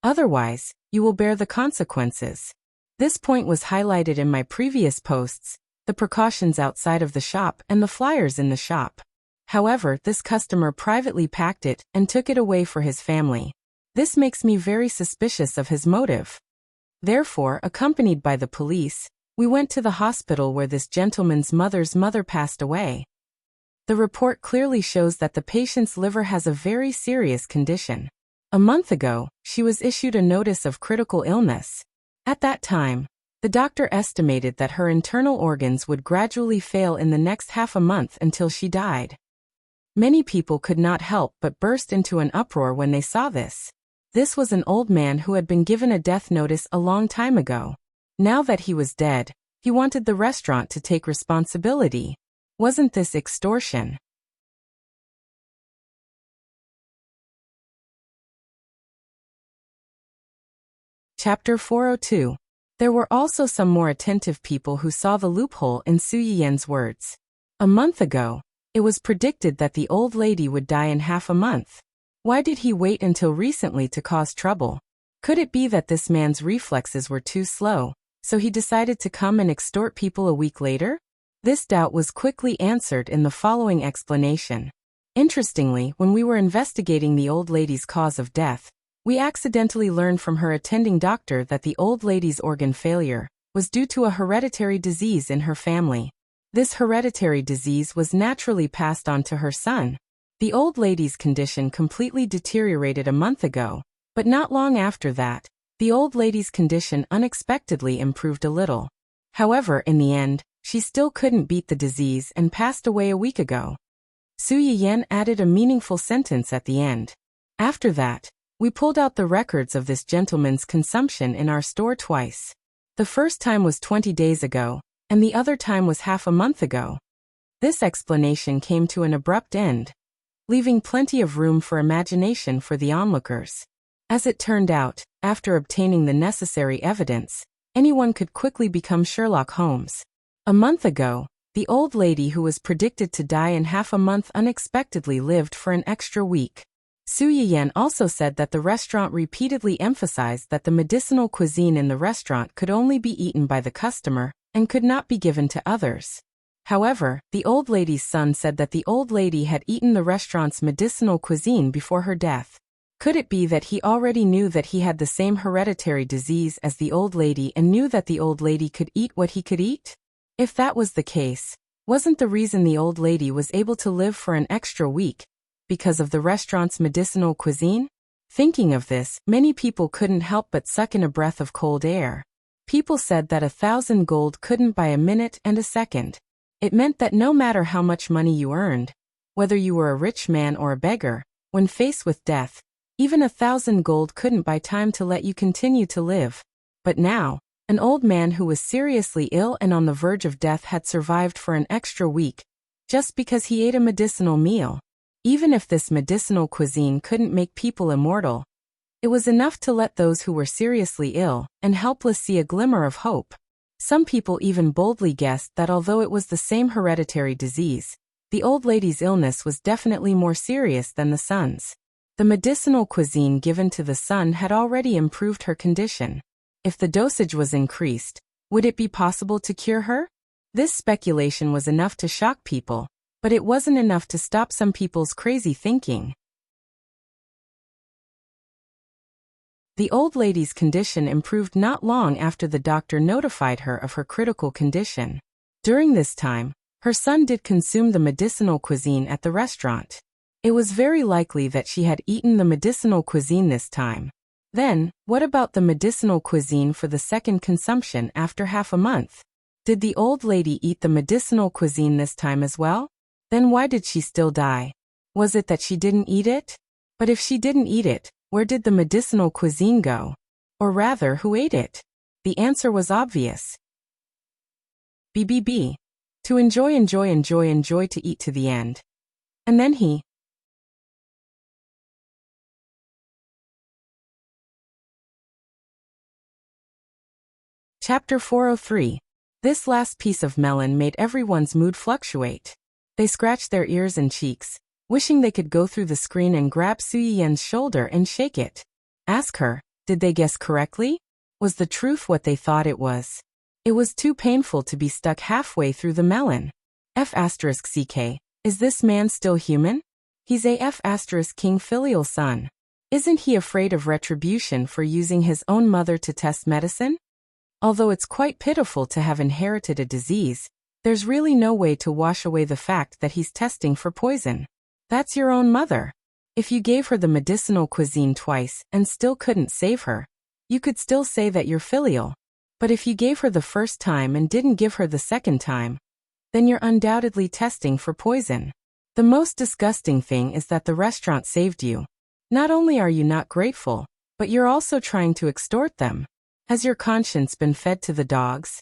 Otherwise, you will bear the consequences. This point was highlighted in my previous posts, the precautions outside of the shop and the flyers in the shop. However, this customer privately packed it and took it away for his family. This makes me very suspicious of his motive. Therefore, accompanied by the police, We went to the hospital where this gentleman's mother's mother passed away. The report clearly shows that the patient's liver has a very serious condition. A month ago, she was issued a notice of critical illness. At that time, the doctor estimated that her internal organs would gradually fail in the next half a month until she died. Many people could not help but burst into an uproar when they saw this. This was an old man who had been given a death notice a long time ago. Now that he was dead, he wanted the restaurant to take responsibility. Wasn't this extortion? Chapter 402. There were also some more attentive people who saw the loophole in Su Yiyen's words. A month ago, it was predicted that the old lady would die in half a month. Why did he wait until recently to cause trouble? Could it be that this man's reflexes were too slow, so he decided to come and extort people a week later? This doubt was quickly answered in the following explanation. Interestingly, when we were investigating the old lady's cause of death, we accidentally learned from her attending doctor that the old lady's organ failure was due to a hereditary disease in her family. This hereditary disease was naturally passed on to her son. The old lady's condition completely deteriorated a month ago, but not long after that, the old lady's condition unexpectedly improved a little. However, in the end, she still couldn't beat the disease and passed away a week ago. Su Yiyen added a meaningful sentence at the end. After that, we pulled out the records of this gentleman's consumption in our store twice. The first time was 20 days ago, and the other time was half a month ago. This explanation came to an abrupt end, leaving plenty of room for imagination for the onlookers. As it turned out, after obtaining the necessary evidence, anyone could quickly become Sherlock Holmes. A month ago, the old lady who was predicted to die in half a month unexpectedly lived for an extra week. Su Yiyen also said that the restaurant repeatedly emphasized that the medicinal cuisine in the restaurant could only be eaten by the customer and could not be given to others. However, the old lady's son said that the old lady had eaten the restaurant's medicinal cuisine before her death. Could it be that he already knew that he had the same hereditary disease as the old lady and knew that the old lady could eat what he could eat? If that was the case, wasn't the reason the old lady was able to live for an extra week because of the restaurant's medicinal cuisine? Thinking of this, many people couldn't help but suck in a breath of cold air. People said that 1,000 gold couldn't buy a minute and a second. It meant that no matter how much money you earned, whether you were a rich man or a beggar, when faced with death, even 1,000 gold couldn't buy time to let you continue to live. But now, an old man who was seriously ill and on the verge of death had survived for an extra week, just because he ate a medicinal meal. Even if this medicinal cuisine couldn't make people immortal, it was enough to let those who were seriously ill and helpless see a glimmer of hope. Some people even boldly guessed that although it was the same hereditary disease, the old lady's illness was definitely more serious than the son's. The medicinal cuisine given to the son had already improved her condition. If the dosage was increased, would it be possible to cure her? This speculation was enough to shock people, but it wasn't enough to stop some people's crazy thinking. The old lady's condition improved not long after the doctor notified her of her critical condition. During this time, her son did consume the medicinal cuisine at the restaurant. It was very likely that she had eaten the medicinal cuisine this time. Then, what about the medicinal cuisine for the second consumption after half a month? Did the old lady eat the medicinal cuisine this time as well? Then why did she still die? Was it that she didn't eat it? But if she didn't eat it, where did the medicinal cuisine go? Or rather, who ate it? The answer was obvious. BBB. To enjoy to eat to the end. And then he. Chapter 403. This last piece of melon made everyone's mood fluctuate. They scratched their ears and cheeks, wishing they could go through the screen and grab Su Yiyen's shoulder and shake it. Ask her, did they guess correctly? Was the truth what they thought it was? It was too painful to be stuck halfway through the melon. F***ck, is this man still human? He's a F***king filial son. Isn't he afraid of retribution for using his own mother to test medicine? Although it's quite pitiful to have inherited a disease, there's really no way to wash away the fact that he's testing for poison. That's your own mother. If you gave her the medicinal cuisine twice and still couldn't save her, you could still say that you're filial. But if you gave her the first time and didn't give her the second time, then you're undoubtedly testing for poison. The most disgusting thing is that the restaurant saved you. Not only are you not grateful, but you're also trying to extort them. Has your conscience been fed to the dogs?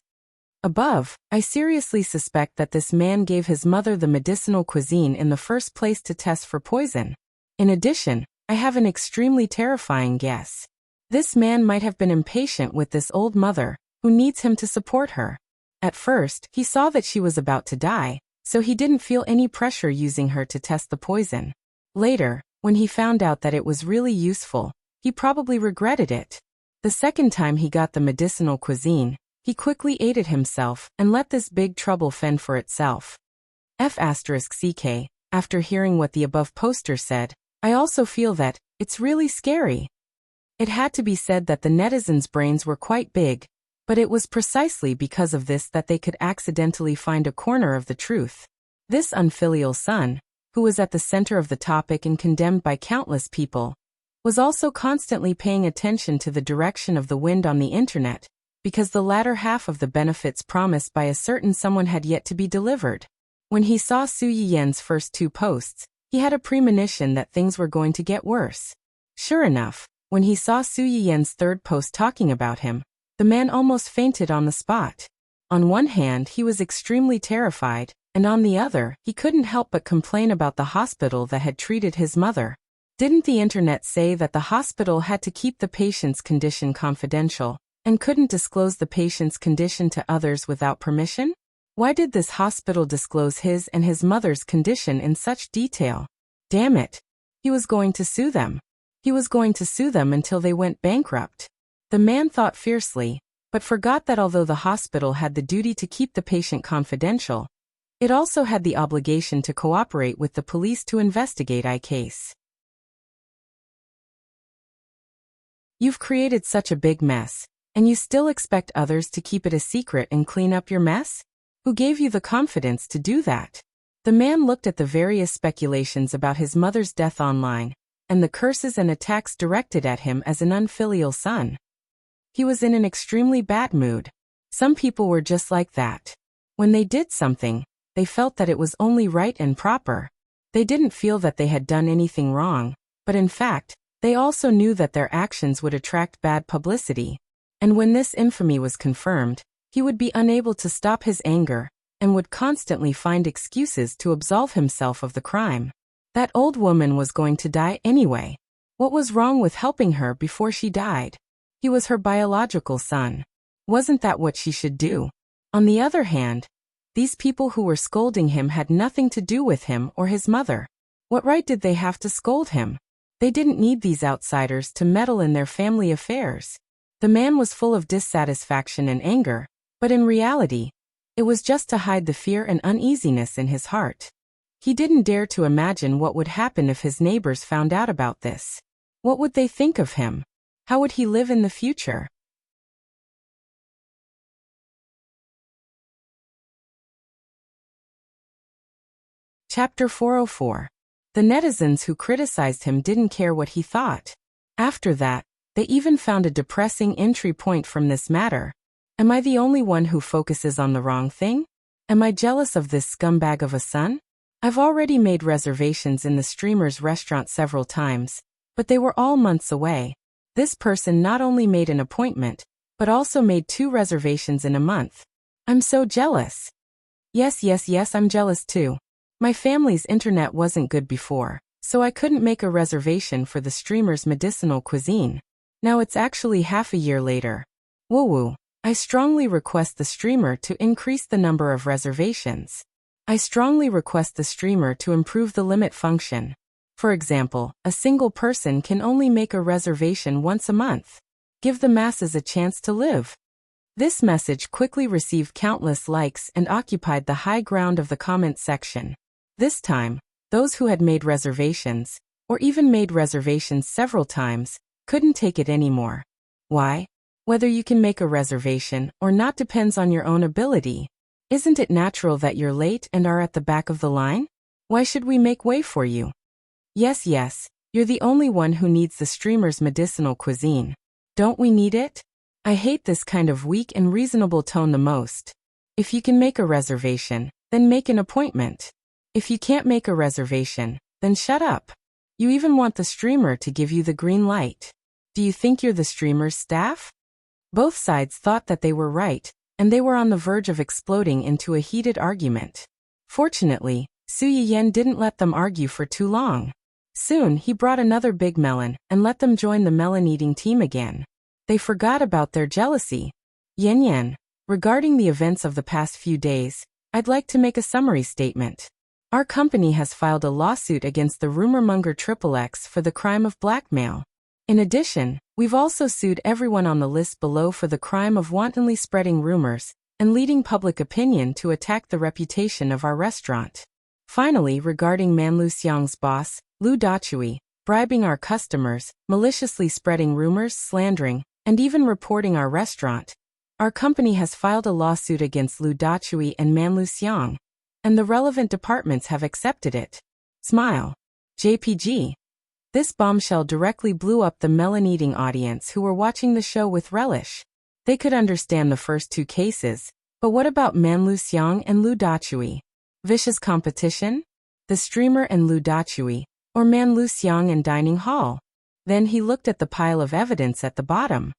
Above, I seriously suspect that this man gave his mother the medicinal cuisine in the first place to test for poison. In addition, I have an extremely terrifying guess. This man might have been impatient with this old mother, who needs him to support her. At first, he saw that she was about to die, so he didn't feel any pressure using her to test the poison. Later, when he found out that it was really useful, he probably regretted it. The second time he got the medicinal cuisine, he quickly ate it himself and let this big trouble fend for itself. F***ck, after hearing what the above poster said, I also feel that it's really scary. It had to be said that the netizens' brains were quite big, but it was precisely because of this that they could accidentally find a corner of the truth. This unfilial son, who was at the center of the topic and condemned by countless people, was also constantly paying attention to the direction of the wind on the internet, because the latter half of the benefits promised by a certain someone had yet to be delivered. When he saw Su Yiyen's first 2 posts, he had a premonition that things were going to get worse. Sure enough, when he saw Su Yiyen's 3rd post talking about him, the man almost fainted on the spot. On one hand, he was extremely terrified, and on the other, he couldn't help but complain about the hospital that had treated his mother. Didn't the internet say that the hospital had to keep the patient's condition confidential, and couldn't disclose the patient's condition to others without permission? Why did this hospital disclose his and his mother's condition in such detail? Damn it! He was going to sue them. He was going to sue them until they went bankrupt. The man thought fiercely, but forgot that although the hospital had the duty to keep the patient confidential, it also had the obligation to cooperate with the police to investigate the case. You've created such a big mess, and you still expect others to keep it a secret and clean up your mess? Who gave you the confidence to do that? The man looked at the various speculations about his mother's death online, and the curses and attacks directed at him as an unfilial son. He was in an extremely bad mood. Some people were just like that. When they did something, they felt that it was only right and proper. They didn't feel that they had done anything wrong, but in fact, they also knew that their actions would attract bad publicity. And when this infamy was confirmed, he would be unable to stop his anger, and would constantly find excuses to absolve himself of the crime. That old woman was going to die anyway. What was wrong with helping her before she died? He was her biological son. Wasn't that what she should do? On the other hand, these people who were scolding him had nothing to do with him or his mother. What right did they have to scold him? They didn't need these outsiders to meddle in their family affairs. The man was full of dissatisfaction and anger, but in reality, it was just to hide the fear and uneasiness in his heart. He didn't dare to imagine what would happen if his neighbors found out about this. What would they think of him? How would he live in the future? Chapter 404. The netizens who criticized him didn't care what he thought. After that, they even found a depressing entry point from this matter. Am I the only one who focuses on the wrong thing? Am I jealous of this scumbag of a son? I've already made reservations in the streamer's restaurant several times, but they were all months away. This person not only made an appointment, but also made 2 reservations in a month. I'm so jealous. Yes, I'm jealous too. My family's internet wasn't good before, so I couldn't make a reservation for the streamer's medicinal cuisine. Now it's actually half a year later. Woo-woo. I strongly request the streamer to increase the number of reservations. I strongly request the streamer to improve the limit function. For example, a single person can only make a reservation once a month. Give the masses a chance to live. This message quickly received countless likes and occupied the high ground of the comment section. This time, those who had made reservations, or even made reservations several times, couldn't take it anymore. Why? Whether you can make a reservation or not depends on your own ability. Isn't it natural that you're late and are at the back of the line? Why should we make way for you? Yes, you're the only one who needs the streamer's medicinal cuisine. Don't we need it? I hate this kind of weak and reasonable tone the most. If you can make a reservation, then make an appointment. If you can't make a reservation, then shut up. You even want the streamer to give you the green light. Do you think you're the streamer's staff? Both sides thought that they were right, and they were on the verge of exploding into a heated argument. Fortunately, Su Yiyan didn't let them argue for too long. Soon he brought another big melon and let them join the melon-eating team again. They forgot about their jealousy. Yan, regarding the events of the past few days, I'd like to make a summary statement. Our company has filed a lawsuit against the rumor-monger XXX for the crime of blackmail. In addition, we've also sued everyone on the list below for the crime of wantonly spreading rumors and leading public opinion to attack the reputation of our restaurant. Finally, regarding Manlu Xiang's boss, Lu Dachui, bribing our customers, maliciously spreading rumors, slandering, and even reporting our restaurant, our company has filed a lawsuit against Lu Dachui and Manlu Xiang, and the relevant departments have accepted it. Smile. JPG. This bombshell directly blew up the melon-eating audience who were watching the show with relish. They could understand the first two cases, but what about Manlu Xiang and Lu Dachui? Vicious competition? The streamer and Lu Dachui, or Manlu Xiang and dining hall? Then he looked at the pile of evidence at the bottom.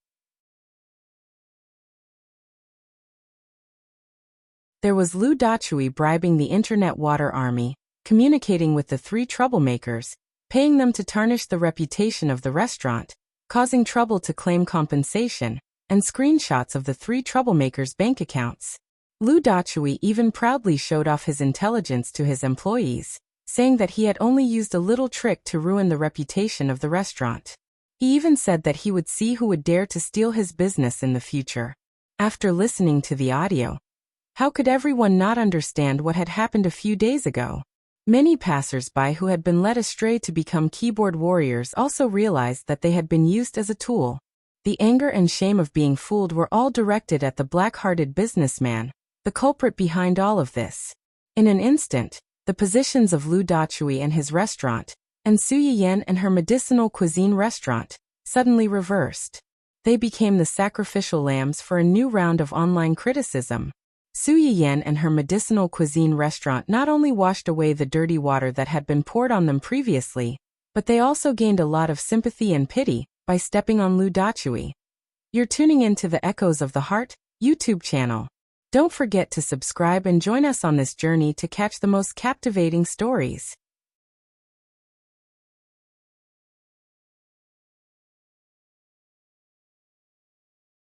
There was Lu Dachui bribing the internet water army, communicating with the three troublemakers, paying them to tarnish the reputation of the restaurant, causing trouble to claim compensation, and screenshots of the three troublemakers' bank accounts. Lu Dachui even proudly showed off his intelligence to his employees, saying that he had only used a little trick to ruin the reputation of the restaurant. He even said that he would see who would dare to steal his business in the future. After listening to the audio, how could everyone not understand what had happened a few days ago? Many passers-by who had been led astray to become keyboard warriors also realized that they had been used as a tool. The anger and shame of being fooled were all directed at the black-hearted businessman, the culprit behind all of this. In an instant, the positions of Lu Dachui and his restaurant, and Su Yiyan and her medicinal cuisine restaurant, suddenly reversed. They became the sacrificial lambs for a new round of online criticism. Su Yiyan and her medicinal cuisine restaurant not only washed away the dirty water that had been poured on them previously, but they also gained a lot of sympathy and pity by stepping on Lu Dachui. You're tuning into the Echoes of the Heart YouTube channel. Don't forget to subscribe and join us on this journey to catch the most captivating stories.